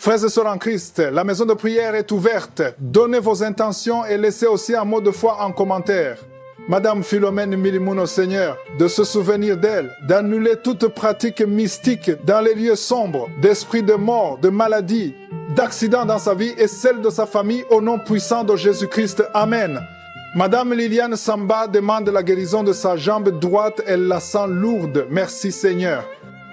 Frères et sœurs en Christ, la maison de prière est ouverte. Donnez vos intentions et laissez aussi un mot de foi en commentaire. Madame Philomène Milimoun au Seigneur, de se souvenir d'elle, d'annuler toute pratique mystique dans les lieux sombres, d'esprit de mort, de maladie, d'accidents dans sa vie et celle de sa famille au nom puissant de Jésus-Christ. Amen. Madame Liliane Samba demande la guérison de sa jambe droite, elle la sent lourde. Merci Seigneur.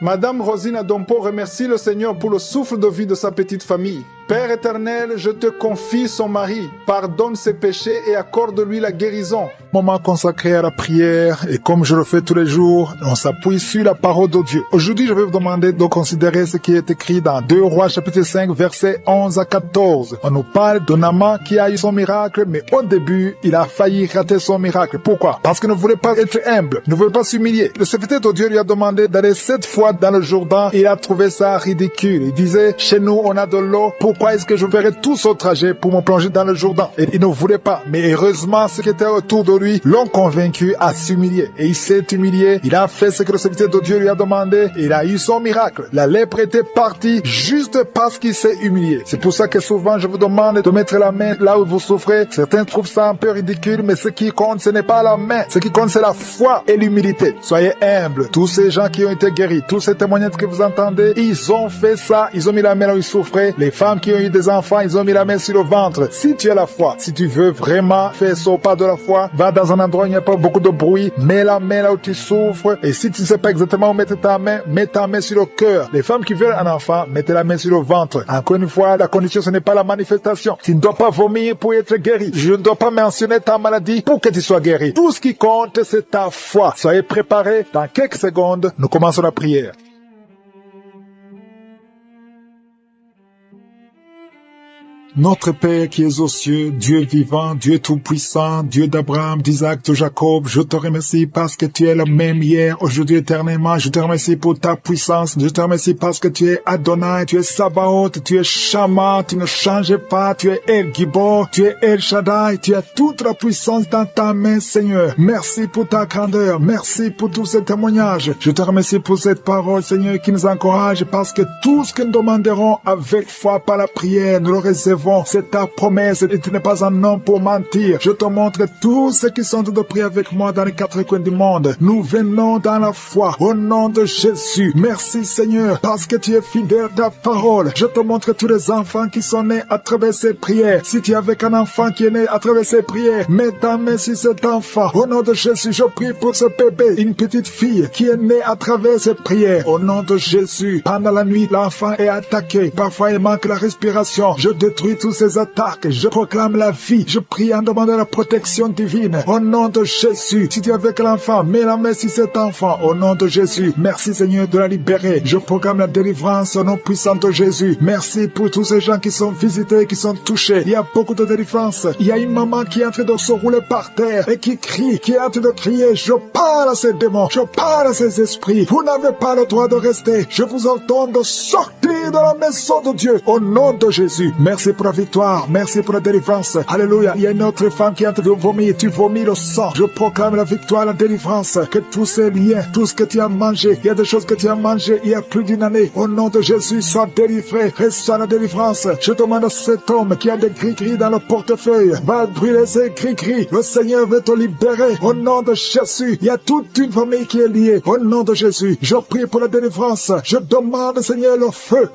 Madame Rosina Dompo remercie le Seigneur pour le souffle de vie de sa petite famille. Père éternel, je te confie son mari, pardonne ses péchés et accorde-lui la guérison. Moment consacré à la prière et comme je le fais tous les jours, on s'appuie sur la parole de Dieu. Aujourd'hui, je vais vous demander de considérer ce qui est écrit dans 2 Rois chapitre 5 versets 11 à 14. On nous parle de Naaman qui a eu son miracle, mais au début, il a failli rater son miracle. Pourquoi? Parce qu'il ne voulait pas être humble, il ne voulait pas s'humilier. Le serviteur de Dieu lui a demandé d'aller 7 fois dans le Jourdain et il a trouvé ça ridicule. Il disait, chez nous, on a de l'eau, pourquoi est-ce que je ferais tout ce trajet pour me plonger dans le Jourdain? Et il ne voulait pas. Mais heureusement, ceux qui étaient autour de lui l'ont convaincu à s'humilier. Et il s'est humilié. Il a fait ce que le serviteur de Dieu lui a demandé. Et il a eu son miracle. La lèpre était partie juste parce qu'il s'est humilié. C'est pour ça que souvent je vous demande de mettre la main là où vous souffrez. Certains trouvent ça un peu ridicule, mais ce qui compte, ce n'est pas la main. Ce qui compte, c'est la foi et l'humilité. Soyez humbles. Tous ces gens qui ont été guéris, tous ces témoignages que vous entendez, ils ont fait ça. Ils ont mis la main là où ils souffraient. Les femmes qui ont eu des enfants, ils ont mis la main sur le ventre. Si tu as la foi, si tu veux vraiment faire ce pas de la foi, va dans un endroit où il n'y a pas beaucoup de bruit, mets la main là où tu souffres, et si tu ne sais pas exactement où mettre ta main, mets ta main sur le cœur. Les femmes qui veulent un enfant, mettez la main sur le ventre. Encore une fois, la condition, ce n'est pas la manifestation. Tu ne dois pas vomir pour être guéri. Je ne dois pas mentionner ta maladie pour que tu sois guéri. Tout ce qui compte, c'est ta foi. Soyez préparés. Dans quelques secondes, nous commençons la prière. Notre Père qui es aux cieux, Dieu vivant, Dieu tout-puissant, Dieu d'Abraham, d'Isaac, de Jacob, je te remercie parce que tu es le même hier, aujourd'hui, éternellement. Je te remercie pour ta puissance. Je te remercie parce que tu es Adonai, tu es Sabaoth, tu es Shama, tu ne changes pas, tu es El Gibor, tu es El Shaddai, tu as toute la puissance dans ta main, Seigneur. Merci pour ta grandeur, merci pour tous ces témoignages. Je te remercie pour cette parole, Seigneur, qui nous encourage parce que tout ce que nous demanderons avec foi par la prière, nous le recevons. C'est ta promesse et tu n'es pas un homme pour mentir. Je te montre tous ceux qui sont de prier avec moi dans les 4 coins du monde. Nous venons dans la foi au nom de Jésus. Merci Seigneur parce que tu es fidèle à ta parole. Je te montre tous les enfants qui sont nés à travers ces prières. Si tu es avec un enfant qui est né à travers ces prières, mets ta main sur cet enfant. Au nom de Jésus, je prie pour ce bébé, une petite fille qui est née à travers ces prières. Au nom de Jésus, pendant la nuit, l'enfant est attaqué. Parfois, il manque la respiration. Je détruis toutes ces attaques, je proclame la vie, je prie en demandant la protection divine, au nom de Jésus. Si tu es avec l'enfant, mets la main sur cet enfant, au nom de Jésus. Merci Seigneur de la libérer, je proclame la délivrance au nom puissant de Jésus. Merci pour tous ces gens qui sont visités, qui sont touchés. Il y a beaucoup de délivrance. Il y a une maman qui est en train de se rouler par terre et qui crie, qui est en train de crier, je parle à ces démons, je parle à ces esprits. Vous n'avez pas le droit de rester. Je vous ordonne de sortir de la maison de Dieu, au nom de Jésus. Merci pour la victoire, merci pour la délivrance. Alléluia. Il y a une autre femme qui est en train de vomir, tu vomis le sang. Je proclame la victoire, la délivrance. Que tous ces liens, tout ce que tu as mangé, il y a des choses que tu as mangé il y a plus d'une année. Au nom de Jésus, sois délivré, reçois la délivrance. Je demande à cet homme qui a des gris-gris dans le portefeuille, va brûler ces gris-gris. Le Seigneur veut te libérer. Au nom de Jésus, il y a toute une famille qui est liée. Au nom de Jésus, je prie pour la délivrance. Je demande, Seigneur, le feu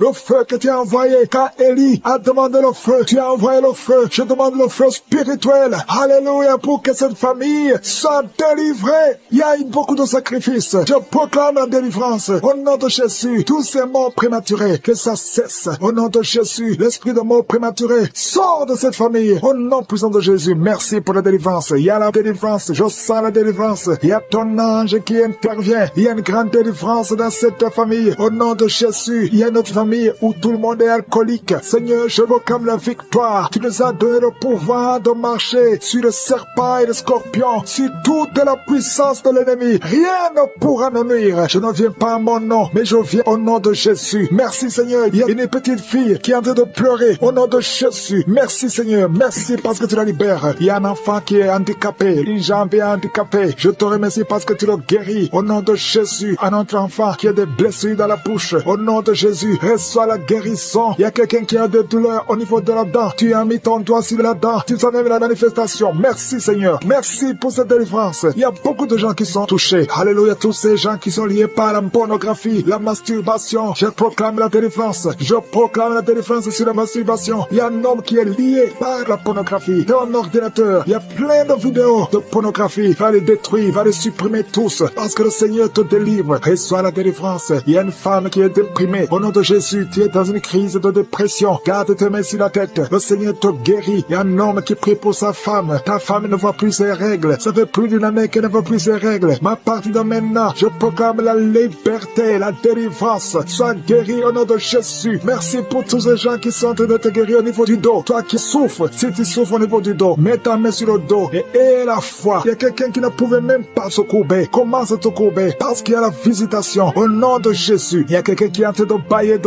que tu as envoyé quand Élie a demandé le feu. Tu as envoyé le feu. Je demande le feu spirituel. Alléluia, pour que cette famille soit délivrée. Il y a eu beaucoup de sacrifices. Je proclame la délivrance. Au nom de Jésus, tous ces morts prématurés, que ça cesse. Au nom de Jésus, l'esprit de mort prématuré sort de cette famille. Au nom puissant de Jésus, merci pour la délivrance. Il y a la délivrance. Je sens la délivrance. Il y a ton ange qui intervient. Il y a une grande délivrance dans cette famille. Au nom de Jésus, il y a une autre famille où tout le monde est alcoolique. Seigneur, je proclame proclame la victoire. Tu nous as donné le pouvoir de marcher sur les serpents et les scorpions, sur toute la puissance de l'ennemi. Rien ne pourra nous nuire. Je ne viens pas à mon nom, mais je viens au nom de Jésus. Merci Seigneur. Il y a une petite fille qui est en train de pleurer au nom de Jésus. Merci Seigneur. Merci parce que tu la libères. Il y a un enfant qui est handicapé, une jambe est handicapée. Je te remercie parce que tu le guéris au nom de Jésus. Un autre enfant qui a des blessures dans la bouche, au nom de Jésus, reçois la guérison. Il y a quelqu'un qui a des douleurs au niveau de la dent. Tu as mis ton doigt sur la dent. Tu sens même la manifestation. Merci Seigneur. Merci pour cette délivrance. Il y a beaucoup de gens qui sont touchés. Alléluia. Tous ces gens qui sont liés par la pornographie, la masturbation. Je proclame la délivrance. Je proclame la délivrance sur la masturbation. Il y a un homme qui est lié par la pornographie. Dans un ordinateur, il y a plein de vidéos de pornographie. Va les détruire, va les supprimer tous. Parce que le Seigneur te délivre. Reçois la délivrance. Il y a une femme qui est déprimée. Au nom de Jésus, tu es dans une crise de dépression. Garde tes mains sur la tête. Le Seigneur te guérit. Il y a un homme qui prie pour sa femme. Ta femme ne voit plus ses règles. Ça fait plus d'une année qu'elle ne voit plus ses règles. Mais à partir de maintenant, je proclame la liberté, la délivrance. Sois guéri au nom de Jésus. Merci pour tous ces gens qui sont en train de te guérir au niveau du dos. Toi qui souffres, si tu souffres au niveau du dos, mets ta main sur le dos et aie la foi. Il y a quelqu'un qui ne pouvait même pas se courber. Commence à te courber parce qu'il y a la visitation au nom de Jésus. Il y a quelqu'un qui est en train de bailler.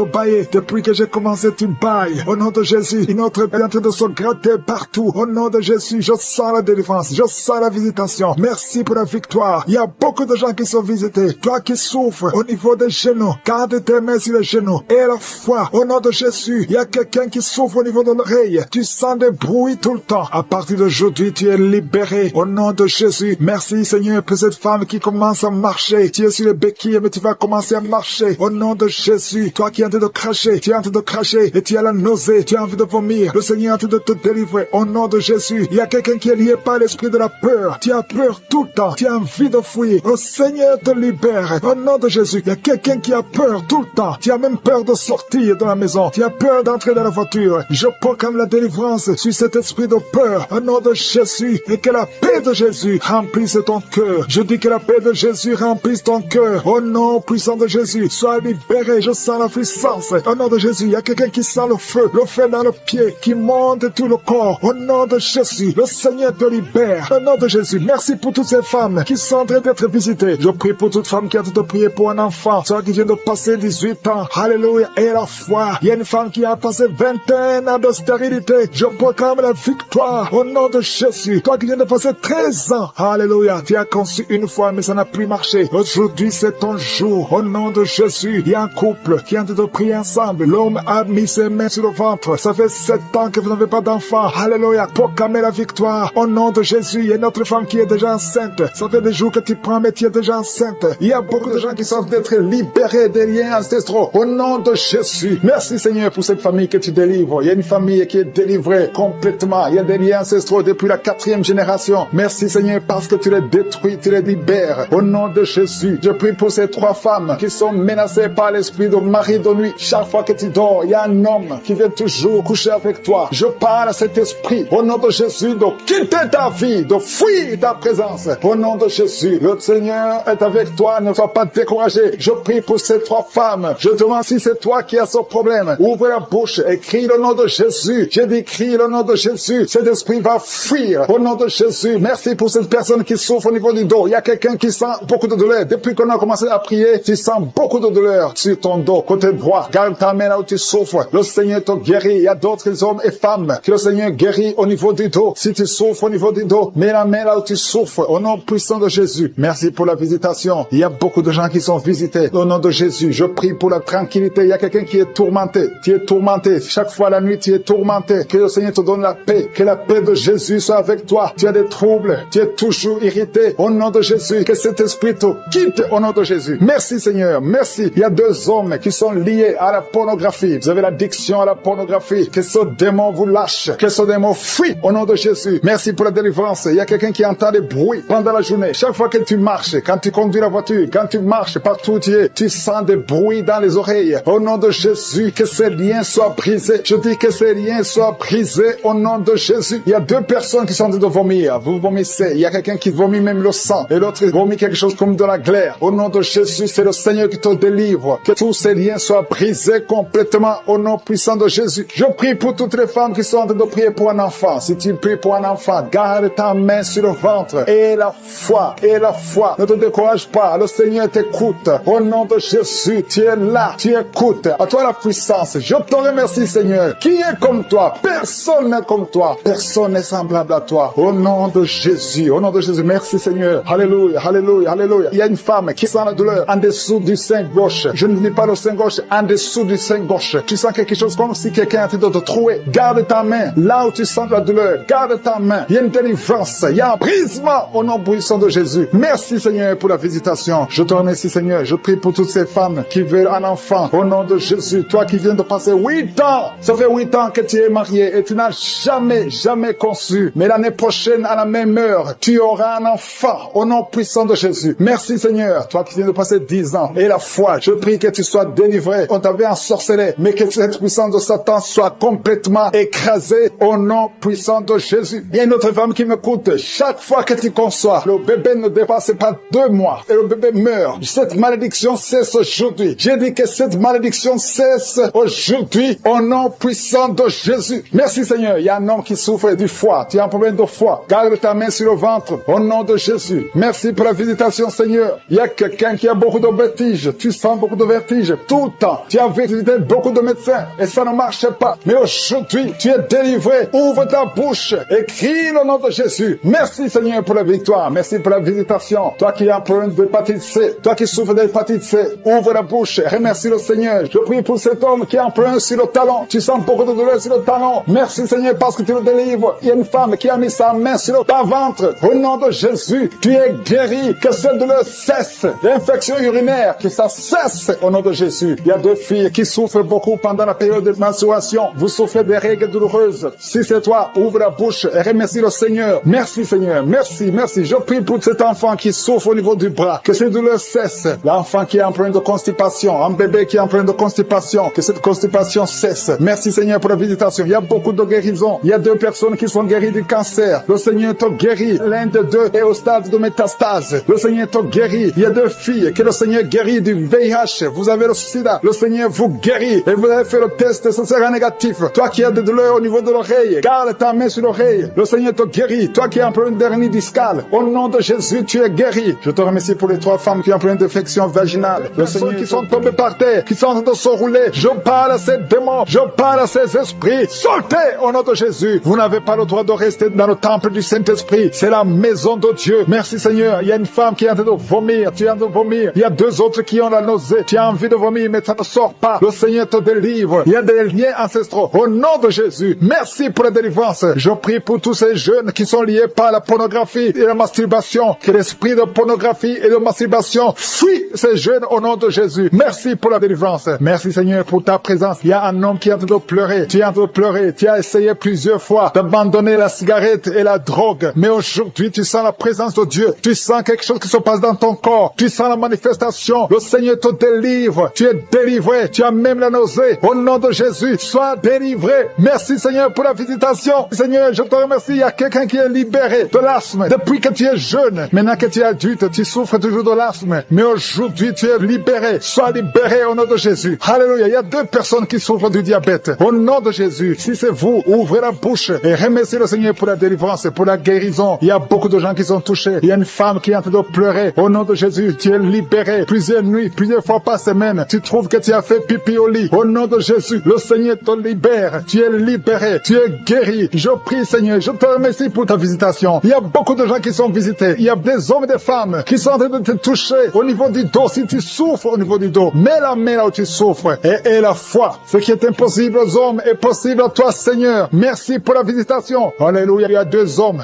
Depuis que j'ai commencé, tu bailles. Au nom de Jésus, une autre est en train de se gratter partout. Au nom de Jésus, je sens la délivrance. Je sens la visitation. Merci pour la victoire. Il y a beaucoup de gens qui sont visités. Toi qui souffres au niveau des genoux, garde tes mains sur les genoux. Et la foi, au nom de Jésus, il y a quelqu'un qui souffre au niveau de l'oreille. Tu sens des bruits tout le temps. À partir d'aujourd'hui, tu es libéré. Au nom de Jésus, merci Seigneur pour cette femme qui commence à marcher. Tu es sur les béquilles, mais tu vas commencer à marcher. Au nom de Jésus, toi qui es en train de cracher, tu es en train de cracher et tu as la nausée, tu as envie de vomir. Le Seigneur est en train de te délivrer. Au nom de Jésus, il y a quelqu'un qui est lié par l'esprit de la peur. Tu as peur tout le temps. Tu as envie de fuir. Le Seigneur te libère. Au nom de Jésus, il y a quelqu'un qui a peur tout le temps. Tu as même peur de sortir de la maison. Tu as peur d'entrer dans la voiture. Je proclame la délivrance sur cet esprit de peur. Au nom de Jésus, et que la paix de Jésus remplisse ton cœur. Je dis que la paix de Jésus remplisse ton cœur. Au nom puissant de Jésus, sois libéré. Je sens la puissance. Au nom de Jésus, il y a quelqu'un qui sent le feu dans le pied, qui monte tout le corps. Au nom de Jésus, le Seigneur te libère. Au nom de Jésus, merci pour toutes ces femmes qui sont en train d'être visitées. Je prie pour toute femme qui a tout prié pour un enfant, soit qui vient de passer 18 ans. Alléluia. Et la foi. Il y a une femme qui a passé 21 ans de stérilité. Je proclame la victoire au nom de Jésus. Toi qui viens de passer 13 ans. Alléluia. Tu as conçu une fois, mais ça n'a plus marché. Aujourd'hui, c'est ton jour. Au nom de Jésus, il y a un couple qui est en train de prier ensemble. L'homme a mis ses mains sur le ventre. Ça fait 7 ans que vous n'avez pas d'enfant. Alléluia. Proclamez la victoire. Au nom de Jésus, il y a une autre femme qui est déjà enceinte. Ça fait des jours que tu prends, mais tu es déjà enceinte. Il y a beaucoup de gens qui sont d'être libérés des liens ancestraux. Au nom de Jésus. Merci Seigneur pour cette famille que tu délivres. Il y a une famille qui est délivrée complètement. Il y a des liens ancestraux depuis la 4e génération. Merci Seigneur parce que tu les détruis, tu les libères. Au nom de Jésus, je prie pour ces 3 femmes qui sont menacées par l'esprit de mari de nuit. Chaque fois que tu dors, il y a un homme qui vient toujours coucher avec toi. Je parle à cet esprit, au nom de Jésus, de quitter ta vie, de fuir ta présence. Au nom de Jésus, le Seigneur est avec toi, ne sois pas découragé. Je prie pour ces 3 femmes. Je demande si c'est toi qui as ce problème. Ouvre la bouche et crie le nom de Jésus. J'ai dit crie le nom de Jésus. Cet esprit va fuir au nom de Jésus. Merci pour cette personne qui souffre au niveau du dos. Il y a quelqu'un qui sent beaucoup de douleur. Depuis qu'on a commencé à prier, tu sens beaucoup de douleur sur ton dos, côté droit. Garde ta main là où tu souffres. Le Seigneur te guérit. Il y a d'autres hommes et femmes que le Seigneur guérit au niveau du dos. Si tu souffres au niveau du dos, mets la main là où tu souffres. Au nom puissant de Jésus. Merci pour la visitation. Il y a beaucoup de gens qui sont visités. Au nom de Jésus, je prie pour la tranquillité. Il y a quelqu'un qui est tourmenté. Tu es tourmenté. Chaque fois la nuit, tu es tourmenté. Que le Seigneur te donne la paix. Que la paix de Jésus soit avec toi. Tu as des troubles. Tu es toujours irrité. Au nom de Jésus, que cet esprit te quitte au nom de Jésus. Merci Seigneur. Merci. Il y a 2 hommes qui sont liés à la pornographie. Vous avez l'addiction à la pornographie. Que ce démon vous lâche. Que ce démon fuit au nom de Jésus. Merci pour la délivrance. Il y a quelqu'un qui entend des bruits pendant la journée. Chaque fois que tu marches, quand tu conduis la voiture, quand tu marches partout où tu es, tu sens des bruits dans les oreilles. Au nom de Jésus, que ces liens soient brisés. Je dis que ces liens soient brisés au nom de Jésus. Il y a 2 personnes qui sont en train de vomir. Vous vomissez. Il y a quelqu'un qui vomit même le sang. Et l'autre vomit quelque chose comme de la glaire. Au nom de Jésus, c'est le Seigneur qui te délivre. Que tous ces liens soient brisés complètement au nom puissant de Jésus. Je prie pour toutes les femmes qui sont en train de prier pour un enfant. Si tu pries pour un enfant, garde ta main sur le ventre et la foi, et la foi. Ne te décourage pas, le Seigneur t'écoute. Au nom de Jésus, tu es là, tu écoutes. À toi la puissance. Je te remercie, Seigneur. Qui est comme toi? Personne n'est comme toi. Personne n'est semblable à toi. Au nom de Jésus, au nom de Jésus, merci, Seigneur. Alléluia, alléluia, alléluia. Il y a une femme qui sent la douleur en dessous du sein gauche. Je ne dis pas le sein gauche, en dessous du sein gauche. Tu sens quelque chose comme si quelqu'un était de te trouver. Garde ta main là où tu sens la douleur. Garde ta main. Il y a une délivrance. Il y a un brisement au nom puissant de Jésus. Merci, Seigneur, pour la visitation. Je te remercie, Seigneur. Je prie pour toutes ces femmes qui veulent un enfant. Au nom de Jésus, toi qui viens de passer 8 ans, ça fait 8 ans que tu es marié et tu n'as jamais conçu. Mais l'année prochaine, à la même heure, tu auras un enfant. Au nom puissant de Jésus. Merci, Seigneur. Toi qui viens de passer 10 ans. Et la foi, je prie que tu sois délivré. On t'avait ensorcelé, mais que cette puissance de Satan soit complètement écrasée au nom puissant de Jésus. Il y a une autre femme qui m'écoute. Chaque fois que tu conçois, le bébé ne dépasse pas 2 mois et le bébé meurt. Cette malédiction cesse aujourd'hui. J'ai dit que cette malédiction cesse aujourd'hui au nom puissant de Jésus. Merci, Seigneur. Il y a un homme qui souffre du foie. Tu as un problème de foie. Garde ta main sur le ventre au nom de Jésus. Merci pour la visitation, Seigneur. Il y a quelqu'un qui a beaucoup de vertiges. Tu sens beaucoup de vertiges tout le temps. Tu as visité beaucoup de médecins et ça ne marche pas. Mais aujourd'hui, tu es délivré. Ouvre ta bouche et crie le nom de Jésus. Merci, Seigneur, pour la victoire. Merci pour la visitation. Toi qui as un problème d'hépatite C, toi qui souffres d'hépatite C, ouvre la bouche et remercie le Seigneur. Je prie pour cet homme qui a un problème sur le talon. Tu sens beaucoup de douleur sur le talon. Merci, Seigneur, parce que tu le délivres. Il y a une femme qui a mis sa main sur ton ventre. Au nom de Jésus, tu es guéri. Que cette douleur cesse. L'infection urinaire, que ça cesse au nom de Jésus. Il y a 2 filles qui souffrent beaucoup pendant la période de menstruation. Vous souffrez des règles douloureuses. Si c'est toi, ouvre la bouche et remercie le Seigneur. Merci, Seigneur. Merci, merci. Je prie pour cet enfant qui souffre au niveau du bras. Que cette douleur cesse. L'enfant qui est en problème de constipation. Un bébé qui est en problème de constipation. Que cette constipation cesse. Merci, Seigneur, pour la visitation. Il y a beaucoup de guérisons. Il y a 2 personnes qui sont guéries du cancer. Le Seigneur te guérit. L'un de 2 est au stade de métastase. Le Seigneur te guérit. Il y a 2 filles que le Seigneur guérit du VIH. Vous avez le sida. Le Seigneur vous guérit. Et vous avez fait le test et ce sera négatif. Toi qui as des douleurs au niveau de l'oreille, garde ta main sur l'oreille. Le Seigneur te guérit. Toi qui as un problème d'hernie discale, au nom de Jésus, tu es guéri. Je te remercie pour les 3 femmes qui ont un problème d'infection vaginale. Le Seigneur qui sont tombées par terre, qui sont en train de se rouler. Je parle à ces démons. Je parle à ces esprits. Sortez au nom de Jésus. Vous n'avez pas le droit de rester dans le temple du Saint-Esprit. C'est la maison de Dieu. Merci, Seigneur. Il y a une femme qui est en train de vomir. Tu es en train de vomir. Il y a 2 autres qui ont la nausée. Tu as envie de vomir, mais ça ne sort pas. Le Seigneur te délivre. Il y a des liens ancestraux. Au nom de Jésus. Merci pour la délivrance. Je prie pour tous ces jeunes qui sont liés par la pornographie et la masturbation. Que l'esprit de pornographie et de masturbation fuit ces jeunes au nom de Jésus. Merci pour la délivrance. Merci, Seigneur, pour ta présence. Il y a un homme qui est en train de pleurer. Tu es en train de pleurer. Tu as essayé plusieurs fois d'abandonner la cigarette et la drogue. Mais aujourd'hui, tu sens la présence de Dieu. Tu sens quelque chose qui se passe dans ton corps. Tu sens la manifestation. Le Seigneur te délivre. Tu es délivré. Tu as même la nausée. Au nom de Jésus, sois délivré. Merci, Seigneur, pour la visitation. Seigneur, je te remercie. Il y a quelqu'un qui est libéré de l'asthme. Depuis que tu es jeune, maintenant que tu es adulte, tu souffres toujours de l'asthme. Mais aujourd'hui, tu es libéré. Sois libéré au nom de Jésus. Alléluia. Il y a 2 personnes qui souffrent du diabète. Au nom de Jésus, si c'est vous, ouvrez la bouche et remerciez le Seigneur pour la délivrance, pour la guérison. Il y a beaucoup de gens qui sont touchés. Il y a une femme qui est en train de pleurer. Au nom de Jésus, tu es libéré. Plusieurs nuits, plusieurs fois par semaine, tu trouves que tu as fait pipi au lit. Au nom de Jésus, le Seigneur te libère. Tu es libéré. Tu es guéri. Je prie, Seigneur, je te remercie pour ta visitation. Il y a beaucoup de gens qui sont visités. Il y a des hommes et des femmes qui sont en train de te toucher au niveau du dos. Si tu souffres au niveau du dos, mets la main là où tu souffres et la foi. Ce qui est impossible aux hommes est possible à toi, Seigneur. Merci pour la visitation. Alléluia. Il y a 2 hommes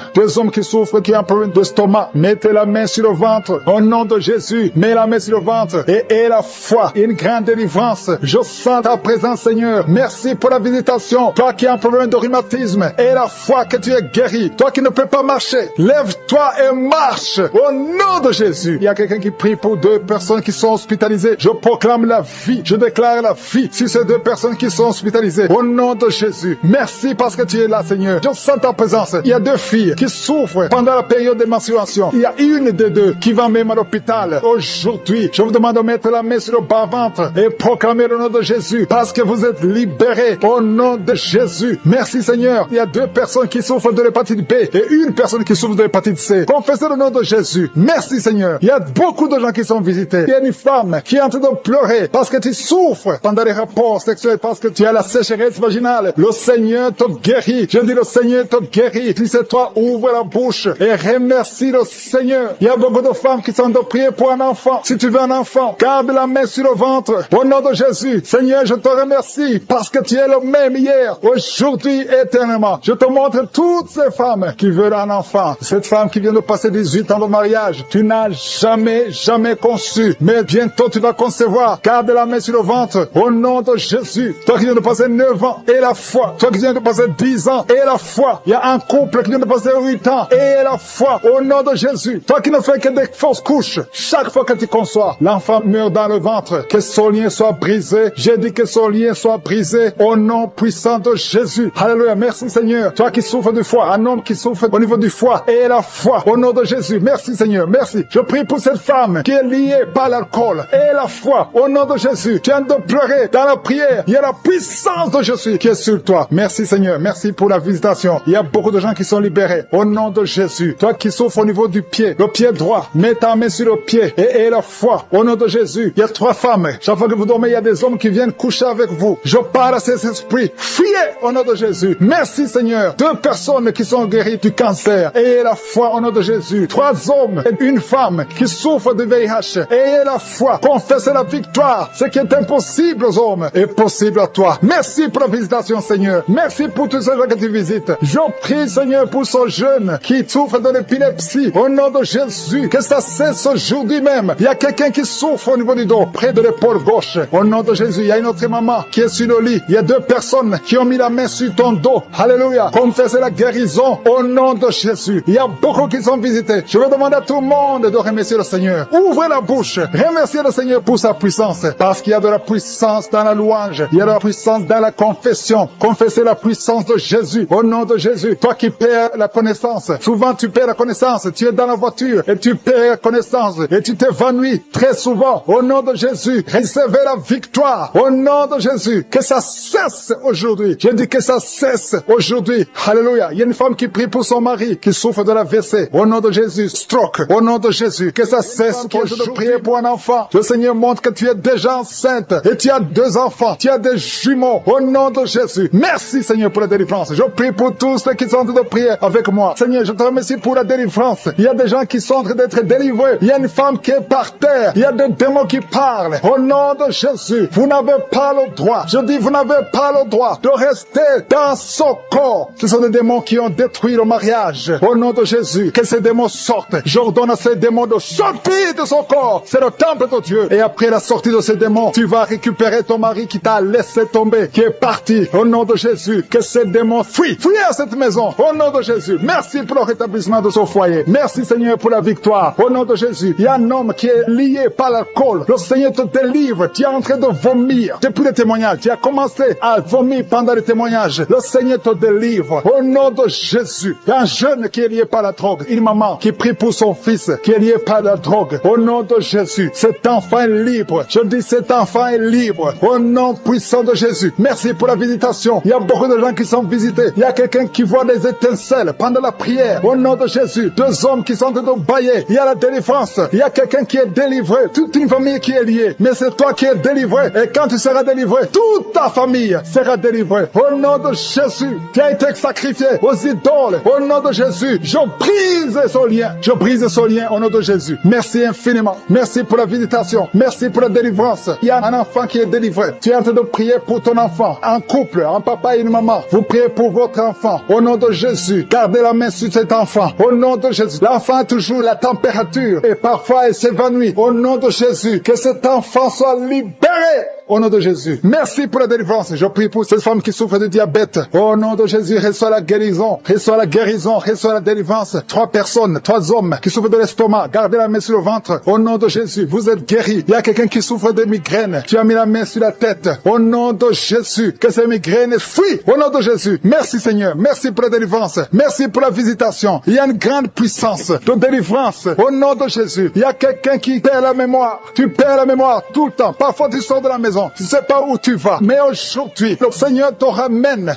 qui souffrent, qui ont un problème d'estomac. Mettez la main sur le ventre. Au nom de Jésus, mets la main sur le ventre et la foi. Une grande délivrance. Je sens ta présence, Seigneur. Merci pour la visitation. Toi qui as un problème de rhumatisme et la foi que tu es guéri. Toi qui ne peux pas marcher, lève-toi et marche. Au nom de Jésus. Il y a quelqu'un qui prie pour 2 personnes qui sont hospitalisées. Je proclame la vie. Je déclare la vie sur ces 2 personnes qui sont hospitalisées. Au nom de Jésus. Merci parce que tu es là, Seigneur. Je sens ta présence. Il y a 2 filles qui souffrent pendant la période de menstruation. Il y a une des 2 qui va même à l'hôpital. Aujourd'hui, je vous demande de mettre la main sur le bas-ventre et proclamer le nom de Jésus parce que vous êtes libérés. libérés au nom de Jésus. Merci Seigneur. Il y a 2 personnes qui souffrent de l'hépatite B et 1 personne qui souffre de l'hépatite C. Confessez le nom de Jésus. Merci Seigneur. Il y a beaucoup de gens qui sont visités. Il y a une femme qui est en train de pleurer parce que tu souffres pendant les rapports sexuels, parce que tu as la sécheresse vaginale. Le Seigneur te guérit. Je dis le Seigneur te guérit. Si c'est toi, ouvre la bouche et remercie le Seigneur. Il y a beaucoup de femmes qui sont en train de prier pour un enfant. Si tu veux un enfant, garde la main sur le ventre. Au nom de Jésus, Seigneur, je te remercie parce que tu es le même hier, aujourd'hui, éternellement. Je te montre toutes ces femmes qui veulent un enfant. Cette femme qui vient de passer 18 ans de mariage, tu n'as jamais conçu. Mais bientôt tu vas concevoir. Garde la main sur le ventre. Au nom de Jésus. Toi qui viens de passer 9 ans et la foi. Toi qui viens de passer 10 ans et la foi. Il y a un couple qui vient de passer 8 ans et la foi. Au nom de Jésus. Toi qui ne fais que des fausses couches. Chaque fois que tu conçois, l'enfant meurt dans le ventre. Que son lien soit brisé. J'ai dit que son lien soit brisé. Au nom puissant de Jésus. Alléluia. Merci Seigneur. Toi qui souffres du foie. Un homme qui souffre au niveau du foie et la foi. Au nom de Jésus. Merci Seigneur. Merci. Je prie pour cette femme qui est liée par l'alcool et la foi. Au nom de Jésus. Tu viens de pleurer dans la prière. Il y a la puissance de Jésus qui est sur toi. Merci Seigneur. Merci pour la visitation. Il y a beaucoup de gens qui sont libérés. Au nom de Jésus. Toi qui souffres au niveau du pied, le pied droit, mets ta main sur le pied et la foi. Au nom de Jésus. Il y a 3 femmes. Chaque fois que vous dormez, il y a des hommes qui viennent coucher avec vous. Je parle à ces esprits. Fuyez au nom de Jésus. Merci Seigneur. 2 personnes qui sont guéries du cancer. Ayez la foi au nom de Jésus. 3 hommes et 1 femme qui souffrent de VIH. Ayez la foi. Confessez la victoire. Ce qui est impossible aux hommes est possible à toi. Merci pour la visitation Seigneur. Merci pour tous ces gens que tu visites. Je prie Seigneur pour ce jeune qui souffre de l'épilepsie. Au nom de Jésus. Que ça cesse aujourd'hui même. Il y a quelqu'un qui souffre au niveau du dos, près de l'épaule gauche. Au nom de Jésus. Il y a une autre maman qui est sur le lit. Il y a 2 personnes qui ont mis la main sur ton dos. Alléluia. Confessez la guérison au nom de Jésus. Il y a beaucoup qui sont visités. Je vais demander à tout le monde de remercier le Seigneur. Ouvrez la bouche. Remerciez le Seigneur pour sa puissance. Parce qu'il y a de la puissance dans la louange. Il y a de la puissance dans la confession. Confessez la puissance de Jésus. Au nom de Jésus. Toi qui perds la connaissance. Souvent tu perds la connaissance. Tu es dans la voiture et tu perds la connaissance. Et tu t'évanouis très souvent. Au nom de Jésus. Recevez la victoire. Au nom de Jésus. Que ça cesse aujourd'hui. Je dis que ça cesse aujourd'hui. Alléluia. Il y a une femme qui prie pour son mari qui souffre de la WC. Au nom de Jésus. Stroke. Au nom de Jésus. Que ça cesse aujourd'hui. Prier pour un enfant. Le Seigneur montre que tu es déjà enceinte et tu as 2 enfants. Tu as des jumeaux. Au nom de Jésus. Merci Seigneur pour la délivrance. Je prie pour tous ceux qui sont en train de prier avec moi. Seigneur, je te remercie pour la délivrance. Il y a des gens qui sont en train d'être délivrés. Il y a une femme qui est par terre. Il y a des démons qui parlent. Au nom de Jésus. Vous n'avez pas le droit. Je dis, vous n'avez pas le droit de rester dans son corps. Ce sont des démons qui ont détruit le mariage. Au nom de Jésus. Que ces démons sortent. J'ordonne à ces démons de sortir de son corps. C'est le temple de Dieu. Et après la sortie de ces démons, tu vas récupérer ton mari qui t'a laissé tomber, qui est parti. Au nom de Jésus. Que ces démons fuient. Fuyez à cette maison. Au nom de Jésus. Merci pour le rétablissement de son foyer. Merci Seigneur pour la victoire. Au nom de Jésus. Il y a un homme qui est lié par l'alcool. Le Seigneur te délivre. Tu es en train de vomir. Depuis le témoignage, tu as commencé à vomir pendant le témoignage. Le Seigneur te délivre. Au nom de Jésus. Il y a un jeune qui est lié par la drogue. Une maman qui prie pour son fils qui est lié par la drogue. Au nom de Jésus. Cet enfant est libre. Je dis cet enfant est libre. Au nom puissant de Jésus. Merci pour la visitation. Il y a beaucoup de gens qui sont visités. Il y a quelqu'un qui voit des étincelles pendant la prière. Au nom de Jésus. 2 hommes qui sont en train de bailler. Il y a la délivrance. Il y a quelqu'un qui est délivré. Toute une famille qui est liée. Mais c'est toi qui es délivré. Et quand tu seras délivré, toute ta famille sera délivrée. Au nom de Jésus. Qui a été sacrifié aux idoles. Au nom de Jésus. Je brise ce lien. Je brise ce lien au nom de Jésus. Merci infiniment. Merci pour la visitation. Merci pour la délivrance. Il y a un enfant qui est délivré. Tu es en train de prier pour ton enfant. Un couple, un papa et une maman. Vous priez pour votre enfant. Au nom de Jésus. Gardez la main sur cet enfant. Au nom de Jésus. L'enfant a toujours la température. Et parfois, il s'évanouit. Au nom de Jésus. Que cet enfant soit libéré. Au nom de Jésus. Merci pour la délivrance. Je prie pour cette femme qui souffre de diabète. Au nom de Jésus, reçois la guérison. Reçois la guérison. Reçois la délivrance. 3 personnes, 3 hommes qui souffrent de l'estomac. Gardez la main sur le ventre. Au nom de Jésus, vous êtes guéris. Il y a quelqu'un qui souffre de migraines. Tu as mis la main sur la tête. Au nom de Jésus, que ces migraines fuient. Au nom de Jésus. Merci Seigneur. Merci pour la délivrance. Merci pour la visitation. Il y a une grande puissance de délivrance. Au nom de Jésus. Il y a quelqu'un qui perd la mémoire. Tu perds la mémoire tout le temps. Parfois tu sors de la maison. maison. Tu ne sais pas où tu vas. Mais aujourd'hui, le Seigneur te ramène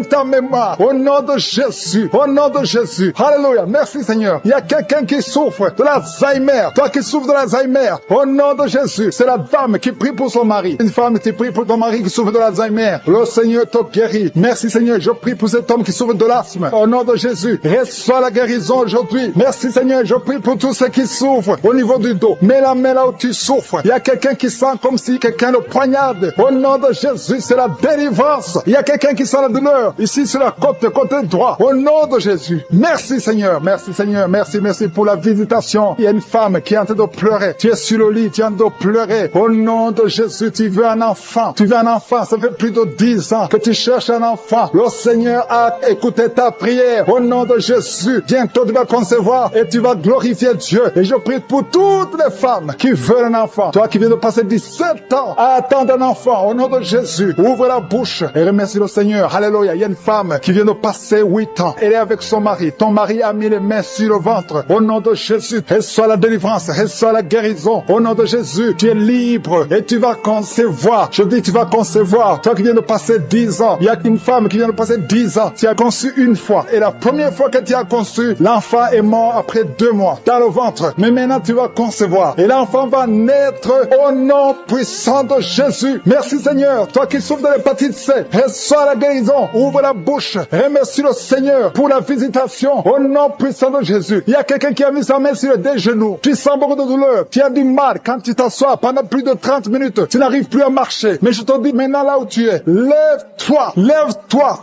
ta mémoire. Au nom de Jésus. Au nom de Jésus. Alléluia. Merci Seigneur. Il y a quelqu'un qui souffre de l'Alzheimer. Toi qui souffres de l'Alzheimer. Au nom de Jésus. C'est la femme qui prie pour son mari. Une femme qui prie pour ton mari qui souffre de l'Alzheimer. Le Seigneur te guérit. Merci Seigneur. Je prie pour cet homme qui souffre de l'asthme. Au nom de Jésus. Reçois la guérison aujourd'hui. Merci Seigneur. Je prie pour tous ceux qui souffrent au niveau du dos. Mets la main là où tu souffres. Il y a quelqu'un qui sent comme si quelqu'un le poignarde. Au nom de Jésus, c'est la délivrance. Il y a quelqu'un qui sent la douleur. Ici sur la côté droit. Au nom de Jésus. Merci Seigneur. Merci Seigneur. Merci pour la visitation. Il y a une femme qui est en train de pleurer. Tu es sur le lit, tu es en train de pleurer. Au nom de Jésus, tu veux un enfant. Tu veux un enfant. Ça fait plus de 10 ans que tu cherches un enfant. Le Seigneur a écouté ta prière. Au nom de Jésus, bientôt tu vas concevoir et tu vas glorifier Dieu. Et je prie pour toutes les femmes qui veulent un enfant. Toi qui viens de passer 17 ans à attendre un enfant. Au nom de Jésus, ouvre la bouche et remercie le Seigneur. Alléluia. Il y a une femme qui vient de passer 8 ans. Elle est avec son mari. Ton mari a mis les mains sur le ventre. Au nom de Jésus, reçois la délivrance, reçois la guérison. Au nom de Jésus, tu es libre et tu vas concevoir. Je dis, tu vas concevoir. Toi qui viens de passer 10 ans, il y a une femme qui vient de passer 10 ans. Tu as conçu une fois. Et la première fois que tu as conçu, l'enfant est mort après 2 mois dans le ventre. Mais maintenant, tu vas concevoir. Et l'enfant va naître au nom puissant de Jésus. Merci Seigneur. Toi qui souffres de l'hépatite C, reçois la guérison. Ouvre la bouche. Remercie le Seigneur pour la visitation. Au nom puissant de Jésus. Il y a quelqu'un qui a mis sa main sur les 2 genoux. Tu sens beaucoup de douleur. Tu as du mal quand tu t'assois pendant plus de 30 minutes. Tu n'arrives plus à marcher. Mais je te dis maintenant là où tu es, lève-toi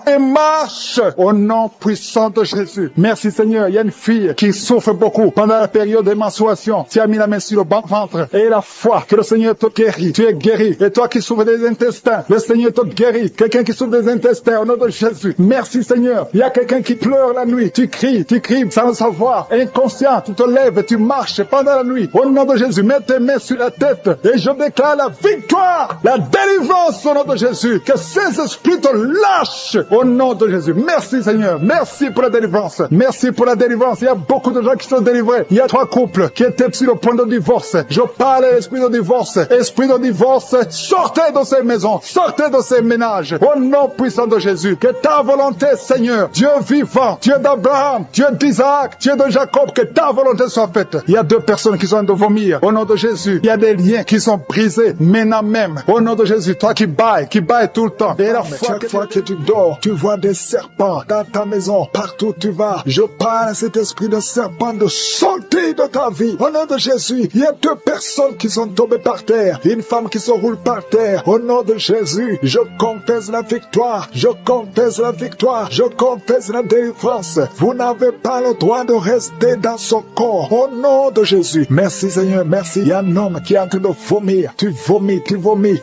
et marche au nom puissant de Jésus. Merci Seigneur. Il y a une fille qui souffre beaucoup pendant la période de menstruation. Tu as mis la main sur le ventre et la foi que le Seigneur te guérit. Tu es guéri. Et toi qui souffres des intestins, le Seigneur te guérit. Quelqu'un qui souffre des intestins au nom de Jésus. Merci Seigneur. Il y a quelqu'un qui pleure la nuit. Tu cries sans le savoir. Inconscient, tu te lèves et tu marches pendant la nuit. Au nom de Jésus, mets tes mains sur la tête et je déclare la victoire, la délivrance au nom de Jésus. Que ces esprits te lâchent au nom de Jésus. Merci Seigneur. Merci pour la délivrance. Merci pour la délivrance. Il y a beaucoup de gens qui sont délivrés. Il y a 3 couples qui étaient sur le point de divorce. Je parle à l'esprit de divorce. Esprit de divorce, sortez de ces maisons. Sortez de ces ménages. Au nom puissant de Jésus. Que ta volonté, Seigneur, Dieu vivant, Dieu d'Abraham, Dieu d'Isaac, Dieu de Jacob, que ta volonté soit faite. Il y a 2 personnes qui sont de vomir. Au nom de Jésus, il y a des liens qui sont brisés maintenant même. Au nom de Jésus, toi qui bailles tout le temps. Et la fois que tu dors, tu vois des serpents dans ta maison. Partout où tu vas, je parle à cet esprit de serpent de sortir de ta vie. Au nom de Jésus, il y a 2 personnes qui sont tombées par terre. Une femme qui se roule par terre. Au nom de Jésus, je confesse la victoire. Je confesse la victoire. Je confesse la délivrance. Vous n'avez pas le droit de rester dans son corps. Au nom de Jésus. Merci Seigneur, merci. Il y a un homme qui est en train de vomir. Tu vomis.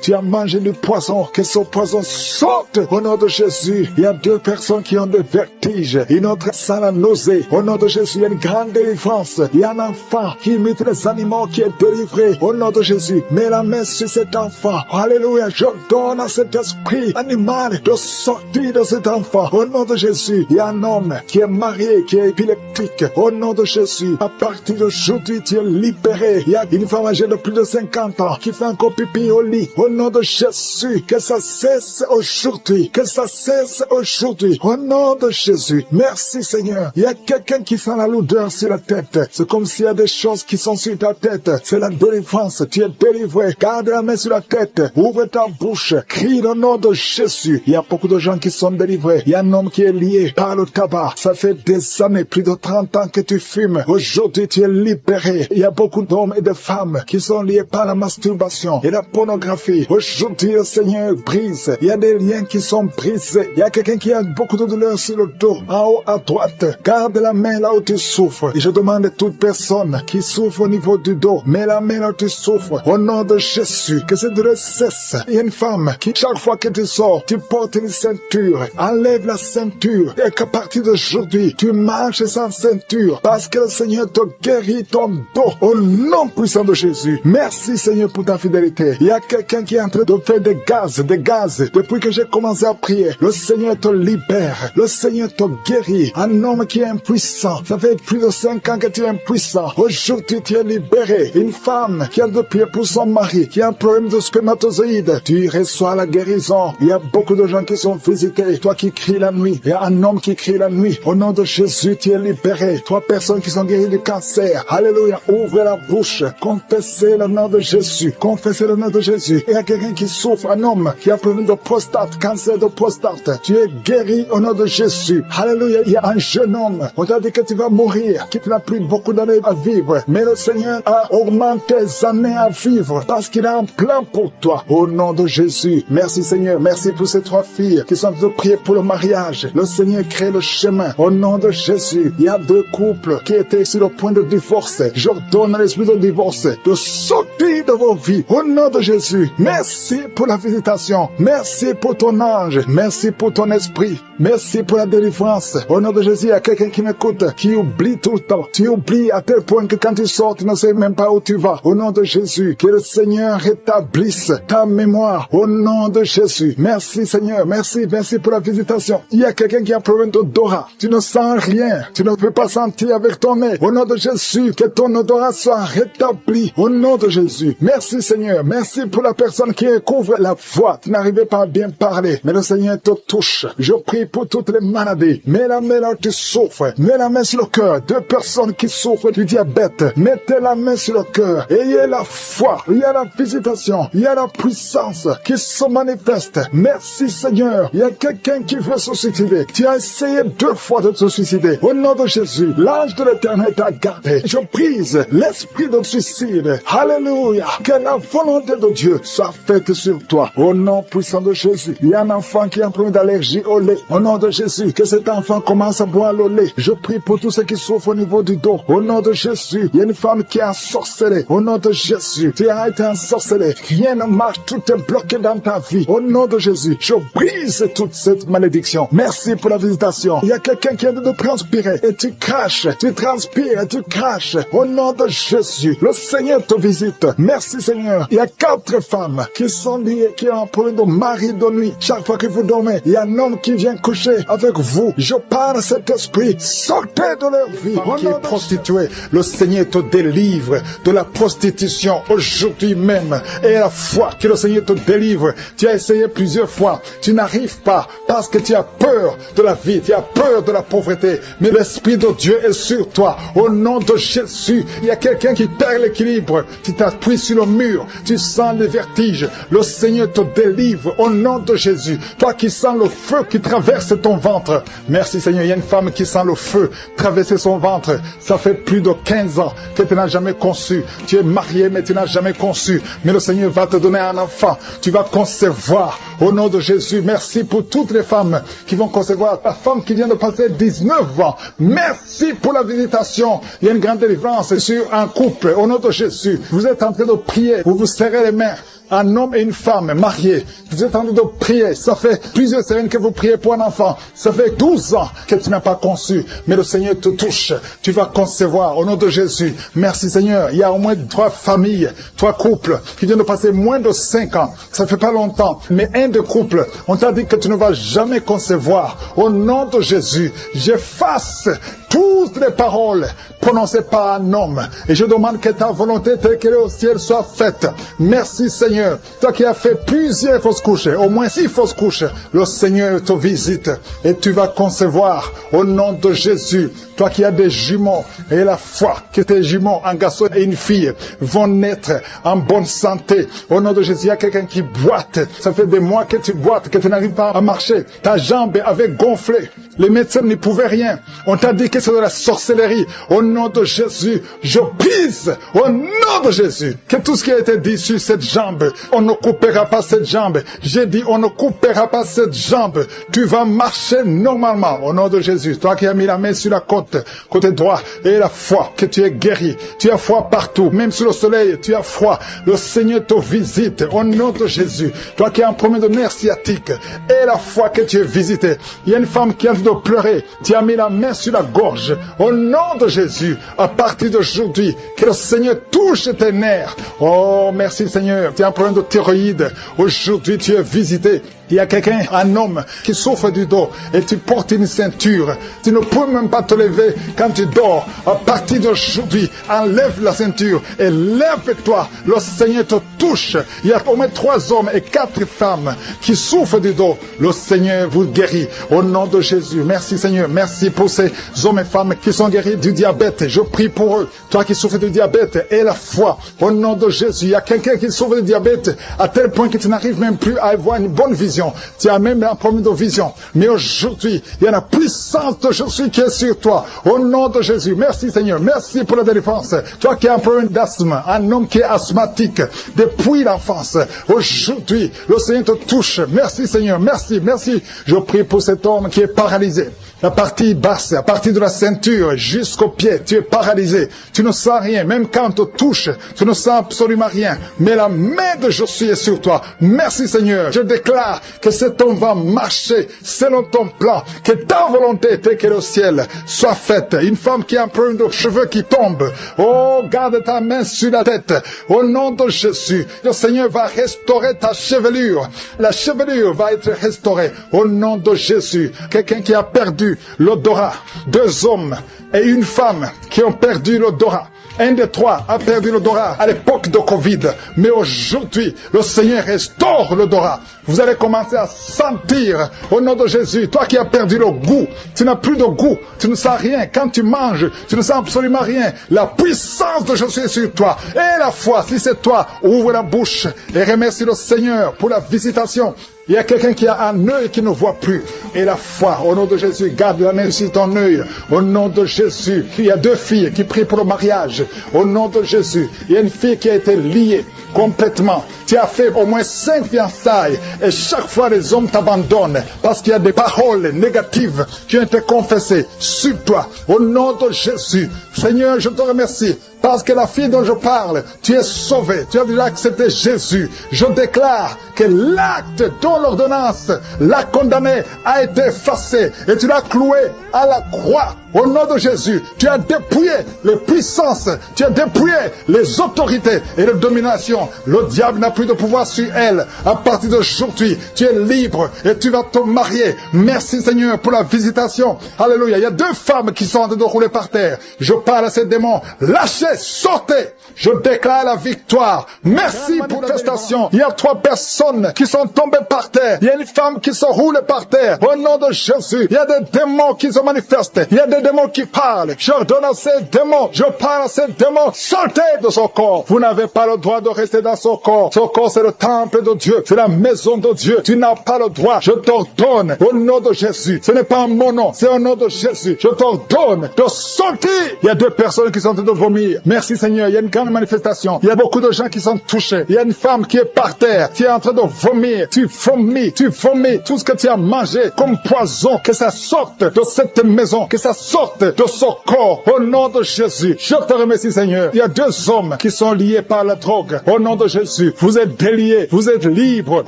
Tu as mangé du poison. Que ce poison sorte. Au nom de Jésus. Il y a 2 personnes qui ont des vertiges. Une autre sent la nausée. Au nom de Jésus, il y a une grande délivrance. Il y a un enfant qui imite les animaux qui est délivré. Au nom de Jésus. Mets la main sur cet enfant. Alléluia. Je donne à cet esprit animal de sortir de cet enfant. Au nom de Jésus. Il y a un homme qui est marié, qui est épileptique. Au nom de Jésus. À partir d'aujourd'hui, tu es libéré. Il y a une femme âgée de plus de 50 ans qui fait encore pipi au lit. Au nom de Jésus. Que ça cesse aujourd'hui. Que ça cesse aujourd'hui. Au nom de Jésus. Merci Seigneur. Il y a quelqu'un qui sent la lourdeur sur la tête. C'est comme s'il y a des choses qui sont sur ta tête. C'est la délivrance. Tu es délivré. Garde la main sur la tête. Ouvre ta bouche. Crie le nom de Jésus. Il y a beaucoup de gens qui sont délivrés. Il y a un homme qui est lié par le tabac. Ça fait des années, plus de 30 ans que tu fumes. Aujourd'hui, tu es libéré. Il y a beaucoup d'hommes et de femmes qui sont liés par la masturbation et la pornographie. Aujourd'hui, le Seigneur brise. Il y a des liens qui sont brisés. Il y a quelqu'un qui a beaucoup de douleur sur le dos. En haut à droite. Garde la main là où tu souffres. Et je demande à toute personne qui souffre au niveau du dos, mets la main là où tu souffres. Au nom de Jésus, que cette douleur cesse. Il y a une femme qui, chaque fois que tu sors, tu portes une ceinture. Enlève la ceinture. Et qu'à partir d'aujourd'hui, tu marches sans ceinture. Parce que le Seigneur te guérit ton dos. Au nom puissant de Jésus. Merci Seigneur pour ta fidélité. Il y a quelqu'un qui est en train de faire des gaz. Depuis que j'ai commencé à prier, le Seigneur te libère. Le Seigneur te guérit. Un homme qui est impuissant. Ça fait plus de 5 ans que tu es impuissant. Aujourd'hui, tu es libéré. Une femme qui a de prier pour son mari, qui a un problème de spermatozoïdes, tu reçois la guérison. Il y a beaucoup de gens qui sont visités. Toi qui cries la nuit, il y a un homme qui crie la nuit. Au nom de Jésus, tu es libéré. 3 personnes qui sont guéries du cancer. Alléluia. Ouvrez la bouche. Confessez le nom de Jésus. Confessez le nom de Jésus. Il y a quelqu'un qui souffre, un homme qui a problème de prostate, cancer de prostate. Tu es guéri au nom de Jésus. Alléluia. Il y a un jeune homme. On t'a dit que tu vas mourir, qu'il n'a plus beaucoup d'années à vivre. Mais le Seigneur a augmenté tes années à vivre parce qu'il a un plan pour toi. Au nom de Jésus. Merci Seigneur. Merci pour ces 3 filles qui sont en train de prier pour le mariage. Le Seigneur crée le chemin. Au nom de Jésus. Il y a 2 couples qui étaient sur le point de divorce. J'ordonne à l'esprit de divorce de sortir de vos vies. Au nom de Jésus. Merci pour la visitation. Merci pour ton ange. Merci pour ton esprit. Merci pour la délivrance. Au nom de Jésus, il y a quelqu'un qui m'écoute, qui oublie tout le temps. Tu oublies à tel point que quand tu sors, tu ne sais même pas où tu vas. Au nom de Jésus, que le Seigneur rétablisse ta mémoire. Au nom de Jésus. Merci Seigneur. Merci pour la visitation. Il y a quelqu'un qui a un problème d'odorat. Tu ne sens rien. Tu ne peux pas sentir avec ton nez. Au nom de Jésus, que ton odorat soit rétabli. Au nom de Jésus. Merci Seigneur. Merci pour la personne qui couvre la voix. Tu n'arrivais pas à bien parler. Mais le Seigneur te touche. Je prie pour toutes les maladies. Mets la main là où tu souffres. Mets la main sur le cœur. 2 personnes qui souffrent du diabète. Mettez la main sur le cœur. Ayez la foi. Il y a la visitation. Il y a la puissance qui se manifeste. Merci Seigneur. Il y a quelqu'un qui veut se suicider. Tu as essayé 2 fois de te suicider. Au nom de Jésus, l'ange de l'Éternel t'a gardé. Je brise l'esprit de suicide. Alléluia. Que la volonté de Dieu soit faite sur toi. Au nom puissant de Jésus. Il y a un enfant qui a un problème d'allergie au lait. Au nom de Jésus, que cet enfant commence à boire le lait. Je prie pour tous ceux qui souffrent au niveau du dos. Au nom de Jésus, il y a une femme qui est ensorcelée. Au nom de Jésus, tu as été ensorcelée. Rien ne marche, tout est bloqué dans ta vie. Au nom de Jésus, je brise toute cette malédiction. Merci pour la visitation. Il y a quelqu'un qui est en train de transpirer et tu craches, tu transpires et tu craches. Au nom de Jésus, le Seigneur te visite. Merci Seigneur. Il y a 4 femmes qui sont liées, qui ont un problème de mari de nuit. Chaque fois que vous dormez, il y a un homme qui vient coucher avec vous. Je parle à cet esprit. Sortez de leur vie. Qui est prostituée. Le Seigneur te délivre de la prostitution aujourd'hui même. Et la foi que le Seigneur te délivre. Tu as essayé plusieurs fois. Tu n'arrives pas parce que tu as peur de la vie. Tu as peur de la pauvreté. Mais l'Esprit de Dieu est sur toi. Au nom de Jésus, il y a quelqu'un qui perd l'équilibre. Tu t'appuies sur le mur. Tu sens les vertiges. Le Seigneur te délivre au nom de Jésus. Toi qui sens le feu qui traverse ton ventre. Merci Seigneur. Il y a une femme qui sent le feu traverser son ventre. Ça fait plus de 15 ans que tu n'as jamais conçu. Tu es marié mais tu n'as jamais conçu. Mais le Seigneur va te donner un enfant. Tu vas concevoir au nom de Jésus. Merci pour toutes les femmes qui vont concevoir. La femme qui vient de passer 19 ans. Merci pour la visitation. Il y a une grande délivrance sur un couple au nom de Jésus. Vous êtes en train de prier. Vous vous serrez les mains. Un homme et une femme mariés, vous êtes en train de prier, ça fait plusieurs semaines que vous priez pour un enfant, ça fait 12 ans que tu n'as pas conçu, mais le Seigneur te touche, tu vas concevoir au nom de Jésus. Merci Seigneur. Il y a au moins 3 familles, 3 couples qui viennent de passer moins de 5 ans, ça fait pas longtemps, mais un des couples, on t'a dit que tu ne vas jamais concevoir. Au nom de Jésus, j'efface toutes les paroles prononcées par un homme et je demande que ta volonté telle qu'elle est au ciel soit faite. Merci Seigneur. Toi qui as fait plusieurs fausses couches, au moins 6 fausses couches, le Seigneur te visite et tu vas concevoir au nom de Jésus. Toi qui as des jumeaux et la foi que tes jumeaux, un garçon et une fille, vont naître en bonne santé. Au nom de Jésus, il y a quelqu'un qui boite. Ça fait des mois que tu boites, que tu n'arrives pas à marcher. Ta jambe avait gonflé. Les médecins n'y pouvaient rien. On t'a dit que c'est de la sorcellerie. Au nom de Jésus, je brise au nom de Jésus que tout ce qui a été dit sur cette jambe, on ne coupera pas cette jambe. J'ai dit, on ne coupera pas cette jambe. Tu vas marcher normalement au nom de Jésus. Toi qui as mis la main sur la côté droit, et la foi que tu es guéri. Tu as foi partout, même sur le soleil, tu as foi. Le Seigneur te visite au nom de Jésus. Toi qui as un problème de nerf sciatique, et la foi que tu es visité. Il y a une femme qui a envie de pleurer. Tu as mis la main sur la gorge. Au nom de Jésus, à partir d'aujourd'hui, que le Seigneur touche tes nerfs. Oh, merci Seigneur. Tu as un problème de thyroïde. Aujourd'hui, tu es visité. Il y a quelqu'un, un homme, qui souffre du dos et tu portes une ceinture. Tu ne peux même pas te lever quand tu dors. À partir d'aujourd'hui, enlève la ceinture et lève-toi. Le Seigneur te touche. Il y a au moins 3 hommes et 4 femmes qui souffrent du dos. Le Seigneur vous guérit. Au nom de Jésus. Merci Seigneur. Merci pour ces hommes et femmes qui sont guéris du diabète. Je prie pour eux. Toi qui souffres du diabète et la foi. Au nom de Jésus. Il y a quelqu'un qui souffre du diabète à tel point que tu n'arrives même plus à avoir une bonne vision. Tu as même un problème de vision. Mais aujourd'hui, il y a la puissance de Jésus qui est sur toi. Au nom de Jésus. Merci Seigneur. Merci pour la délivrance. Toi qui as un problème d'asthme, un homme qui est asthmatique depuis l'enfance. Aujourd'hui, le Seigneur te touche. Merci Seigneur. Merci, merci. Je prie pour cet homme qui est paralysé. La partie basse, à partir de la ceinture jusqu'au pied, tu es paralysé. Tu ne sens rien. Même quand on te touche, tu ne sens absolument rien. Mais la main de Jésus est sur toi. Merci Seigneur. Je déclare que cet homme va marcher selon ton plan. Que ta volonté, telle qu'elle est au ciel, soit faite. Une femme qui a un problème de cheveux qui tombent. Oh, garde ta main sur la tête. Au nom de Jésus, le Seigneur va restaurer ta chevelure. La chevelure va être restaurée. Au nom de Jésus. Quelqu'un qui a perdu l'odorat. 2 hommes et une femme qui ont perdu l'odorat. Un des 3 a perdu l'odorat à l'époque de Covid. Mais aujourd'hui, le Seigneur restaure l'odorat. Vous allez commencer à sentir, au nom de Jésus, toi qui as perdu le goût, tu n'as plus de goût, tu ne sens rien. Quand tu manges, tu ne sens absolument rien. La puissance de Jésus est sur toi. Et la foi, si c'est toi, ouvre la bouche et remercie le Seigneur pour la visitation. Il y a quelqu'un qui a un œil qui ne voit plus. Et la foi, au nom de Jésus, garde la main sur ton œil. Au nom de Jésus, il y a 2 filles qui prient pour le mariage. Au nom de Jésus, il y a une fille qui a été liée complètement. Tu as fait au moins 5 fiançailles et chaque fois les hommes t'abandonnent parce qu'il y a des paroles négatives qui ont été confessées sur toi. Au nom de Jésus, Seigneur, je te remercie parce que la fille dont je parle, tu es sauvée, tu as déjà accepté Jésus. Je déclare que l'acte dont l'ordonnance l'a condamné a été effacé et tu l'as cloué à la croix. Au nom de Jésus, tu as dépouillé les puissances, tu as dépouillé les autorités et les dominations. Le diable n'a plus de pouvoir sur elle. À partir d'aujourd'hui, tu es libre et tu vas te marier. Merci Seigneur pour la visitation. Alléluia. Il y a 2 femmes qui sont en train de rouler par terre. Je parle à ces démons. Lâchez, sortez. Je déclare la victoire. Merci pour la manifestation. Il y a 3 personnes qui sont tombées par terre. Il y a une femme qui se roule par terre. Au nom de Jésus, il y a des démons qui se manifestent. Il y a des démons qui parlent. J'ordonne à ces démons. Je parle à ces démons. Sortez de son corps. Vous n'avez pas le droit de rester dans son corps. Son corps, c'est le temple de Dieu. C'est la maison de Dieu. Tu n'as pas le droit. Je t'ordonne au nom de Jésus. Ce n'est pas mon nom. C'est au nom de Jésus. Je t'ordonne de sortir. Il y a 2 personnes qui sont en train de vomir. Merci Seigneur. Il y a une grande manifestation. Il y a beaucoup de gens qui sont touchés. Il y a une femme qui est par terre, qui est en train de vomir. Tu vomis tout ce que tu as mangé comme poison. Que ça sorte de cette maison. Que ça sorte de son corps. Au nom de Jésus. Je te remercie Seigneur. Il y a 2 hommes qui sont liés par la drogue. Au nom de Jésus. Vous êtes déliés. Vous êtes libres.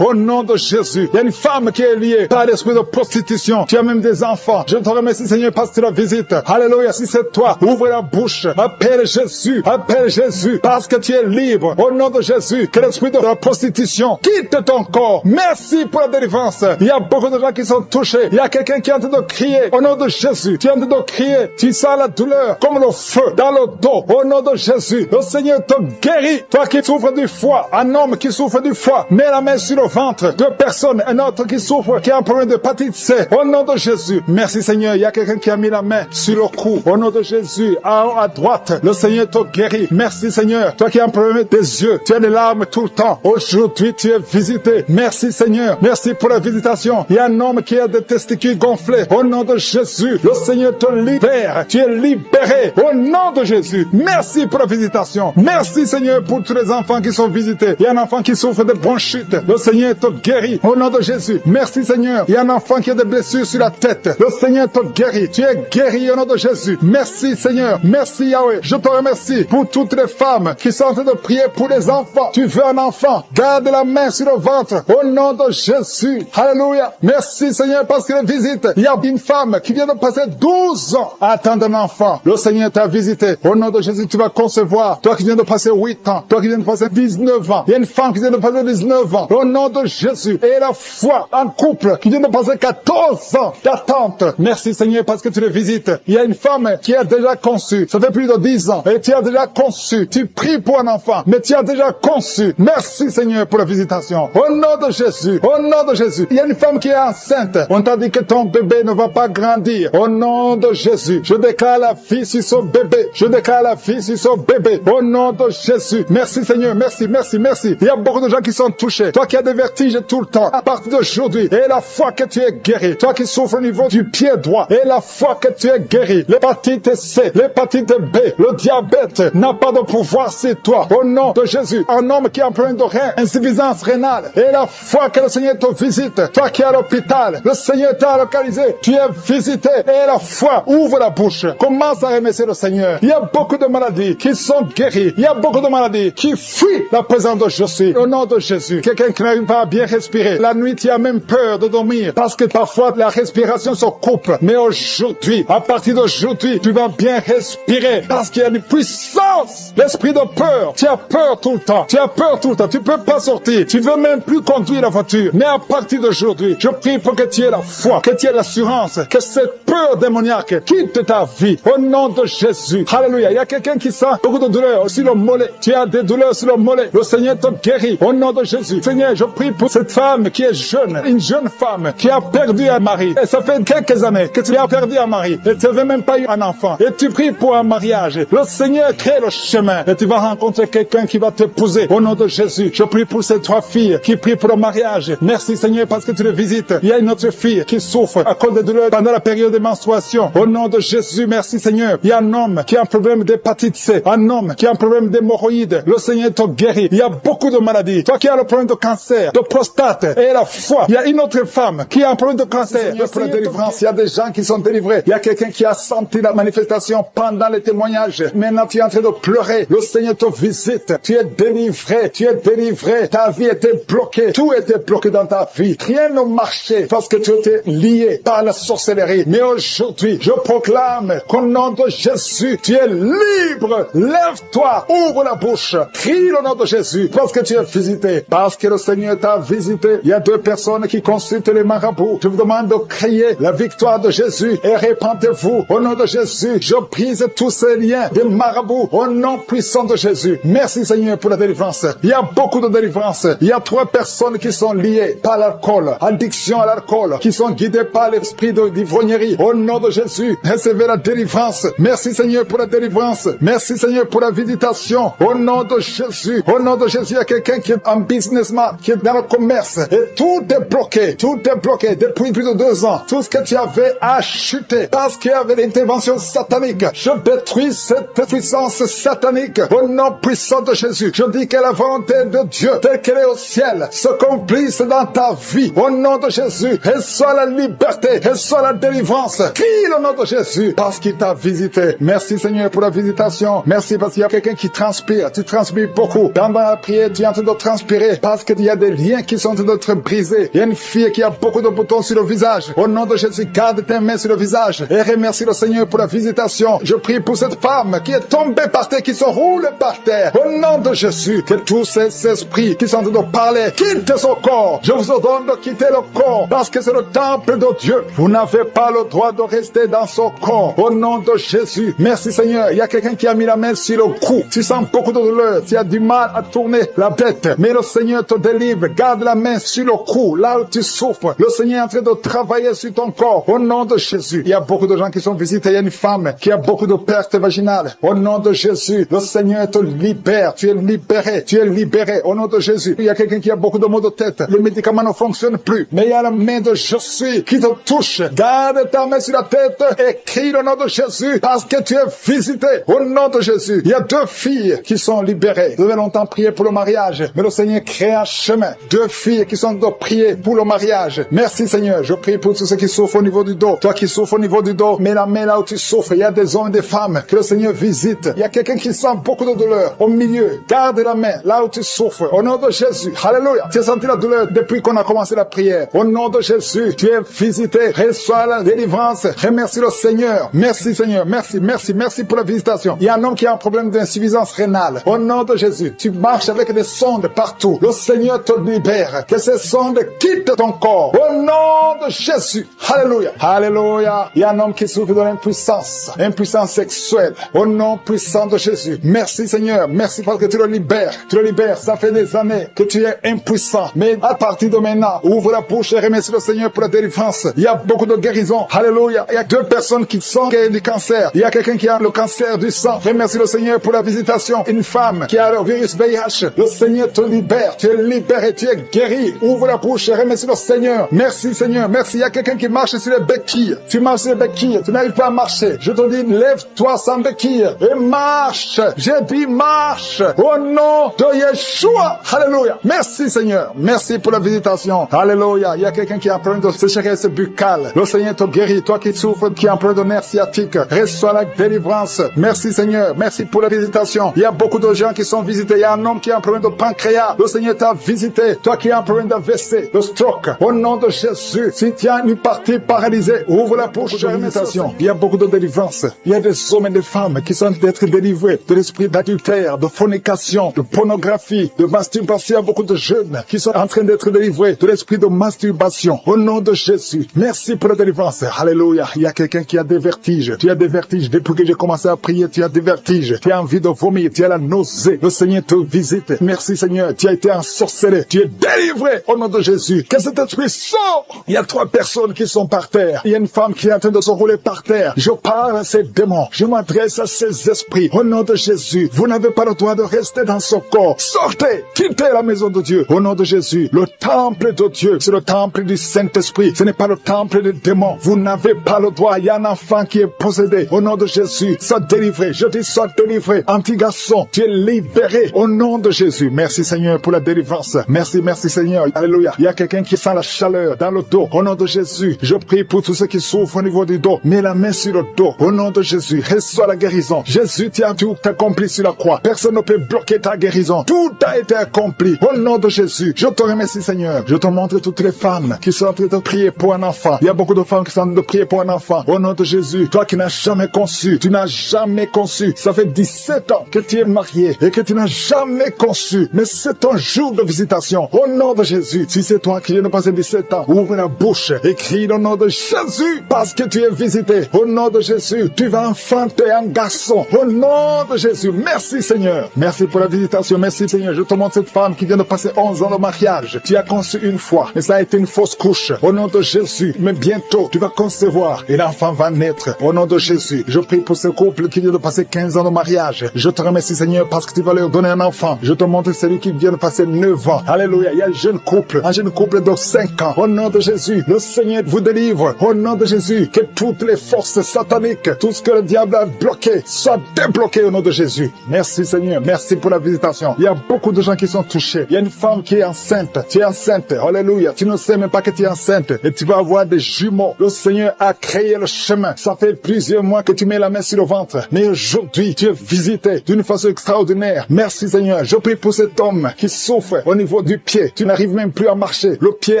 Au nom de Jésus. Il y a une femme qui est liée par l'esprit de prostitution. Tu as même des enfants. Je te remercie Seigneur parce que tu la visites. Alléluia. Si c'est toi, ouvre la bouche. Appelle Jésus. Appelle Jésus. Parce que tu es libre. Au nom de Jésus. Que l'esprit de la prostitution quitte ton corps. Merci pour la délivrance. Il y a beaucoup de gens qui sont touchés. Il y a quelqu'un qui est en train de crier. Au nom de Jésus. Tu es en train de crier. Tu sens la douleur comme le feu dans le dos. Au nom de Jésus. Le Seigneur te guérit. Toi qui souffres du foie. Un homme qui souffre du foie. Mets la main sur le ventre. 2 personnes. Un autre qui souffre, qui a un problème de hépatite C. Au nom de Jésus. Merci Seigneur. Il y a quelqu'un qui a mis la main sur le cou. Au nom de Jésus. À droite. Le Seigneur te guérit. Merci Seigneur. Toi qui as un problème des yeux. Tu as des larmes tout le temps. Aujourd'hui, tu es visité. Merci Seigneur. Merci pour la visitation. Il y a un homme qui a des testicules gonflés. Au nom de Jésus. Le Seigneur te libère. Tu es libéré. Au nom de Jésus. Merci pour la visitation. Merci Seigneur pour tous les enfants qui sont visités. Il y a un enfant qui souffre de bronchite. Le Seigneur te guérit. Au nom de Jésus. Merci Seigneur. Il y a un enfant qui a des blessures sur la tête. Le Seigneur te guérit. Tu es guéri au nom de Jésus. Merci Seigneur. Merci Yahweh. Je te remercie pour toutes les femmes qui sont en train de prier pour les enfants. Tu veux un enfant. Garde la main sur le ventre. Au nom de Jésus. Alléluia. Merci Seigneur parce que les visites. Il y a une femme qui vient de passer 12 12 ans à attendre un enfant. Le Seigneur t'a visité. Au nom de Jésus, tu vas concevoir. Toi qui viens de passer 8 ans, toi qui viens de passer 19 ans, il y a une femme qui vient de passer 19 ans. Au nom de Jésus, et la foi, un couple qui vient de passer 14 ans d'attente. Merci Seigneur parce que tu le visites. Il y a une femme qui a déjà conçu. Ça fait plus de 10 ans. Et tu as déjà conçu. Tu pries pour un enfant, mais tu as déjà conçu. Merci Seigneur pour la visitation. Au nom de Jésus, au nom de Jésus. Il y a une femme qui est enceinte. On t'a dit que ton bébé ne va pas grandir. Au nom de Jésus, je déclare la vie sur son bébé. Je déclare la vie sur son bébé. Au nom de Jésus. Merci Seigneur, merci, merci, merci. Il y a beaucoup de gens qui sont touchés. Toi qui as des vertiges tout le temps, à partir d'aujourd'hui, et la foi que tu es guéri. Toi qui souffres au niveau du pied droit, et la foi que tu es guéri. L'hépatite C, l'hépatite B, le diabète n'a pas de pouvoir sur toi. Au nom de Jésus, un homme qui a un problème de rein, insuffisance rénale, et la foi que le Seigneur te visite. Toi qui es à l'hôpital, le Seigneur t'a localisé. Tu es visité, et la foi ouvre la bouche. Commence à remercier le Seigneur. Il y a beaucoup de maladies qui sont guéries. Il y a beaucoup de maladies qui fuient la présence de Jésus. Au nom de Jésus, quelqu'un qui n'arrive pas à bien respirer. La nuit, tu as même peur de dormir parce que parfois la respiration se coupe. Mais aujourd'hui, à partir d'aujourd'hui, tu vas bien respirer parce qu'il y a une puissance. L'esprit de peur. Tu as peur tout le temps. Tu as peur tout le temps. Tu peux pas sortir. Tu veux même plus conduire la voiture. Mais à partir d'aujourd'hui, je prie pour que tu aies la foi, que tu aies l'assurance, que cette peur démoniaque quitte ta vie. Au nom de Jésus. Alléluia. Il y a quelqu'un qui sent beaucoup de douleurs sur le mollet. Tu as des douleurs sur le mollet. Le Seigneur te guérit. Au nom de Jésus. Seigneur, je prie pour cette femme qui est jeune. Une jeune femme qui a perdu un mari. Et ça fait quelques années que tu as perdu un mari. Et tu n'avais même pas eu un enfant. Et tu pries pour un mariage. Le Seigneur crée le chemin. Et tu vas rencontrer quelqu'un qui va t'épouser. Au nom de Jésus. Je prie pour ces 3 filles qui prient pour le mariage. Merci Seigneur parce que tu les visites. Il y a une autre fille qui souffre à cause des douleurs pendant la période de menstruation. Au nom de Jésus, merci Seigneur. Il y a un homme qui a un problème d'hépatite C. Un homme qui a un problème d'hémorroïdes. Le Seigneur te guérit. Il y a beaucoup de maladies. Toi qui as le problème de cancer, de prostate et la foi. Il y a une autre femme qui a un problème de cancer. Seigneur, pour la délivrance, il y a des gens qui sont délivrés. Il y a quelqu'un qui a senti la manifestation pendant les témoignages. Maintenant, tu es en train de pleurer. Le Seigneur te visite. Tu es délivré. Tu es délivré. Ta vie était bloquée. Tout était bloqué dans ta vie. Rien ne marchait parce que tu étais lié par la sorcellerie. Mais aujourd'hui, je proclame qu'au nom de Jésus, tu es libre. Lève-toi. Ouvre la bouche. Crie le nom de Jésus parce que tu es visité. Parce que le Seigneur t'a visité. Il y a 2 personnes qui consultent les marabouts. Je vous demande de crier la victoire de Jésus et répandez-vous. Au nom de Jésus, je brise tous ces liens des marabouts au nom puissant de Jésus. Merci Seigneur pour la délivrance. Il y a beaucoup de délivrance. Il y a 3 personnes qui sont liées par l'alcool, addiction à l'alcool, qui sont guidées par l'esprit d'ivrognerie. Au nom de Jésus, recevez la délivrance. Merci Seigneur pour la délivrance. Merci Seigneur pour la visitation. Au nom de Jésus. Au nom de Jésus, il y a quelqu'un qui est un businessman, qui est dans le commerce. Et tout est bloqué. Tout est bloqué depuis plus de 2 ans. Tout ce que tu avais a chuté parce qu'il y avait l'intervention satanique. Je détruis cette puissance satanique au nom puissant de Jésus. Je dis que la volonté de Dieu, telle qu'elle est au ciel, se accomplisse dans ta vie. Au nom de Jésus, reçois la liberté, reçois la délivrance. Crie le nom de Jésus parce qu'il t'a visité. Merci Seigneur pour la visitation. Merci parce qu'il y a quelqu'un qui transpire. Tu transpires beaucoup. Pendant la prière, tu es en train de transpirer parce qu'il y a des liens qui sont en train d'être brisés. Il y a une fille qui a beaucoup de boutons sur le visage. Au nom de Jésus, garde tes mains sur le visage et remercie le Seigneur pour la visitation. Je prie pour cette femme qui est tombée par terre, qui se roule par terre. Au nom de Jésus, que tous ces esprits qui sont en train de parler quittent son corps. Je vous ordonne de quitter le corps parce que c'est le temple de Dieu. Vous n'avez pas le droit de rester dans son corps. Au nom de Jésus. Merci Seigneur. Il y a quelqu'un qui a mis la main sur le cou. Tu sens beaucoup de douleur. Tu as du mal à tourner la tête. Mais le Seigneur te délivre. Garde la main sur le cou. Là où tu souffres. Le Seigneur est en train de travailler sur ton corps. Au nom de Jésus. Il y a beaucoup de gens qui sont visités. Il y a une femme qui a beaucoup de pertes vaginales. Au nom de Jésus. Le Seigneur te libère. Tu es libéré. Tu es libéré. Au nom de Jésus. Il y a quelqu'un qui a beaucoup de maux de tête. Le médicament ne fonctionne plus. Mais il y a la main de Jésus qui te touche. Garde ta main sur la tête et crie le nom de Jésus parce que tu es visité. Au nom de Jésus. Il y a 2 filles qui sont libérées. Vous avez longtemps prié pour le mariage. Mais le Seigneur crée un chemin. 2 filles qui sont de prier pour le mariage. Merci Seigneur. Je prie pour tous ceux qui souffrent au niveau du dos. Toi qui souffres au niveau du dos, mets la main là où tu souffres. Il y a des hommes et des femmes que le Seigneur visite. Il y a quelqu'un qui sent beaucoup de douleur au milieu. Garde la main là où tu souffres. Au nom de Jésus. Alléluia. Tu as senti la douleur depuis qu'on a commencé la prière. Au nom de Jésus, tu es visité. Reçois la délivrance. Remercie remercie le Seigneur. Merci Seigneur, merci pour la visitation. Il y a un homme qui a un problème d'insuffisance rénale. Au nom de Jésus, tu marches avec des sondes partout. Le Seigneur te libère. Que ces sondes quittent ton corps. Au nom de Jésus. Alléluia. Alléluia. Il y a un homme qui souffre de l'impuissance sexuelle. Au nom puissant de Jésus. Merci Seigneur. Merci parce que tu le libères. Tu le libères. Ça fait des années que tu es impuissant. Mais à partir de maintenant, ouvre la bouche et remercie le Seigneur pour la délivrance. Il y a beaucoup de guérisons. Alléluia. Il y a 2 personnes qui sont du cancer. Il y a quelqu'un qui a le cancer du sang. Remercie le Seigneur pour la visitation. Une femme qui a le virus VIH. Le Seigneur te libère. Tu es libéré. Tu es guéri. Ouvre la bouche et remercie le Seigneur. Merci Seigneur. Merci. Il y a quelqu'un qui marche sur les béquilles. Tu marches sur les béquilles. Tu n'arrives pas à marcher. Je te dis, lève-toi sans béquilles et marche. J'ai dit marche. Au nom de Yeshua. Alléluia. Merci Seigneur. Merci pour la visitation. Alléluia. Il y a quelqu'un qui a un problème de sécheresse buccale. Le Seigneur te guérit. Toi qui souffres, qui a un problème de nerf sciatique, reçois la délivrance. Merci Seigneur. Merci pour la visitation. Il y a beaucoup de gens qui sont visités. Il y a un homme qui a un problème de pancréas. Le Seigneur t'a visité. Toi qui as un problème d'AVC, de stroke. Au nom de Jésus. Si tu as une partie paralysée, ouvre la bouche de visitation. Il y a beaucoup de délivrance. Il y a des hommes et des femmes qui sont d'être délivrés de l'esprit d'adultère, de fornication, de pornographie, de masturbation. Il y a beaucoup de jeunes qui sont en train d'être délivrés de l'esprit de masturbation. Au nom de Jésus. Merci pour la délivrance. Alléluia. Il y a quelqu'un qui a des vertiges. Tu as des vertiges. Depuis que j'ai commencé à prier, tu as des vertiges. Tu as envie de vomir. Tu as la nausée. Le Seigneur te visite. Merci Seigneur. Tu as été ensorcelé. Tu es délivré au nom de Jésus. Que cet esprit sort. Il y a 3 personnes qui sont par terre. Il y a une femme qui est en train de se rouler par terre. Je parle à ces démons. Je m'adresse à ces esprits. Au nom de Jésus. Vous n'avez pas le droit de rester dans ce corps. Sortez. Quittez la maison de Dieu. Au nom de Jésus. Le temple de Dieu, c'est le temple du Saint-Esprit. Ce n'est pas le temple des démons. Vous n'avez pas le droit. Il y a un enfant qui est possédé. Au nom de Jésus. Sois délivré. Je dis sois délivré. Un petit garçon, tu es libéré. Au nom de Jésus. Merci Seigneur pour la délivrance. Merci Seigneur. Alléluia. Il y a quelqu'un qui sent la chaleur dans le dos. Au nom de Jésus. Je prie pour tous ceux qui souffrent au niveau du dos. Mets la main sur le dos. Au nom de Jésus. Reçois la guérison. Jésus, tu as tout accompli sur la croix. Personne ne peut bloquer ta guérison. Tout a été accompli. Au nom de Jésus. Je te remercie Seigneur. Je te montre toutes les femmes qui sont en train de prier pour un enfant. Il y a beaucoup de femmes qui sont en train de prier pour un enfant. Au nom de Jésus. Toi qui n'as jamais conçu. Tu n'as jamais conçu. Ça fait 17 ans que tu es marié et que tu n'as jamais conçu. Mais c'est ton jour de visitation. Au nom de Jésus. Si c'est toi qui viens de passer 17 ans, ouvre la bouche et crie le nom de Jésus parce que tu es visité. Au nom de Jésus. Tu vas enfanter un garçon. Au nom de Jésus. Merci Seigneur. Merci pour la visitation. Merci Seigneur. Je te montre cette femme qui vient de passer 11 ans de mariage. Tu as conçu une fois, mais ça a été une fausse couche. Au nom de Jésus. Mais bientôt, tu vas concevoir et l'enfant va naître. Au nom de Jésus. Je prie pour ce couple qui vient de passer 15 ans de mariage. Je te remercie Seigneur parce que tu vas leur donner un enfant. Je te montre celui qui vient de passer 9 ans. Alléluia. Il y a un jeune couple de 5 ans. Au nom de Jésus. Le Seigneur vous délivre. Au nom de Jésus. Que toutes les forces sataniques, tout ce que le diable a bloqué, soit débloqué au nom de Jésus. Merci Seigneur. Merci pour la visitation. Il y a beaucoup de gens qui sont touchés. Il y a une femme qui est enceinte. Tu es enceinte. Alléluia. Tu ne sais même pas que tu es enceinte. Et tu vas avoir des jumeaux. Le Seigneur a créé le chemin. Ça fait plusieurs mois que tu mets la main sur le ventre. Mais aujourd'hui, tu es visité d'une façon extraordinaire. Merci Seigneur. Je prie pour cet homme qui souffre au niveau du pied. Tu n'arrives même plus à marcher. Le pied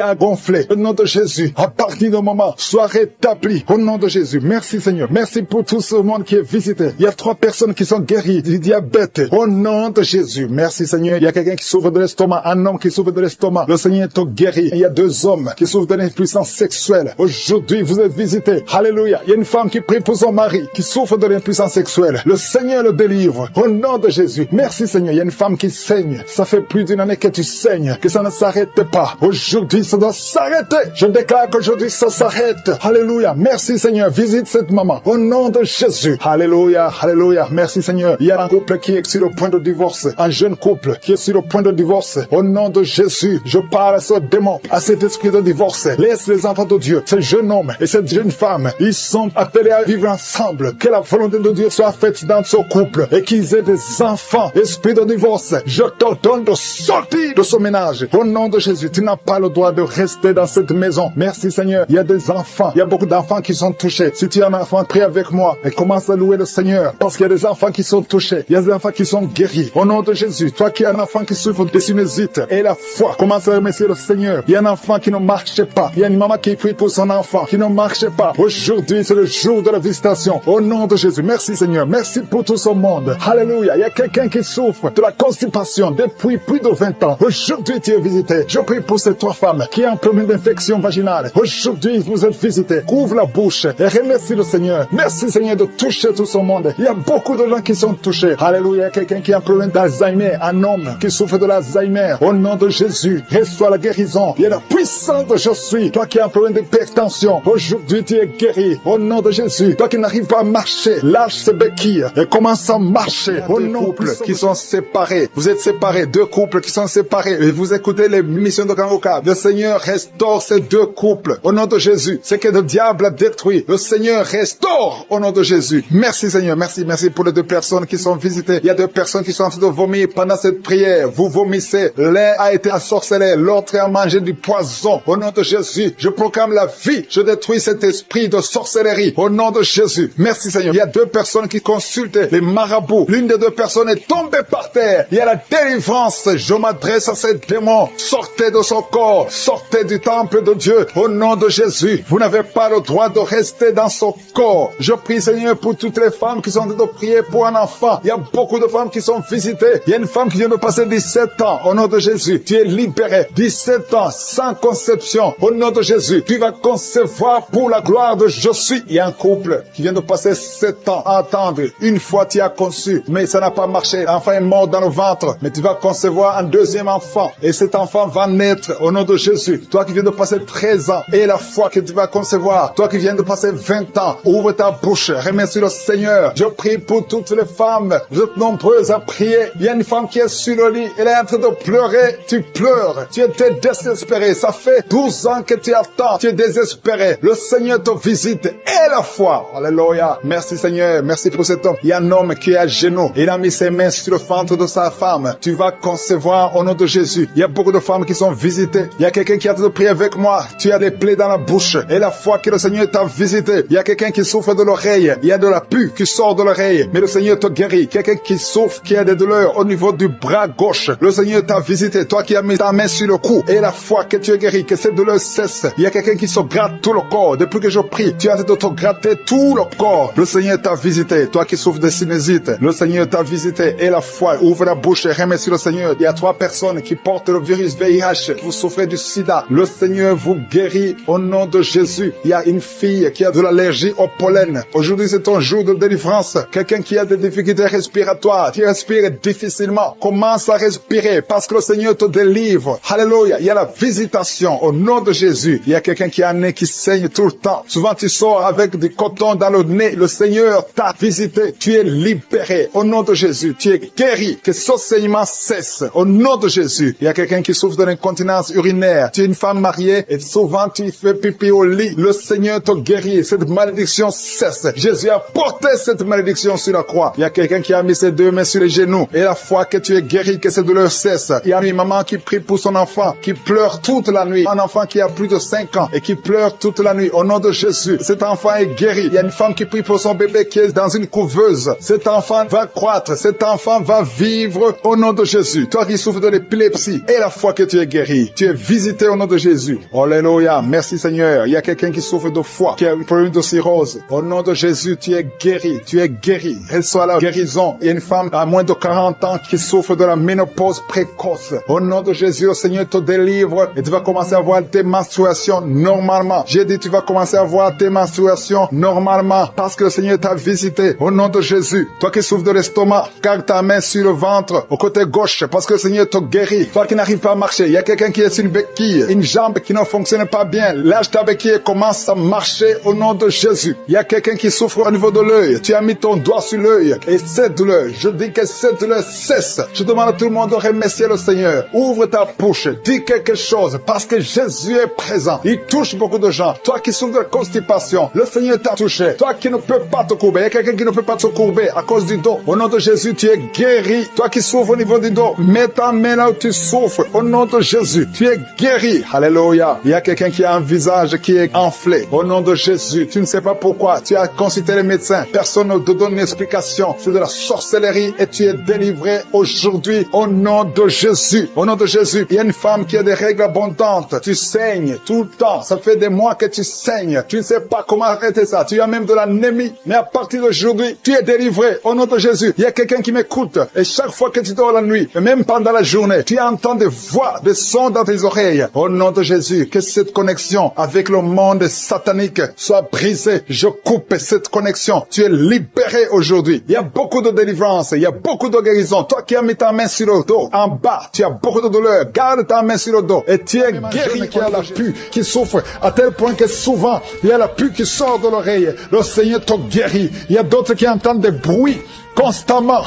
a gonflé. Au nom de Jésus. À partir du moment, sois rétabli. Au nom de Jésus. Merci Seigneur. Merci pour tout ce monde qui est visité. Il y a 3 personnes qui sont guéries du diabète. Au nom de Jésus. Merci Seigneur. Il y a quelqu'un qui souffre de l'estomac. Un homme qui souffre de l'estomac. Le Seigneur te guérit. Il y a 2 hommes qui souffrent de l'impuissance sexuelle. Aujourd'hui, vous êtes visités. Alléluia. Il y a une femme qui prie pour son mari qui souffre de l'impuissance sexuelle. Le Seigneur le délivre. Au nom de Jésus. Merci Seigneur. Il y a une femme qui saigne. Ça fait plus d'1 année que tu saignes. Que ça ne s'arrête pas. Aujourd'hui, ça doit s'arrêter. Je déclare qu'aujourd'hui, ça s'arrête. Alléluia. Merci Seigneur. Visite cette maman. Au nom de Jésus. Alléluia. Alléluia. Merci Seigneur. Il y a un couple qui est sur le point de divorce. Un jeune couple qui est sur le point de divorce. Au nom de Jésus. Je parle à ce démon, à cet esprit de divorce. Laisse les enfants de Dieu, ce jeune homme et cette jeune femme, ils sont appelés à vivre ensemble. Que la volonté de Dieu soit faite dans ce couple et qu'ils aient des enfants. Esprit de divorce, je t'ordonne de sortir de ce ménage. Au nom de Jésus, tu n'as pas le droit de rester dans cette maison. Merci Seigneur. Il y a des enfants, il y a beaucoup d'enfants qui sont touchés. Si tu es un enfant, prie avec moi et commence à louer le Seigneur parce qu'il y a des enfants qui sont touchés. Il y a des enfants qui sont guéris. Au nom de Jésus, toi qui as un enfant qui souffre de sinusite et la foi, commence à remercier le Seigneur. Il y a un enfant qui ne marche pas. Il y a une maman qui prie pour son enfant qui ne marche pas. Aujourd'hui, Aujourd'hui, c'est le jour de la visitation. Au nom de Jésus. Merci Seigneur. Merci pour tout ce monde. Alléluia. Il y a quelqu'un qui souffre de la constipation depuis plus de 20 ans. Aujourd'hui, tu es visité. Je prie pour ces 3 femmes qui ont un problème d'infection vaginale. Aujourd'hui, vous êtes visités. Ouvre la bouche et remercie le Seigneur. Merci Seigneur de toucher tout ce monde. Il y a beaucoup de gens qui sont touchés. Alléluia. Il y a quelqu'un qui a un problème d'Alzheimer. Un homme qui souffre de l'Alzheimer. Au nom de Jésus, reçois la guérison. Il y a la puissance de je suis. Toi qui as un problème d'hypertension. Aujourd'hui, tu es guéri. Au nom de Jésus. Toi qui n'arrives pas à marcher. Lâche ces béquilles et commence à marcher. Au nom de couples qui sont séparés. Vous êtes séparés. 2 couples qui sont séparés. Et vous écoutez les missions de Kangoka. Le Seigneur restaure ces 2 couples. Au nom de Jésus. Ce que le diable a détruit. Le Seigneur restaure au nom de Jésus. Merci Seigneur. Merci pour les 2 personnes qui sont visitées. Il y a 2 personnes qui sont en train de vomir pendant cette prière. Vous vomissez. L'un a été ensorcelé. L'autre a mangé du poison. Au nom de Jésus. Je proclame la vie. Je détruis cet esprit de sorcellerie. Au nom de Jésus. Merci Seigneur. Il y a 2 personnes qui consultent les marabouts. L'une des 2 personnes est tombée par terre. Il y a la délivrance. Je m'adresse à ces démons. Sortez de son corps. Sortez du temple de Dieu. Au nom de Jésus. Vous n'avez pas le droit de rester dans son corps. Je prie Seigneur pour toutes les femmes qui sont en train de prier pour un enfant. Il y a beaucoup de femmes qui sont visitées. Il y a une femme qui vient de passer 17 ans. Au nom de Jésus. Tu es libéré. 17 ans sans conception. Au nom de Jésus. Tu vas concevoir pour la gloire de je suis. Il y a un couple qui vient de passer 7 ans à attendre. Une fois tu as conçu, mais ça n'a pas marché. L'enfant est mort dans le ventre. Mais tu vas concevoir un 2e enfant. Et cet enfant va naître au nom de Jésus. Toi qui viens de passer 13 ans. Et la foi que tu vas concevoir. Toi qui viens de passer 20 ans. Ouvre ta bouche. Remercie le Seigneur. Je prie pour toutes les femmes. Vous êtes nombreuses à prier. Il y a une femme qui est sur le lit. Elle est en train de pleurer. Tu pleures. Tu étais désespéré. Ça fait 12 ans que tu attends. Tu es désespéré. Le Seigneur te visite. Et la foi. Alléluia. Merci Seigneur. Merci pour cet homme. Il y a un homme qui est à genoux. Il a mis ses mains sur le ventre de sa femme. Tu vas concevoir au nom de Jésus. Il y a beaucoup de femmes qui sont visitées. Il y a quelqu'un qui a de prier avec moi. Tu as des plaies dans la bouche. Et la foi que le Seigneur t'a visité. Il y a quelqu'un qui souffre de l'oreille. Il y a de la pus qui sort de l'oreille. Mais le Seigneur te guérit. Quelqu'un qui souffre, qui a des douleurs au niveau du bras gauche. Le Seigneur t'a visité. Toi qui as mis ta main sur le cou. Et la foi que tu es guéri. Que cette douleur cesse. Il y a quelqu'un qui se gratte tout le corps. Depuis que je prie, tu as de te gratter tout le corps. Le Seigneur t'a visité. Toi qui souffres de sinusite. Le Seigneur t'a visité. Et la foi. Ouvre la bouche et remercie le Seigneur. Il y a 3 personnes qui portent le virus VIH. Vous souffrez du sida. Le Seigneur vous guérit au nom de Jésus. Il y a une fille qui a de l'allergie au pollen. Aujourd'hui, c'est ton jour de délivrance. Quelqu'un qui a des difficultés respiratoires, qui respire difficilement, commence à respirer parce que le Seigneur te délivre. Alléluia. Il y a la visitation au nom de Jésus. Il y a quelqu'un qui a un nez qui saigne tout le temps. Souvent, tu sors avec du coton dans le nez. Le Seigneur t'a visité. Tu es libéré au nom de Jésus. Tu es guéri. Que ce saignement cesse au nom de Jésus. Il y a quelqu'un qui souffre de l'incontinence urinaire. Tu es une femme mariée et souvent tu fais pipi au lit. Le Seigneur te guérit. Cette malédiction cesse. Jésus a porté cette malédiction sur la croix. Il y a quelqu'un qui a mis ses 2 mains sur les genoux. Et la foi que tu es guéri, que cette douleur cesse. Il y a une maman qui prie pour son enfant, qui pleure toute la nuit. Un enfant qui a plus de 5 ans et qui pleure toute la nuit. Au nom de Jésus, cet enfant est guéri. Il y a une femme qui prie pour son bébé qui est dans une couveuse. Cet enfant va croître. Cet enfant va vivre au nom de Jésus. Toi qui souffres de l'épilepsie, et la foi que tu es guéri. Tu es visité au nom de Jésus. Alléluia. Merci Seigneur. Il y a quelqu'un qui souffre de foie, qui a un problème de cirrhose. Au nom de Jésus, tu es guéri. Tu es guéri. Reçois la guérison. Il y a une femme à moins de 40 ans qui souffre de la ménopause précoce. Au nom de Jésus, le Seigneur te délivre et tu vas commencer à voir tes menstruations normalement. J'ai dit, tu vas commencer à voir tes menstruations normalement parce que le Seigneur t'a visité. Au nom de Jésus. Toi qui souffres de l'estomac, garde ta main sur le ventre, au côté gauche, parce que le Seigneur te guérit. Toi qui n'arrives pas à marcher, il y a quelqu'un qui est sur une béquille, une jambe qui ne fonctionne pas bien. Lâche ta béquille et commence à marcher au nom de Jésus. Il y a quelqu'un qui souffre au niveau de l'œil. Tu as mis ton doigt sur l'œil et cette douleur, je dis que cette douleur cesse. Je demande à tout le monde de remercier le Seigneur. Ouvre ta bouche, dis quelque chose parce que Jésus est présent. Il touche beaucoup de gens. Toi qui souffres de constipation, le Seigneur t'a touché. Toi qui ne peux pas te courber, il y a quelqu'un qui ne peut pas te courber à cause du dos. Au nom de Jésus, tu es guéri. Toi qui souffres au niveau du dos, mets ta main là où tu souffres. Au nom de Jésus, tu es guéri. Alléluia. Il y a quelqu'un qui a un visage qui est enflé. Au nom de Jésus, tu ne sais pas pourquoi. Tu as consulté les médecins. Personne ne te donne une explication. C'est de la sorcellerie et tu es délivré aujourd'hui au nom de Jésus. Au nom de Jésus, il y a une femme qui a des règles abondantes. Tu saignes tout le temps. Ça fait des mois que tu saignes. Tu ne sais sais pas comment arrêter ça. Tu as même de l'anémie. Mais à partir d'aujourd'hui, tu es délivré. Au nom de Jésus, il y a quelqu'un qui m'écoute. Et chaque fois que tu dors la nuit, et même pendant la journée, tu entends des voix, des sons dans tes oreilles. Au nom de Jésus, que cette connexion avec le monde satanique soit brisée. Je coupe cette connexion. Tu es libéré aujourd'hui. Il y a beaucoup de délivrance. Il y a beaucoup de guérison. Toi qui as mis ta main sur le dos, en bas, tu as beaucoup de douleur. Garde ta main sur le dos. Et tu es guéri qui a la pue, qui souffre, à tel point que souvent, il y a la pue qui sort de l'oreille. Le Seigneur te guérit. Il y a d'autres qui entendent des bruits constamment.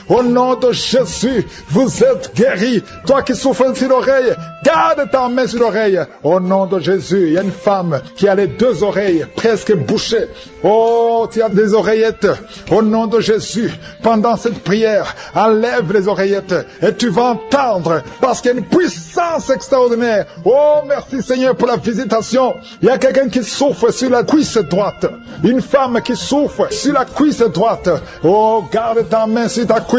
Au nom de Jésus, vous êtes guéris. Toi qui souffres sur l'oreille, garde ta main sur l'oreille. Au nom de Jésus, il y a une femme qui a les deux oreilles presque bouchées. Oh, tu as des oreillettes. Au nom de Jésus, pendant cette prière, enlève les oreillettes et tu vas entendre parce qu'il y a une puissance extraordinaire. Oh, merci Seigneur pour la visitation. Il y a quelqu'un qui souffre sur la cuisse droite. Une femme qui souffre sur la cuisse droite. Oh, garde ta main sur ta cuisse.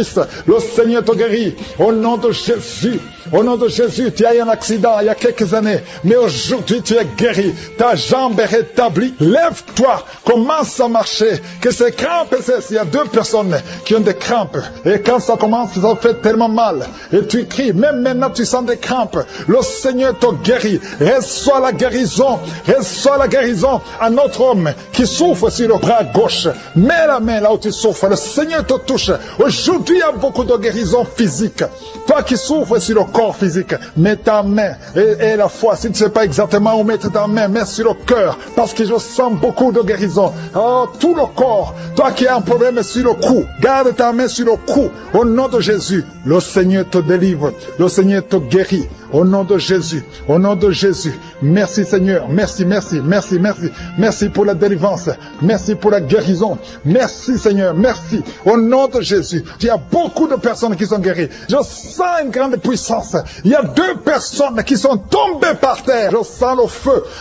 Le Seigneur te guérit. Au nom de Jésus. Au nom de Jésus, tu as eu un accident il y a quelques années. Mais aujourd'hui, tu es guéri. Ta jambe est rétablie. Lève-toi. Commence à marcher. Que ces crampes cessent. Il y a 2 personnes qui ont des crampes. Et quand ça commence, ça fait tellement mal. Et tu cries. Même maintenant, tu sens des crampes. Le Seigneur te guérit. Reçois la guérison. Reçois la guérison. Un autre homme qui souffre sur le bras gauche. Mets la main là où tu souffres. Le Seigneur te touche. Aujourd'hui, il y a beaucoup de guérison physique. Toi qui souffres sur le corps physique, mets ta main et la foi. Si tu ne sais pas exactement où mettre ta main, mets sur le cœur. Parce que je sens beaucoup de guérison. Oh, tout le corps. Toi qui as un problème sur le cou, garde ta main sur le cou. Au nom de Jésus, le Seigneur te délivre. Le Seigneur te guérit. Au nom de Jésus, au nom de Jésus. Merci Seigneur, merci, merci, merci, merci. Merci pour la délivrance, merci pour la guérison. Merci Seigneur, merci. Au nom de Jésus, il y a beaucoup de personnes qui sont guéries. Je sens une grande puissance. Il y a 2 personnes qui sont tombées par terre. Je sens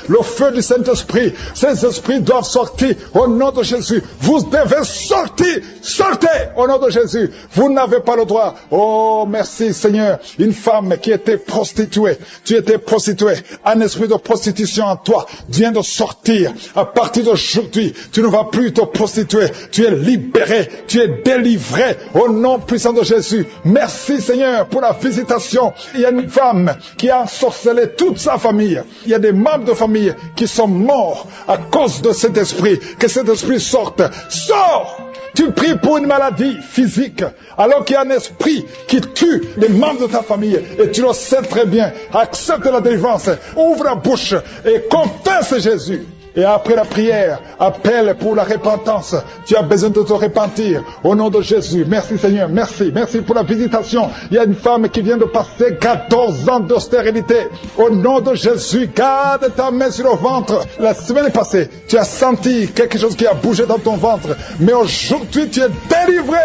le feu du Saint-Esprit. Ces esprits doivent sortir au nom de Jésus. Vous devez sortir, sortez au nom de Jésus. Vous n'avez pas le droit. Oh, merci Seigneur. Une femme qui était prostituée. Tu étais prostituée. Un esprit de prostitution en toi vient de sortir. À partir d'aujourd'hui, tu ne vas plus te prostituer. Tu es libéré. Tu es délivré. Au nom puissant de Jésus. Merci Seigneur pour la visitation. Il y a une femme qui a ensorcelé toute sa famille. Il y a des membres de famille qui sont morts à cause de cet esprit. Que cet esprit sorte. Sors! Tu pries pour une maladie physique, alors qu'il y a un esprit qui tue les membres de ta famille, et tu le sais très bien. Accepte la délivrance, ouvre la bouche et confesse Jésus. Et après la prière, appelle pour la repentance. Tu as besoin de te repentir. Au nom de Jésus, merci Seigneur, merci. Merci pour la visitation. Il y a une femme qui vient de passer 14 ans d'austérité. Au nom de Jésus, garde ta main sur le ventre. La semaine passée, tu as senti quelque chose qui a bougé dans ton ventre. Mais aujourd'hui, tu es délivré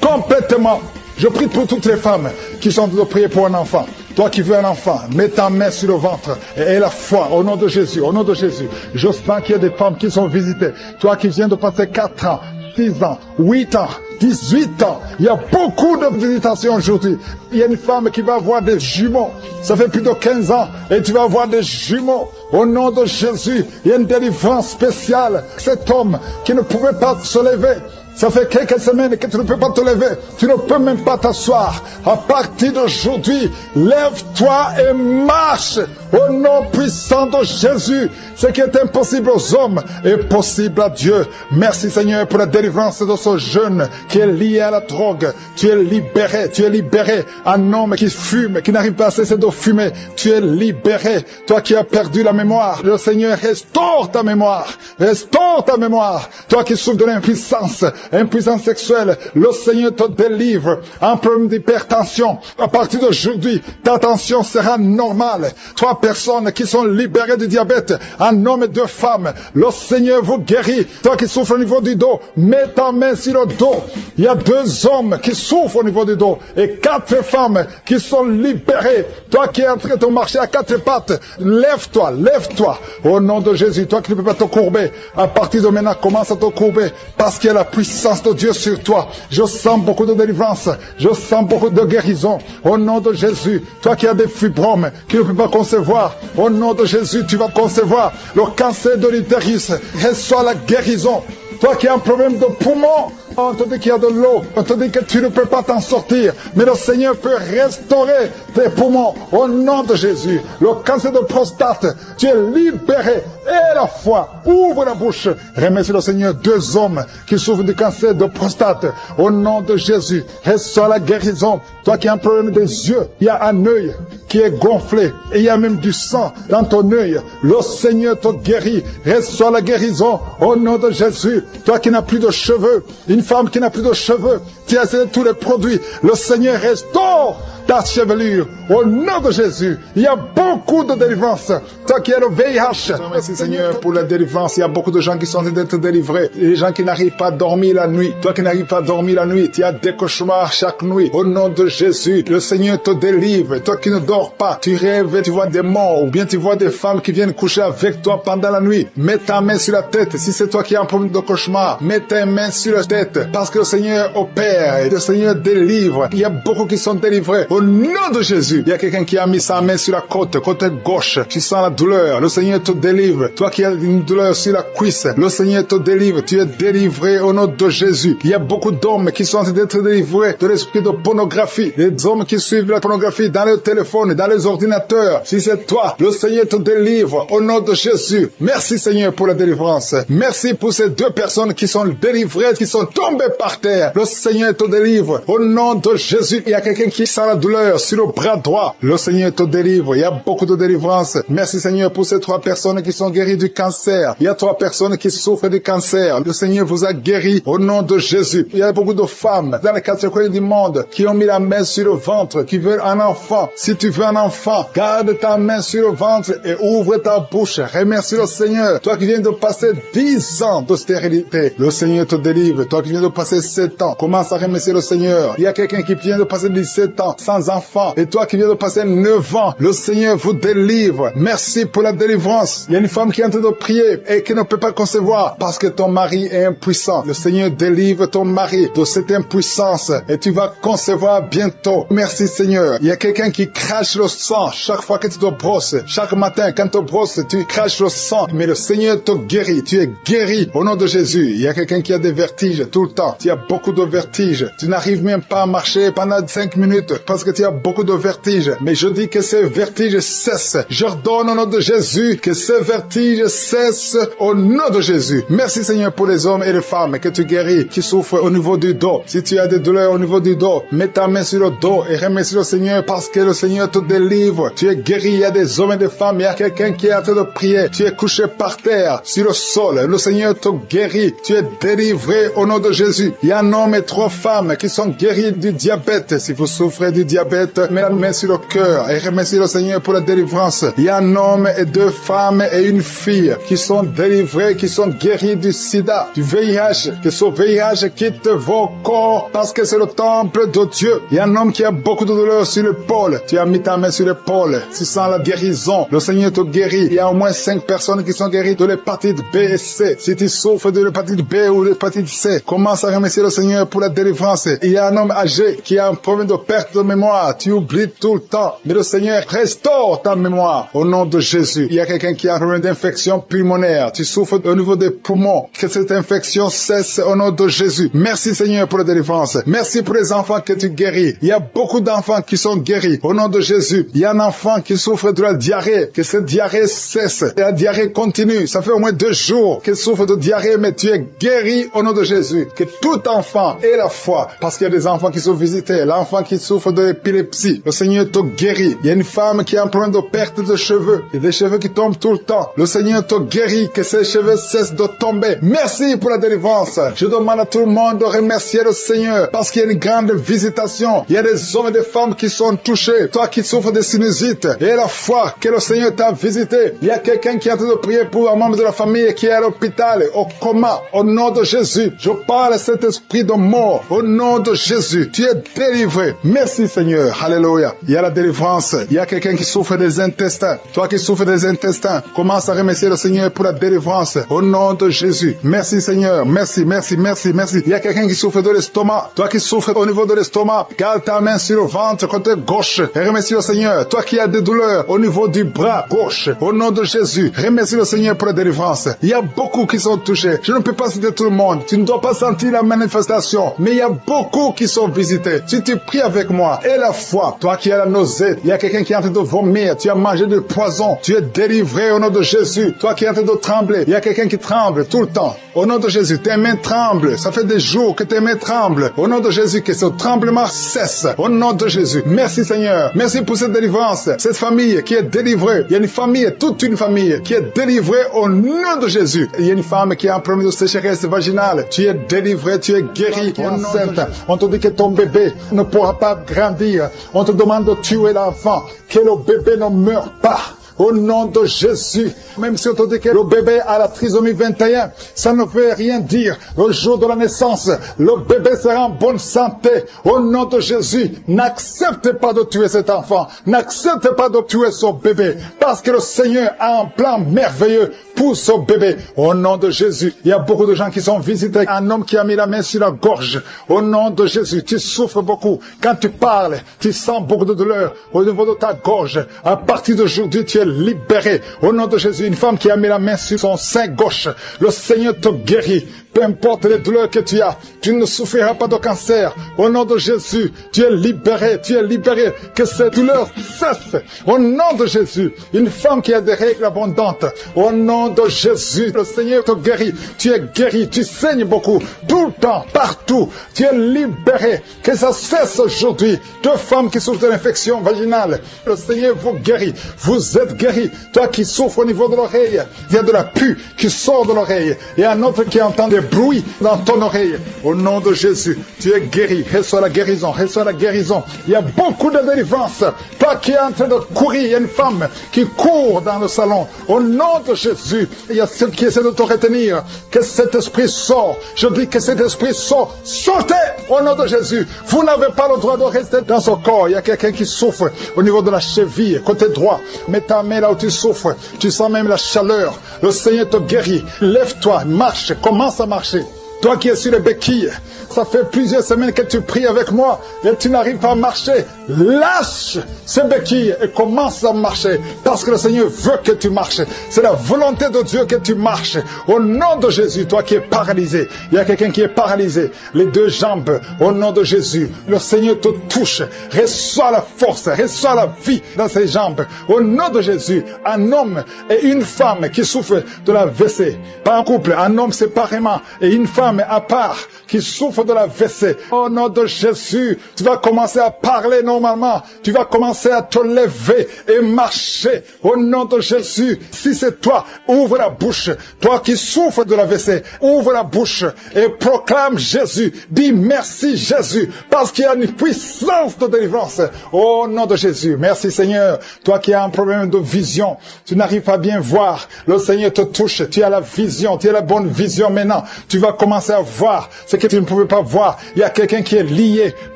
complètement. Je prie pour toutes les femmes qui sont de prier pour un enfant. Toi qui veux un enfant, mets ta main sur le ventre et la foi au nom de Jésus, au nom de Jésus. Je sens qu'il y a des femmes qui sont visitées. Toi qui viens de passer 4 ans, 6 ans, 8 ans, 18 ans. Il y a beaucoup de visitations aujourd'hui. Il y a une femme qui va avoir des jumeaux. Ça fait plus de 15 ans et tu vas avoir des jumeaux. Au nom de Jésus, il y a une délivrance spéciale. Cet homme qui ne pouvait pas se lever, ça fait quelques semaines que tu ne peux pas te lever. Tu ne peux même pas t'asseoir. À partir d'aujourd'hui, lève-toi et marche. Au nom puissant de Jésus. Ce qui est impossible aux hommes est possible à Dieu. Merci Seigneur pour la délivrance de ce jeune qui est lié à la drogue. Tu es libéré. Tu es libéré. Un homme qui fume, qui n'arrive pas à cesser de fumer. Tu es libéré. Toi qui as perdu la mémoire. Le Seigneur restaure ta mémoire. Restaure ta mémoire. Toi qui souffres de l'impuissance. Impuissance sexuelle, le Seigneur te délivre. Un problème d'hypertension, à partir d'aujourd'hui, ta tension sera normale. 3 personnes qui sont libérées du diabète, un homme et 2 femmes, le Seigneur vous guérit. Toi qui souffres au niveau du dos, mets ta main sur le dos. Il y a 2 hommes qui souffrent au niveau du dos et 4 femmes qui sont libérées. Toi qui es en train de marcher à 4 pattes, lève-toi, lève-toi. Au nom de Jésus, toi qui ne peux pas te courber, à partir de maintenant, commence à te dos courbé, parce qu'il y a la puissance de Dieu sur toi. Je sens beaucoup de délivrance, je sens beaucoup de guérison. Au nom de Jésus, toi qui as des fibromes, qui ne peux pas concevoir, au nom de Jésus, tu vas concevoir le cancer de l'utérus. Reçois la guérison. Toi qui as un problème de poumon, on te dit qu'il y a de l'eau, on te dit que tu ne peux pas t'en sortir, mais le Seigneur peut restaurer tes poumons au nom de Jésus. Le cancer de prostate, tu es libéré. Et la foi, ouvre la bouche. Remercie le Seigneur 2 hommes qui souffrent du cancer de prostate. Au nom de Jésus, reçois la guérison. Toi qui as un problème des yeux, il y a un œil qui est gonflé et il y a même du sang dans ton œil. Le Seigneur te guérit. Reçois la guérison au nom de Jésus. Toi qui n'as plus de cheveux, une femme qui n'a plus de cheveux, tu as essayé tous les produits. Le Seigneur restaure ta chevelure au nom de Jésus. Il y a beaucoup de délivrance. Toi qui as le VIH, merci Seigneur pour la délivrance. Il y a beaucoup de gens qui sont en train d'être délivrés. Les gens qui n'arrivent pas à dormir la nuit. Toi qui n'arrives pas à dormir la nuit, tu as des cauchemars chaque nuit. Au nom de Jésus, le Seigneur te délivre. Toi qui ne dors pas, tu rêves et tu vois des morts, ou bien tu vois des femmes qui viennent coucher avec toi pendant la nuit. Mets ta main sur la tête. Si c'est toi qui as un problème de cauchemar, mets ta main sur la tête, parce que le Seigneur opère et le Seigneur délivre. Il y a beaucoup qui sont délivrés. Au nom de Jésus, il y a quelqu'un qui a mis sa main sur la côte gauche. Tu sens la douleur. Le Seigneur te délivre. Toi qui as une douleur sur la cuisse, le Seigneur te délivre. Tu es délivré au nom de Jésus. Il y a beaucoup d'hommes qui sont en train d'être délivrés de l'esprit de pornographie. Les hommes qui suivent la pornographie dans les téléphones, dans les ordinateurs. Si c'est toi, le Seigneur te délivre au nom de Jésus. Merci Seigneur pour la délivrance. Merci pour ces 2 personnes qui sont délivrées, qui sont tombées par terre. Le Seigneur te délivre au nom de Jésus. Il y a quelqu'un qui sent la douleur sur le bras droit. Le Seigneur te délivre. Il y a beaucoup de délivrance. Merci Seigneur pour ces 3 personnes qui sont guéries du cancer. Il y a 3 personnes qui souffrent du cancer. Le Seigneur vous a guéri au nom de Jésus. Il y a beaucoup de femmes dans les 4 coins du monde qui ont mis la main sur le ventre, qui veulent un enfant. Si tu veux un enfant, garde ta main sur le ventre et ouvre ta bouche. Remercie le Seigneur. Toi qui viens de passer 10 ans de stérilité, le Seigneur te délivre. Toi qui viens de passer 7 ans, commence à remercier le Seigneur. Il y a quelqu'un qui vient de passer 17 ans sans enfant. Et toi qui viens de passer 9 ans, le Seigneur vous délivre. Merci pour la délivrance. Il y a une femme qui est en train de prier et qui ne peut pas concevoir parce que ton mari est impuissant. Le Seigneur délivre ton mari de cette impuissance et tu vas concevoir bientôt. Merci Seigneur. Il y a quelqu'un qui crache le sang chaque fois que tu te brosses. Chaque matin, quand tu te brosses, tu craches le sang. Mais le Seigneur te guérit. Tu es guéri au nom de Jésus. Il y a quelqu'un qui a des vertiges tout le temps. Tu as beaucoup de vertiges. Tu n'arrives même pas à marcher pendant 5 minutes parce que tu as beaucoup de vertiges. Mais je dis que ces vertiges cessent. J'ordonne au nom de Jésus que ces vertiges cessent au nom de Jésus. Merci Seigneur pour les hommes et les femmes que tu guéris, qui souffrent au niveau du dos. Si tu as des douleurs au niveau du dos, mets ta main sur le dos et remercie le Seigneur parce que le Seigneur te délivre. Tu es guéri. Il y a des hommes et des femmes. Il y a quelqu'un qui est en train de prier. Tu es couché par terre, sur le sol. Le Seigneur te guérit. Tu es délivré au nom de Jésus. Il y a un homme et 3 femmes qui sont guéris du diabète. Si vous souffrez du diabète, mets la main sur le cœur et remercie le Seigneur pour la délivrance. Il y a un homme et 2 femmes et une fille qui sont délivrés, qui sont guéris du sida, du VIH. Que ce VIH quitte vos corps parce que c'est le temple de Dieu. Il y a un homme qui a beaucoup de douleur sur l'épaule. Tu as mis ta main sur l'épaule. Tu sens la guérison. Le Seigneur te guérit. Il y a au moins 5 personnes qui sont guéries de l'hépatite B et C. Si tu souffres de l'hépatite B ou de l'hépatite C, commence à remercier le Seigneur pour la délivrance. Il y a un homme âgé qui a un problème de perte de mémoire. Tu oublies tout le temps. Mais le Seigneur restaure ta mémoire au nom de Jésus. Il y a quelqu'un qui a un problème d'infection pulmonaire. Tu souffres au niveau des poumons. Que cette infection cesse au nom de Jésus. Merci Seigneur pour la délivrance. Merci pour les enfants que tu guéris. Il y a beaucoup d'enfants qui sont guéris au nom de Jésus. Il y a un enfant qui souffre de la diarrhée. Que cette diarrhée cesse. Et la diarrhée continue. Ça fait au moins 2 jours qu'il souffre de diarrhée, mais tu es guéri au nom de Jésus. Que tout enfant ait la foi. Parce qu'il y a des enfants qui sont visités. L'enfant qui souffre de l'épilepsie. Le Seigneur te guérit. Il y a une femme qui a un problème de perte de cheveux. Il y a des cheveux qui tombent tout le temps. Le Seigneur te guérit. Que ces cheveux cessent de tomber. Merci pour la délivrance. Je demande à tout le monde de remercier le Seigneur. Parce qu'il y a une grande visitation. Il y a des hommes et des femmes qui sont touchés. Toi qui souffres de sinusite. Et la foi que le Seigneur t'a visité. Il y a quelqu'un qui est en train de prier pour un membre de la famille qui est à l'hôpital, au coma. Au nom de Jésus, je parle cet esprit de mort. Au nom de Jésus, tu es délivré. Merci Seigneur. Alléluia. Il y a la délivrance. Il y a quelqu'un qui souffre des intestins. Toi qui souffres des intestins, commence à remercier le Seigneur pour la délivrance. Au nom de Jésus. Merci Seigneur. Merci, merci, merci, merci. Il y a quelqu'un qui souffre de l'estomac. Toi qui souffres au niveau de l'estomac, garde ta main sur le ventre côté gauche et remercie le Seigneur. Toi qui as des douleurs au niveau du bras gauche, au nom de Jésus, remercie le Seigneur pour la délivrance. Il y a beaucoup qui sont touchés. Je ne peux pas citer tout le monde. Tu ne dois pas sentir la manifestation, mais il y a beaucoup qui sont visités. Si tu pries avec moi et la foi, toi qui as la nausée, il y a quelqu'un qui est en train de vomir, tu as mangé du poison, tu es délivré au nom de Jésus. Toi qui es en train de trembler, il y a quelqu'un qui tremble tout le temps. Au nom de Jésus, tes mains tremblent. Ça fait des jours que tes mains tremblent. Au nom de Jésus, que ce tremblement cesse. Au nom de Jésus. Merci Seigneur. Merci pour cette délivrance. Cette famille qui est délivrée. Il y a une famille, toute une famille qui est délivrée au nom de Jésus. Il y a une femme qui a un problème de sécheresse vaginale. Tu es délivré, tu es guéri, tu es enceinte. On te dit que ton bébé ne pourra pas grandir. On te demande de tuer l'enfant. Que le bébé ne meure pas. Au nom de Jésus, même si on te dit que le bébé a la trisomie 21, ça ne veut rien dire. Le jour de la naissance, le bébé sera en bonne santé. Au nom de Jésus, n'accepte pas de tuer cet enfant. N'accepte pas de tuer son bébé. Parce que le Seigneur a un plan merveilleux pour ce bébé. Au nom de Jésus, il y a beaucoup de gens qui sont visités. Un homme qui a mis la main sur la gorge. Au nom de Jésus, tu souffres beaucoup. Quand tu parles, tu sens beaucoup de douleur au niveau de ta gorge. À partir d'aujourd'hui, tu es libéré. Au nom de Jésus, une femme qui a mis la main sur son sein gauche. Le Seigneur te guérit. Peu importe les douleurs que tu as, tu ne souffriras pas de cancer. Au nom de Jésus, tu es libéré, tu es libéré. Que ces douleurs cessent. Au nom de Jésus, une femme qui a des règles abondantes. Au nom de Jésus, le Seigneur te guérit. Tu es guéri, tu saignes beaucoup, tout le temps, partout. Tu es libéré. Que ça cesse aujourd'hui. Deux femmes qui souffrent de l'infection vaginale. Le Seigneur vous guérit. Vous êtes guéri. Toi qui souffres au niveau de l'oreille, il y a de la pus qui sort de l'oreille. Et un autre qui entend des bruits dans ton oreille. Au nom de Jésus, tu es guéri. Reçois la guérison, reçois la guérison. Il y a beaucoup de délivrance. Toi qui es en train de courir, il y a une femme qui court dans le salon. Au nom de Jésus, il y a ceux qui essaient de te retenir. Que cet esprit sort. Je dis que cet esprit sort. Sortez au nom de Jésus. Vous n'avez pas le droit de rester dans ce corps. Il y a quelqu'un qui souffre au niveau de la cheville, côté droit. Mets ta main là où tu souffres. Tu sens même la chaleur. Le Seigneur te guérit. Lève-toi, marche, commence à marcher. Toi qui es sur les béquilles, ça fait plusieurs semaines que tu pries avec moi et tu n'arrives pas à marcher. Lâche ces béquilles et commence à marcher parce que le Seigneur veut que tu marches. C'est la volonté de Dieu que tu marches. Au nom de Jésus, toi qui es paralysé, il y a quelqu'un qui est paralysé, les deux jambes, au nom de Jésus, le Seigneur te touche. Reçois la force, reçois la vie dans ses jambes. Au nom de Jésus, un homme et une femme qui souffrent de la WC, pas un couple, un homme séparément et une femme à part qui souffre de la WC. Au nom de Jésus, tu vas commencer à parler normalement. Tu vas commencer à te lever et marcher. Au nom de Jésus, si c'est toi, ouvre la bouche. Toi qui souffres de la WC, ouvre la bouche et proclame Jésus. Dis merci Jésus, parce qu'il y a une puissance de délivrance. Au nom de Jésus, merci Seigneur. Toi qui as un problème de vision, tu n'arrives pas à bien voir. Le Seigneur te touche. Tu as la vision, tu as la bonne vision maintenant. Tu vas commencer à voir ce que tu ne pouvais pas voir. Il y a quelqu'un qui est lié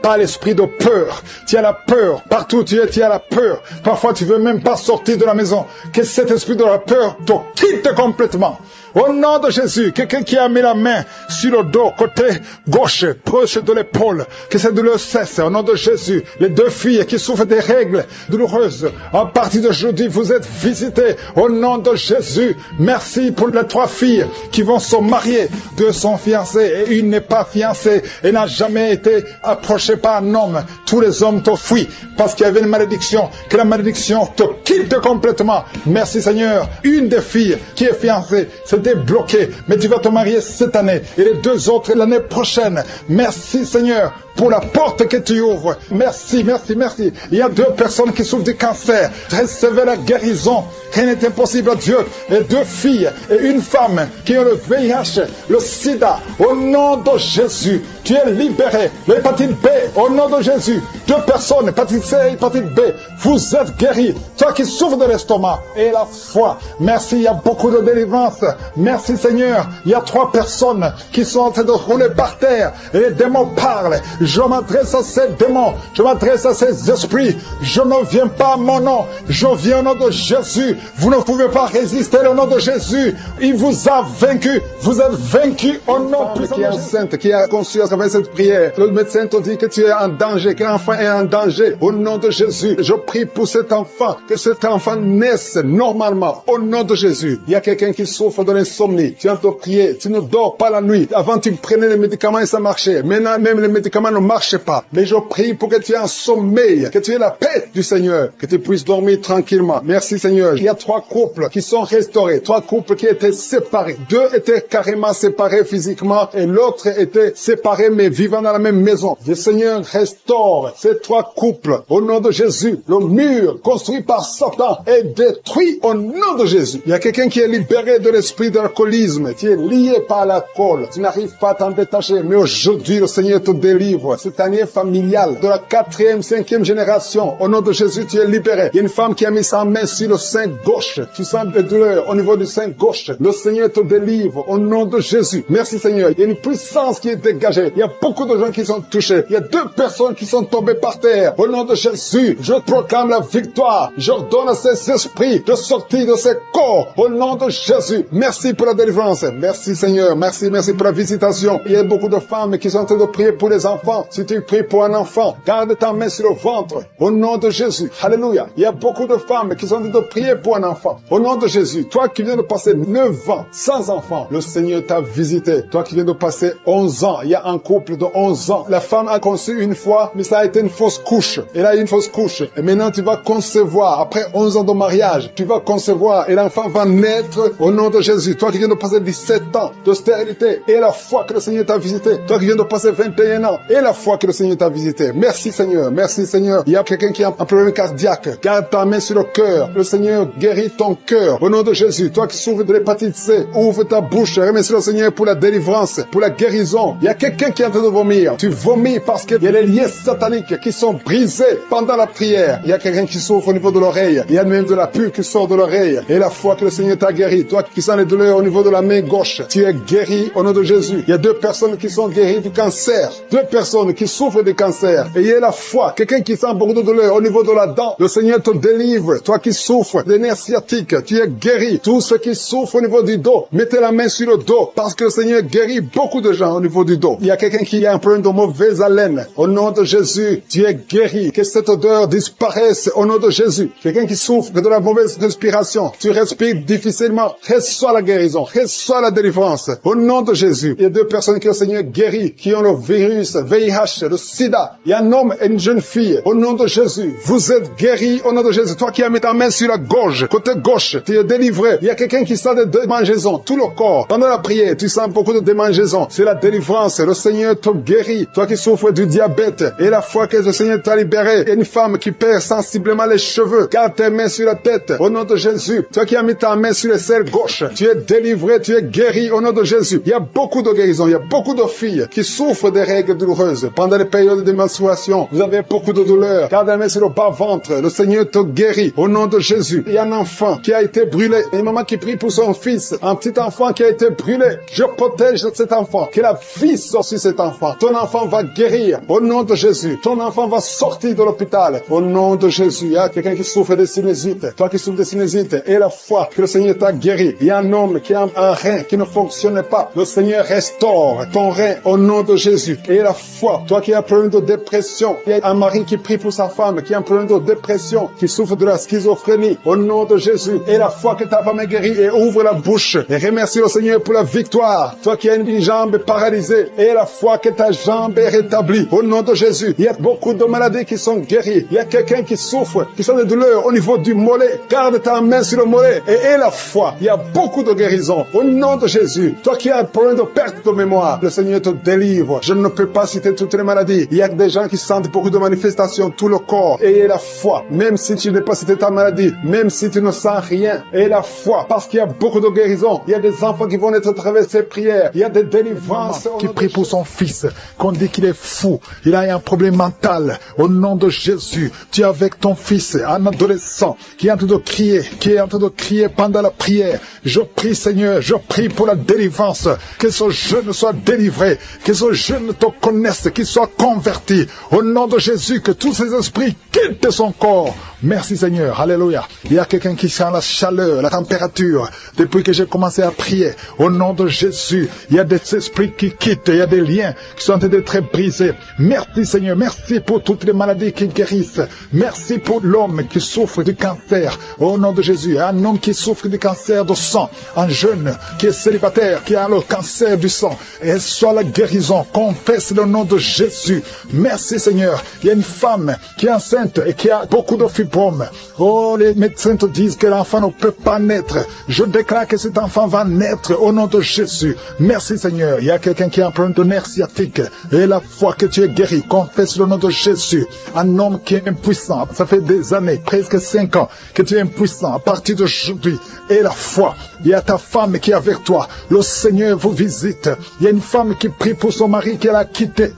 par l'esprit de peur. Tu as la peur. Partout où tu es, tu as la peur. Parfois, tu ne veux même pas sortir de la maison. Que cet esprit de la peur te quitte complètement. Au nom de Jésus, quelqu'un qui a mis la main sur le dos, côté gauche, proche de l'épaule, que cette douleur cesse. Au nom de Jésus, les deux filles qui souffrent des règles douloureuses, à partir d'aujourd'hui, vous êtes visitées. Au nom de Jésus, merci pour les trois filles qui vont se marier. Deux sont fiancées et une n'est pas fiancée et n'a jamais été approchée par un homme. Tous les hommes te fuient parce qu'il y avait une malédiction. Que la malédiction te quitte complètement. Merci Seigneur. Une des filles qui est fiancée, c'était bloqué, mais tu vas te marier cette année et les deux autres l'année prochaine. Merci Seigneur pour la porte que tu ouvres. Merci, merci, merci. Il y a deux personnes qui souffrent du cancer. Recevez la guérison. Rien n'est impossible à Dieu. Et deux filles et une femme qui ont le VIH, le sida. Au nom de Jésus, tu es libéré. L'hépatite B, au nom de Jésus. Deux personnes, hépatite C et hépatite B. Vous êtes guéris. Toi qui souffres de l'estomac et la foi. Merci, il y a beaucoup de délivrance. Merci Seigneur. Il y a 3 personnes qui sont en train de rouler par terre et les démons parlent. Je m'adresse à ces démons, je m'adresse à ces esprits. Je ne viens pas à mon nom, je viens au nom de Jésus. Vous ne pouvez pas résister au nom de Jésus. Il vous a vaincu, vous êtes vaincu au nom puissant qui est enceinte, qui a conçu à travers cette prière. Le médecin te dit que tu es en danger, que l'enfant est en danger. Au nom de Jésus, je prie pour cet enfant, que cet enfant naisse normalement. Au nom de Jésus, il y a quelqu'un qui souffre de l'insomnie. Tu as de prier, tu ne dors pas la nuit. Avant, tu prenais les médicaments et ça marchait. Maintenant, même les médicaments ne marchent pas. Mais je prie pour que tu aies un sommeil, que tu aies la paix du Seigneur, que tu puisses dormir tranquillement. Merci Seigneur. Il y a 3 couples qui sont restaurés, 3 couples qui étaient séparés. 2 étaient carrément séparés physiquement et l'autre était séparé mais vivant dans la même maison. Le Seigneur restaure ces 3 couples au nom de Jésus. Le mur construit par Satan est détruit au nom de Jésus. Il y a quelqu'un qui est libéré de l'esprit d'alcoolisme. Tu es lié par l'alcool. Tu n'arrives pas à t'en détacher. Mais aujourd'hui, le Seigneur te délivre. Cette année familiale de la 4e, 5e génération. Au nom de Jésus, tu es libéré. Il y a une femme qui a mis sa main sur le sein gauche. Tu sens des douleurs au niveau du sein gauche. Le Seigneur te délivre au nom de Jésus. Merci Seigneur. Il y a une puissance qui est dégagée. Il y a beaucoup de gens qui sont touchés. Il y a 2 personnes qui sont tombées par terre. Au nom de Jésus, je proclame la victoire. J'ordonne à ces esprits de sortir de ces corps. Au nom de Jésus. Merci pour la délivrance. Merci Seigneur. Merci pour la visitation. Il y a beaucoup de femmes qui sont en train de prier pour les enfants. Si tu pries pour un enfant, garde ta main sur le ventre. Au nom de Jésus. Alléluia. Il y a beaucoup de femmes qui sont en train de prier pour un enfant. Au nom de Jésus. Toi qui viens de passer 9 ans sans enfant, le Seigneur t'a visité. Toi qui viens de passer 11 ans, il y a un couple de 11 ans. La femme a conçu une fois, mais ça a été une fausse couche. Elle a eu une fausse couche. Et maintenant tu vas concevoir. Après 11 ans de mariage, tu vas concevoir et l'enfant va naître au nom de Jésus. Toi qui viens de passer 17 ans de stérilité et la foi que le Seigneur t'a visité. Toi qui viens de passer 21 ans et la foi que le Seigneur t'a visité. Merci Seigneur. Merci Seigneur. Il y a quelqu'un qui a un problème cardiaque. Garde ta main sur le cœur. Le Seigneur guérit ton cœur. Au nom de Jésus. Toi qui souffres de l'hépatite C, ouvre ta bouche. Remercie le Seigneur pour la délivrance, pour la guérison. Il y a quelqu'un qui est en train de vomir. Tu vomis parce qu'il y a les liens sataniques qui sont brisés pendant la prière. Il y a quelqu'un qui souffre au niveau de l'oreille. Il y a même de la pus qui sort de l'oreille. Et la foi que le Seigneur t'a guéri. Toi qui sens les douleurs au niveau de la main gauche, tu es guéri au nom de Jésus. Il y a 2 personnes qui sont guéries du cancer. 2 personnes qui souffrent du cancer. Et il y a la foi. Quelqu'un qui sent beaucoup de douleur au niveau de la dent. Le Seigneur te délivre. Toi qui souffres des nerfs sciatiques, tu es guéri. Tous ceux qui souffrent au niveau du dos, mettez la main sur le dos parce que le Seigneur guérit beaucoup de gens au niveau du dos. Il y a quelqu'un qui a un problème de mauvaise haleine. Au nom de Jésus, tu es guéri. Que cette odeur disparaisse au nom de Jésus. Quelqu'un qui souffre de la mauvaise respiration, tu respires difficilement, reçois la guérison, reçois la délivrance. Au nom de Jésus, il y a 2 personnes que le Seigneur guérit, qui ont le virus, VIH, le sida. Il y a un homme et une jeune fille. Au nom de Jésus, vous êtes guéris au nom de Jésus. Toi qui as mis ta main sur la gorge, côté gauche, tu es délivré. Il y a quelqu'un qui sent des démangeaisons, tout le corps. Pendant la prière, tu sens beaucoup de démangeaisons. C'est la délivrance. Le Seigneur te guérit. Toi qui souffres du diabète, et la fois que le Seigneur t'a libéré, il y a une femme qui perd sensiblement les cheveux. Garde tes mains sur la tête. Au nom de Jésus. Toi qui as mis ta main sur l'aisselle gauche, tu es délivré, tu es guéri au nom de Jésus. Il y a beaucoup de guérisons. Il y a beaucoup de filles qui souffrent des règles douloureuses. Pendant les périodes de menstruation, vous avez beaucoup de douleurs. Garde la main sur le bas-ventre. Le Seigneur te guérit au nom de Jésus. Il y a un enfant qui a été brûlé. Une maman qui prie pour son fils. Un petit enfant qui a été brûlé. Je protège cet enfant. Que la vie sorte sur cet enfant. Ton enfant va guérir au nom de Jésus. Ton enfant va sortir de l'hôpital au nom de Jésus. Il y a quelqu'un qui souffre de sinusite. Toi qui souffres de sinusite et la foi que le Seigneur t'a guéri. Il y a un homme qui a un rein qui ne fonctionne pas. Le Seigneur restaure ton rein au nom de Jésus. Et la foi, toi qui as un problème de dépression. Il y a un mari qui prie pour sa femme qui a un problème de dépression, qui souffre de la schizophrénie au nom de Jésus. Et la foi que ta femme est guérie et ouvre la bouche et remercie le Seigneur pour la victoire. Toi qui as une jambe paralysée et la foi que ta jambe est rétablie au nom de Jésus. Il y a beaucoup de maladies qui sont guéries. Il y a quelqu'un qui souffre, qui sont des douleurs au niveau du mollet. Garde ta main sur le mollet et aie la foi. Il y a beaucoup de guérisons au nom de Jésus. Toi qui as un problème de perte de mémoire, le Seigneur te délivre. Je ne peux pas citer toutes les maladies. Il y a des gens qui sentent beaucoup de manifestations, tout le corps. Ayez la foi. Même si tu n'es pas cité ta maladie, même si tu ne sens rien, aie la foi. Parce qu'il y a beaucoup de guérisons. Il y a des enfants qui vont être traversés prières. Il y a des délivrances. Qui prie pour son fils, qu'on dit qu'il est fou. Il a un problème mental. Au nom de Jésus, tu es avec ton fils, un adolescent, qui est en train de crier, pendant la prière. Je prie, Seigneur, je prie pour la délivrance, que ce jeune soit délivré, que ce jeune te connaisse, qu'il soit converti. Au nom de Jésus, que tous ces esprits quittent son corps. Merci Seigneur, alléluia. Il y a quelqu'un qui sent la chaleur, la température, depuis que j'ai commencé à prier. Au nom de Jésus, il y a des esprits qui quittent, il y a des liens qui sont en train d'être brisés. Merci Seigneur, merci pour toutes les maladies qui guérissent. Merci pour l'homme qui souffre du cancer. Au nom de Jésus, un homme qui souffre du cancer du sang, un jeune qui est célibataire, qui a le cancer du sang. Et soit la guérison, confesse le nom de Jésus. Merci Seigneur. Il y a une femme qui est enceinte et qui a beaucoup de fibromes. Oh, les médecins te disent que l'enfant ne peut pas naître. Je déclare que cet enfant va naître au nom de Jésus. Merci Seigneur. Il y a quelqu'un qui a un problème de nerf sciatique. Et la foi que tu es guéri, confesse le nom de Jésus. Un homme qui est impuissant. Ça fait des années, presque 5 ans, que tu es impuissant. À partir d'aujourd'hui, et la foi. Il y a ta femme qui est avec toi. Le Seigneur vous visite. Il y a une femme qui prie pour son mari qu'elle a quitté.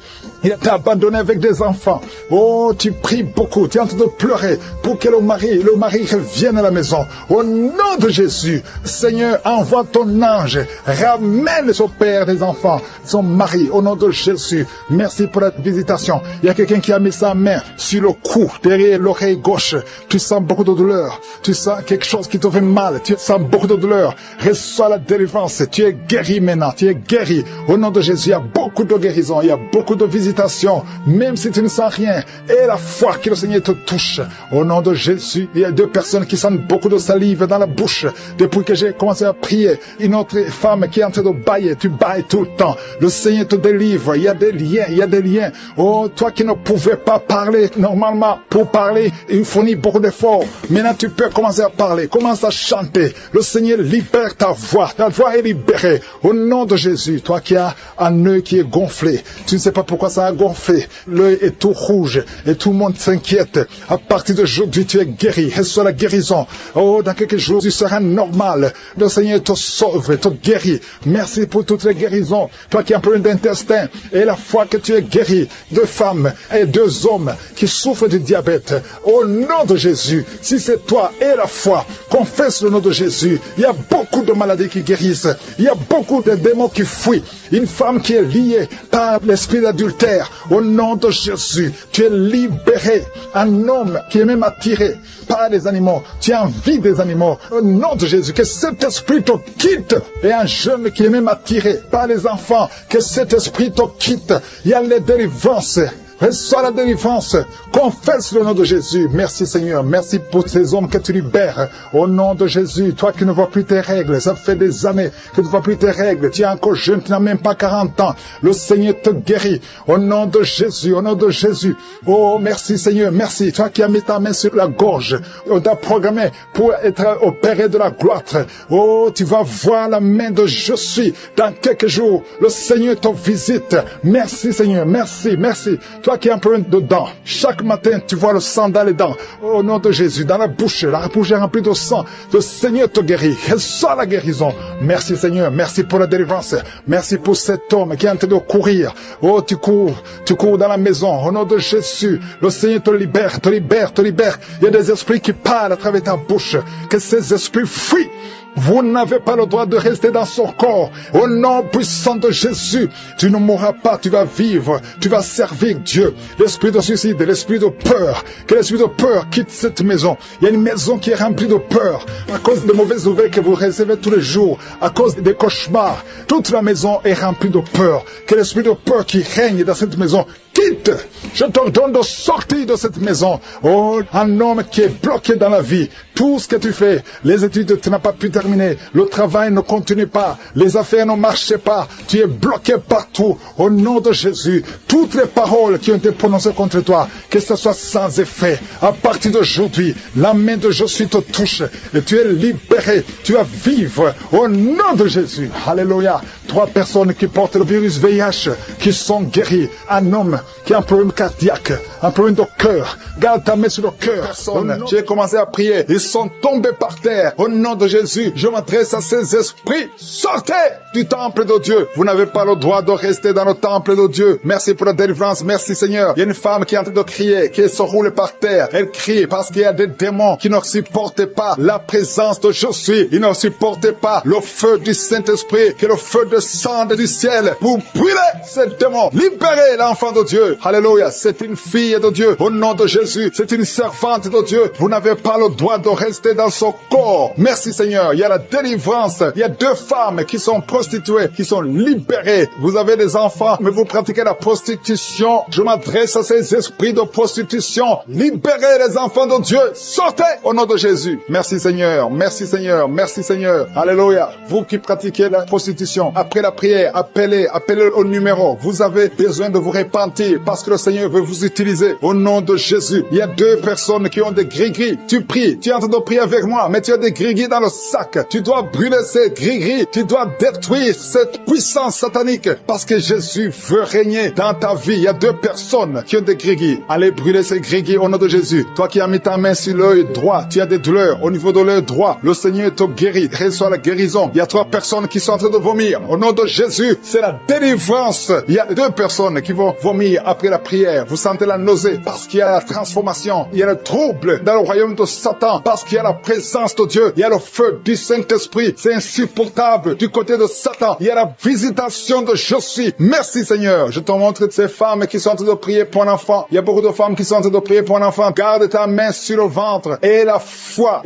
Il t'a abandonné avec des enfants. Oh, tu pries beaucoup. Tu es en train de pleurer pour que le mari revienne à la maison. Au nom de Jésus, Seigneur, envoie ton ange. Ramène son père des enfants, son mari, au nom de Jésus. Merci pour la visitation. Il y a quelqu'un qui a mis sa main sur le cou, derrière l'oreille gauche. Tu sens beaucoup de douleur. Tu sens quelque chose qui te fait mal. Tu sens beaucoup de douleur. Reçois la délivrance. Tu es guéri maintenant. Tu es guéri. Au nom de Jésus, il y a beaucoup de guérison. Il y a beaucoup de visitation. Même si tu ne sens rien, et la foi que le Seigneur te touche. Au nom de Jésus, il y a 2 personnes qui sentent beaucoup de salive dans la bouche. Depuis que j'ai commencé à prier, une autre femme qui est en train de bailler, tu bailles tout le temps. Le Seigneur te délivre. Il y a des liens, il y a des liens. Oh, toi qui ne pouvais pas parler normalement, pour parler, il fournit beaucoup d'efforts. Maintenant, tu peux commencer à parler, commence à chanter. Le Seigneur libère ta voix est libérée. Au nom de Jésus, toi qui as un œil qui est gonflé, tu ne sais pas pourquoi ça a gonflé, l'œil est tout rouge et tout le monde s'inquiète. À partir d'aujourd'hui, tu es guéri. Reçois la guérison. Oh, dans quelques jours, tu seras normal. Le Seigneur te sauve, te guérit. Merci pour toutes les guérisons. Toi qui as un problème d'intestin, et la foi que tu es guéri. 2 femmes et 2 hommes qui souffrent du diabète. Au nom de Jésus, si c'est toi et la foi, confesse le nom de Jésus. Il y a beaucoup de maladies qui guérissent. Il y a beaucoup de démons qui fuient. Une femme qui est liée par l'esprit d'adultère. Au nom de Jésus, tu es libéré. Un homme qui est même attiré par les animaux. Tu as envie des animaux. Au nom de Jésus, que cet esprit te quitte. Et un jeune qui est même attiré par les enfants, que cet esprit te quitte. Il y a les délivrances. Reçois la délivrance. Confesse le nom de Jésus. Merci Seigneur. Merci pour ces hommes que tu libères. Au nom de Jésus, toi qui ne vois plus tes règles, ça fait des années que tu ne vois plus tes règles. Tu es encore jeune, tu n'as même pas 40 ans. Le Seigneur te guérit. Au nom de Jésus, au nom de Jésus. Oh, merci Seigneur, merci. Toi qui as mis ta main sur la gorge, on t'a programmé pour être opéré de la gloire. Oh, tu vas voir la main de je suis. Dans quelques jours, le Seigneur te visite. Merci Seigneur, merci, merci. Toi qui as un problème de dents, chaque matin tu vois le sang dans les dents. Au nom de Jésus, dans la bouche est remplie de sang. Le Seigneur te guérit. Reçois la guérison. Merci Seigneur, merci pour la délivrance. Merci pour cet homme qui est en train de courir. Oh, tu cours dans la maison. Au nom de Jésus, le Seigneur te libère, te libère, te libère. Il y a des esprits qui parlent à travers ta bouche. Que ces esprits fuient. Vous n'avez pas le droit de rester dans son corps. Au nom puissant de Jésus, tu ne mourras pas, tu vas vivre, tu vas servir Dieu. L'esprit de suicide, l'esprit de peur, que l'esprit de peur quitte cette maison. Il y a une maison qui est remplie de peur, à cause des mauvaises nouvelles que vous recevez tous les jours, à cause des cauchemars. Toute la maison est remplie de peur. Que l'esprit de peur qui règne dans cette maison quitte. Je t'ordonne de sortir de cette maison. Oh, un homme qui est bloqué dans la vie. Tout ce que tu fais, les études, tu n'as pas pu terminer. Le travail ne continue pas. Les affaires ne marchent pas. Tu es bloqué partout. Au nom de Jésus, toutes les paroles qui ont été prononcées contre toi, que ce soit sans effet. À partir d'aujourd'hui, la main de Jésus te touche et tu es libéré. Tu vas vivre au nom de Jésus. Alléluia. 3 personnes qui portent le virus VIH, qui sont guéries. Un homme qui a un problème cardiaque, un problème de cœur, garde ta main sur le cœur. J'ai commencé à prier, ils sont tombés par terre. Au nom de Jésus, je m'adresse à ces esprits. Sortez du temple de Dieu. Vous n'avez pas le droit de rester dans le temple de Dieu. Merci pour la délivrance, merci Seigneur. Il y a une femme qui est en train de crier, qui se roule par terre. Elle crie parce qu'il y a des démons qui ne supportent pas la présence de je suis. Ils ne supportent pas le feu du Saint-Esprit, que le feu descende du ciel pour brûler ces démons. Libérez l'enfant de Dieu. Alléluia. C'est une fille de Dieu. Au nom de Jésus, c'est une servante de Dieu. Vous n'avez pas le droit de rester dans son corps. Merci Seigneur. Il y a la délivrance. Il y a 2 femmes qui sont prostituées, qui sont libérées. Vous avez des enfants, mais vous pratiquez la prostitution. Je m'adresse à ces esprits de prostitution. Libérez les enfants de Dieu. Sortez au nom de Jésus. Merci Seigneur. Merci Seigneur. Merci Seigneur. Alléluia. Vous qui pratiquez la prostitution, après la prière, appelez au numéro. Vous avez besoin de vous repentir parce que le Seigneur veut vous utiliser. Au nom de Jésus. Il y a 2 personnes qui ont des gris-gris. Tu pries. Tu es en train de prier avec moi, mais tu as des gris-gris dans le sac. Tu dois brûler ces gris-gris. Tu dois détruire cette puissance satanique parce que Jésus veut régner dans ta vie. Il y a 2 personnes qui ont des gris-gris. Allez brûler ces gris-gris au nom de Jésus. Toi qui as mis ta main sur l'œil droit, tu as des douleurs au niveau de l'œil droit. Le Seigneur te guérit. Reçois la guérison. Il y a 3 personnes qui sont en train de vomir. Au nom de Jésus, c'est la délivrance. Il y a 2 personnes qui vont vomir après la prière. Vous sentez la nausée parce qu'il y a la transformation. Il y a le trouble dans le royaume de Satan parce qu'il y a la présence de Dieu. Il y a le feu du Saint-Esprit. C'est insupportable du côté de Satan. Il y a la visitation de je suis. Merci Seigneur. Je te montre ces femmes qui sont en train de prier pour un enfant. Il y a beaucoup de femmes qui sont en train de prier pour un enfant. Garde ta main sur le ventre et la foi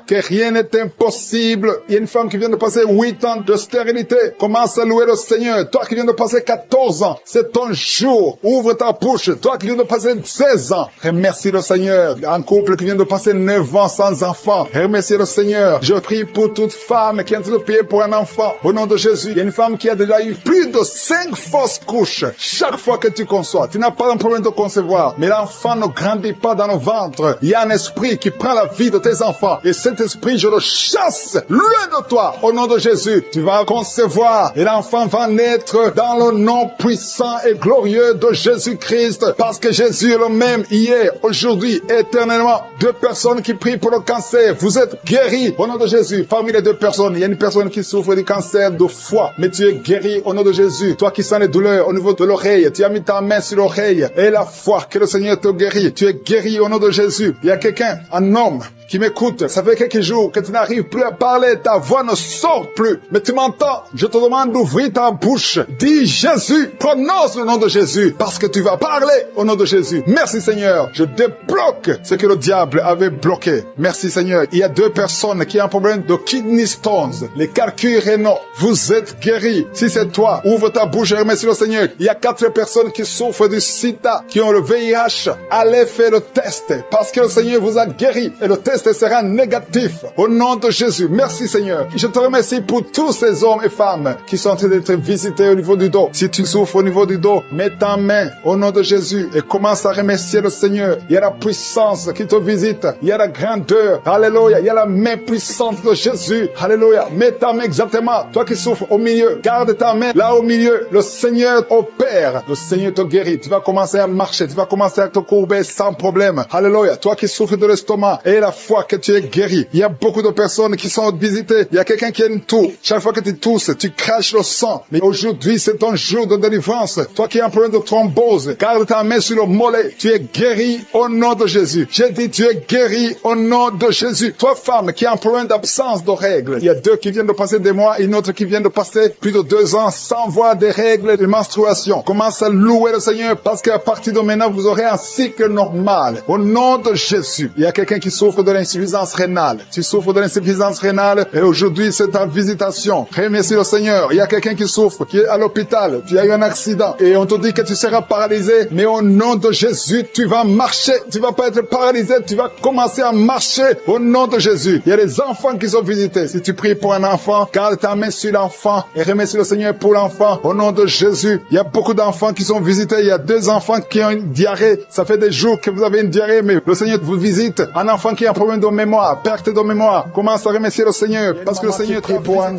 que rien n'est impossible. Il y a une femme qui vient de passer 8 ans de stérilité. Commence à louer le Seigneur. Toi qui viens de passer 14 ans, c'est ton jour. Ouvre ta bouche. Toi qui viens de passer 16 ans, remercie le Seigneur. Un couple qui vient de passer 9 ans sans enfant, remercie le Seigneur. Je prie pour toute femme qui est en train de prier pour un enfant. Au nom de Jésus, il y a une femme qui a déjà eu plus de 5 fausses couches. Chaque fois que tu conçois, tu n'as pas un problème de concevoir, mais l'enfant ne grandit pas dans le ventre. Il y a un esprit qui prend la vie de tes enfants. Et cet esprit, je le chasse loin de toi. Au nom de Jésus, tu vas concevoir et l'enfant va naître dans le nom puissant et glorieux de Jésus-Christ. Parce que Jésus est le même hier, aujourd'hui, éternellement. 2 personnes qui prient pour le cancer. Vous êtes guéris au nom de Jésus. Parmi les 2 personnes, il y a une personne qui souffre du cancer de foie. Mais tu es guéri au nom de Jésus. Toi qui sens les douleurs au niveau de l'oreille, tu as mis ta main sur l'oreille. Et la foi que le Seigneur te guérit. Tu es guéri au nom de Jésus. Il y a quelqu'un, un homme, qui m'écoute, ça fait quelques jours que tu n'arrives plus à parler, ta voix ne sort plus, mais tu m'entends, je te demande d'ouvrir ta bouche, dis Jésus, prononce le nom de Jésus, parce que tu vas parler au nom de Jésus. Merci Seigneur, je débloque ce que le diable avait bloqué. Merci Seigneur. Il y a 2 personnes qui ont un problème de kidney stones, les calculs rénaux, vous êtes guéris. Si c'est toi, ouvre ta bouche et remercie le Seigneur. Il y a 4 personnes qui souffrent du sida, qui ont le VIH, allez faire le test, parce que le Seigneur vous a guéri, et le test sera négatif au nom de Jésus. Merci Seigneur. Je te remercie pour tous ces hommes et femmes qui sont en train d'être visités au niveau du dos. Si tu souffres au niveau du dos, mets ta main au nom de Jésus et commence à remercier le Seigneur. Il y a la puissance qui te visite. Il y a la grandeur. Alléluia. Il y a la main puissante de Jésus. Alléluia. Mets ta main exactement. Toi qui souffres au milieu, garde ta main là au milieu. Le Seigneur opère. Le Seigneur te guérit. Tu vas commencer à marcher. Tu vas commencer à te courber sans problème. Alléluia. Toi qui souffres de l'estomac et la fois que tu es guéri. Il y a beaucoup de personnes qui sont visitées. Il y a quelqu'un qui a une toux. Chaque fois que tu tousses, tu craches le sang. Mais aujourd'hui, c'est ton jour de délivrance. Toi qui as un problème de thrombose, garde ta main sur le mollet. Tu es guéri au nom de Jésus. J'ai dit, tu es guéri au nom de Jésus. Toi, femme, qui a un problème d'absence de règles. Il y a 2 qui viennent de passer des mois et une autre qui vient de passer plus de 2 ans sans voir des règles de menstruation. Commence à louer le Seigneur parce qu'à partir de maintenant, vous aurez un cycle normal. Au nom de Jésus. Il y a quelqu'un qui souffre de l'insuffisance rénale. Tu souffres de l'insuffisance rénale et aujourd'hui c'est ta visitation. Remercie le Seigneur. Il y a quelqu'un qui souffre, qui est à l'hôpital. Tu as eu un accident et on te dit que tu seras paralysé. Mais au nom de Jésus, tu vas marcher. Tu vas pas être paralysé. Tu vas commencer à marcher au nom de Jésus. Il y a des enfants qui sont visités. Si tu pries pour un enfant, garde ta main sur l'enfant et remercie le Seigneur pour l'enfant. Au nom de Jésus, il y a beaucoup d'enfants qui sont visités. Il y a 2 enfants qui ont une diarrhée. Ça fait des jours que vous avez une diarrhée, mais le Seigneur vous visite. Un enfant qui a un problème problème de mémoire, perte de mémoire, commence à remercier le Seigneur, parce que le Seigneur prie pour un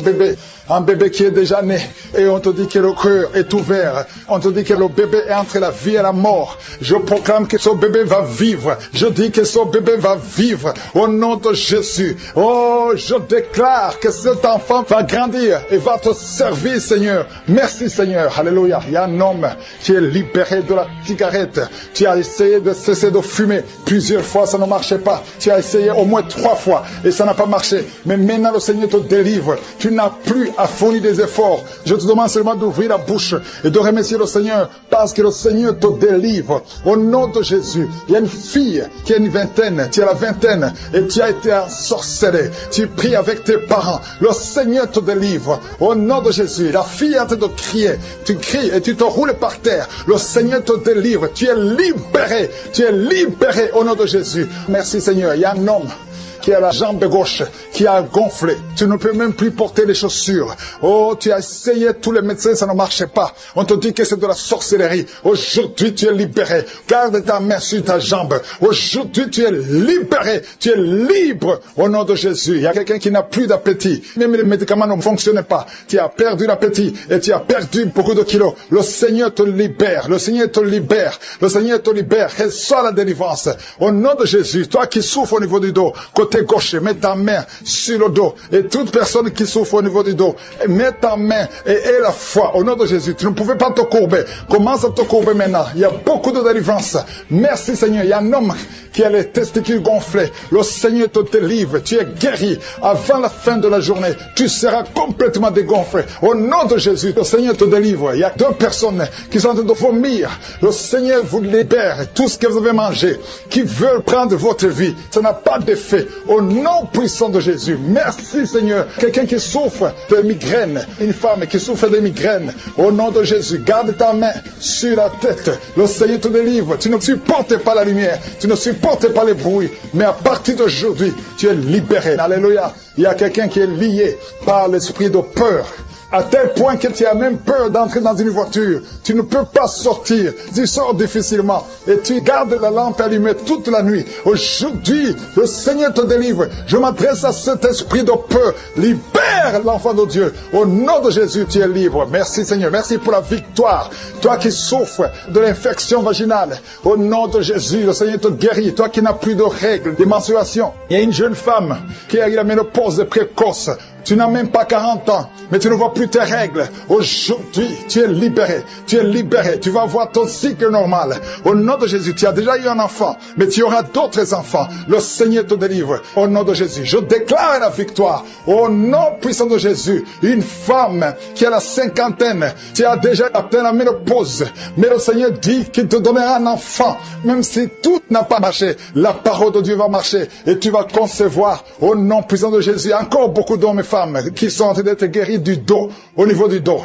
bébé qui est déjà né, et on te dit que le cœur est ouvert, on te dit que le bébé est entre la vie et la mort. Je proclame que ce bébé va vivre, je dis que ce bébé va vivre, au nom de Jésus. Oh, je déclare que cet enfant va grandir et va te servir, Seigneur. Merci, Seigneur. Alléluia. Il y a un homme qui est libéré de la cigarette. Tu as essayé de cesser de fumer plusieurs fois, ça ne marchait pas. Tu as essayé au moins 3 fois et ça n'a pas marché. Mais maintenant, le Seigneur te délivre. Tu n'as plus à fournir des efforts. Je te demande seulement d'ouvrir la bouche et de remercier le Seigneur parce que le Seigneur te délivre. Au nom de Jésus, il y a une fille qui a une vingtaine, tu as la vingtaine et tu as été ensorcelé. Tu pries avec tes parents. Le Seigneur te délivre. Au nom de Jésus, la fille est en train de crier. Tu cries et tu te roules par terre. Le Seigneur te délivre. Tu es libéré. Tu es libéré au nom de Jésus. Merci Seigneur. Il y a un homme qui a la jambe gauche, qui a gonflé. Tu ne peux même plus porter les chaussures. Oh, tu as essayé tous les médecins, ça ne marchait pas. On te dit que c'est de la sorcellerie. Aujourd'hui, tu es libéré. Garde ta main sur ta jambe. Aujourd'hui, tu es libéré. Tu es libre au nom de Jésus. Il y a quelqu'un qui n'a plus d'appétit. Même les médicaments ne fonctionnent pas. Tu as perdu l'appétit et tu as perdu beaucoup de kilos. Le Seigneur te libère. Le Seigneur te libère. Le Seigneur te libère. Reçois la délivrance. Au nom de Jésus, toi qui souffres au niveau du dos, côté gauche, mets ta main sur le dos. Et toute personne qui souffre au niveau du dos, mets ta main et aie la foi. Au nom de Jésus, tu ne pouvais pas te courber. Commence à te courber maintenant. Il y a beaucoup de délivrance. Merci Seigneur. Il y a un homme qui a les testicules gonflés. Le Seigneur te délivre. Tu es guéri. Avant la fin de la journée, tu seras complètement dégonflé. Au nom de Jésus, le Seigneur te délivre. Il y a 2 personnes qui sont en train de vomir. Le Seigneur vous libère. Tout ce que vous avez mangé, qui veulent prendre votre vie, ça n'a pas d'effet. Au nom puissant de Jésus. Merci Seigneur. Quelqu'un qui souffre de migraine, une femme qui souffre de migraine, au nom de Jésus, garde ta main sur la tête. Le Seigneur te délivre. Tu ne supportes pas la lumière, tu ne supportes pas les bruits, mais à partir d'aujourd'hui, tu es libéré. Alléluia. Il y a quelqu'un qui est lié par l'esprit de peur. À tel point que tu as même peur d'entrer dans une voiture. Tu ne peux pas sortir. Tu sors difficilement. Et tu gardes la lampe allumée toute la nuit. Aujourd'hui, le Seigneur te délivre. Je m'adresse à cet esprit de peur. Libère l'enfant de Dieu. Au nom de Jésus, tu es libre. Merci Seigneur. Merci pour la victoire. Toi qui souffres de l'infection vaginale. Au nom de Jésus, le Seigneur te guérit. Toi qui n'as plus de règles, de menstruation. Il y a une jeune femme qui a eu la ménopause précoce. Tu n'as même pas 40 ans, mais tu ne vois plus tes règles. Aujourd'hui, tu es libéré. Tu es libéré. Tu vas avoir ton cycle normal. Au nom de Jésus, tu as déjà eu un enfant, mais tu auras d'autres enfants. Le Seigneur te délivre. Au nom de Jésus, je déclare la victoire. Au nom puissant de Jésus, une femme qui a la cinquantaine, tu as déjà atteint la ménopause, mais le Seigneur dit qu'il te donnera un enfant. Même si tout n'a pas marché, la parole de Dieu va marcher et tu vas concevoir. Au nom puissant de Jésus, encore beaucoup d'hommes et femmes qui sont en train d'être guéris du dos, au niveau du dos.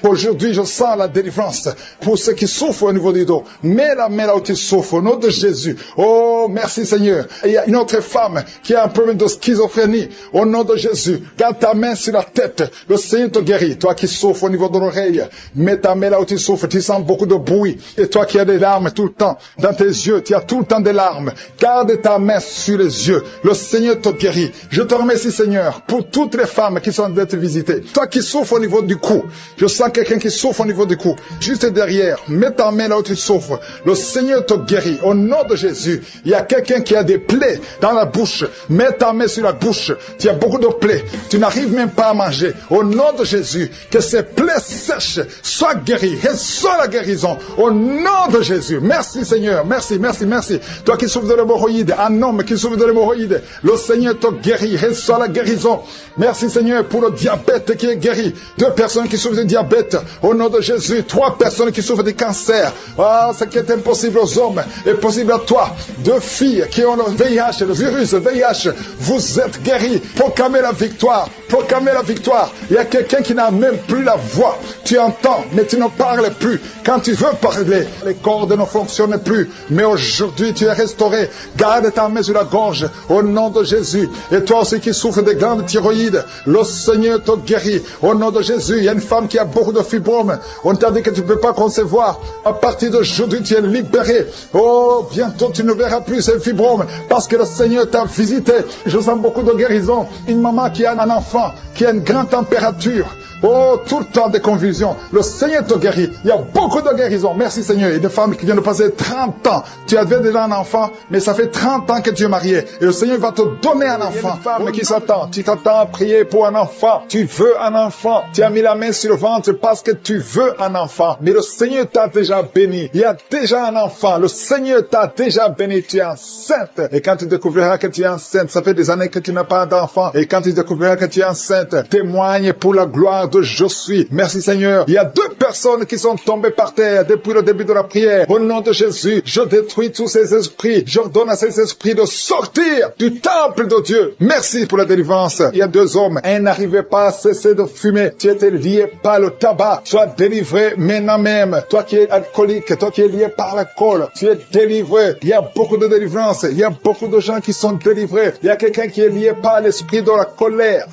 Aujourd'hui, je sens la délivrance pour ceux qui souffrent au niveau du dos. Mets la main là où tu souffres, au nom de Jésus. Oh, merci Seigneur. Et il y a une autre femme qui a un problème de schizophrénie. Au nom de Jésus, garde ta main sur la tête. Le Seigneur te guérit. Toi qui souffres au niveau de l'oreille, mets ta main là où tu souffres. Tu sens beaucoup de bruit. Et toi qui as des larmes tout le temps dans tes yeux, tu as tout le temps des larmes. Garde ta main sur les yeux. Le Seigneur te guérit. Je te remercie Seigneur pour toutes les femmes qui sont en train d'être visitées. Toi qui souffres au niveau du cou, je sens quelqu'un qui souffre au niveau du cou, juste derrière, mets ta main là où tu souffres. Le Seigneur te guérit. Au nom de Jésus, il y a quelqu'un qui a des plaies dans la bouche. Mets ta main sur la bouche. Tu as beaucoup de plaies. Tu n'arrives même pas à manger. Au nom de Jésus, que ces plaies sèches soient guéries. Reçois la guérison. Au nom de Jésus. Merci Seigneur. Merci, merci, merci. Toi qui souffres de l'hémorroïde, un homme qui souffre de l'hémorroïde, le Seigneur te guérit. Reçois la guérison. Merci Seigneur pour le diabète qui est guéri. 2 personnes qui souffrent de diabète. Au nom de Jésus, 3 personnes qui souffrent de cancer. Ah, ce qui est impossible aux hommes est possible à toi. 2 filles qui ont le VIH, le virus VIH. Vous êtes guéris. Proclamez la victoire. Proclamez la victoire. Il y a quelqu'un qui n'a même plus la voix. Tu entends, mais tu ne parles plus. Quand tu veux parler, les cordes ne fonctionnent plus. Mais aujourd'hui, tu es restauré. Garde ta main sur la gorge. Au nom de Jésus. Et toi aussi qui souffres des glandes thyroïdes, Le Seigneur te guérit. Au nom de Jésus, il y a une femme qui a beaucoup de fibromes. On t'a dit que tu ne peux pas concevoir. À partir d'aujourd'hui, tu es libéré. Oh, bientôt tu ne verras plus ces fibromes parce que le Seigneur t'a visité. Je sens beaucoup de guérison. Une maman qui a un enfant, qui a une grande température. Oh, tout le temps des convulsions. Le Seigneur te guérit. Il y a beaucoup de guérisons. Merci Seigneur. Il y a des femmes qui viennent de passer 30 ans. Tu avais déjà un enfant, mais ça fait 30 ans que tu es marié. Et le Seigneur va te donner un enfant. Il y a une femme qui s'attend. Tu t'attends à prier pour un enfant. Tu veux un enfant. Tu as mis la main sur le ventre parce que tu veux un enfant. Mais le Seigneur t'a déjà béni. Il y a déjà un enfant. Le Seigneur t'a déjà béni. Tu es enceinte. Et quand tu découvriras que tu es enceinte, ça fait des années que tu n'as pas d'enfant. Et quand tu découvriras que tu es enceinte, témoigne pour la gloire de je suis. Merci Seigneur. Il y a 2 personnes qui sont tombées par terre depuis le début de la prière. Au nom de Jésus, je détruis tous ces esprits. J'ordonne à ces esprits de sortir du temple de Dieu. Merci pour la délivrance. Il y a 2 hommes. Un n'arrivait pas à cesser de fumer. Tu étais lié par le tabac. Sois délivré maintenant même. Toi qui es alcoolique, toi qui es lié par l'alcool, tu es délivré. Il y a beaucoup de délivrance. Il y a beaucoup de gens qui sont délivrés. Il y a quelqu'un qui est lié par l'esprit de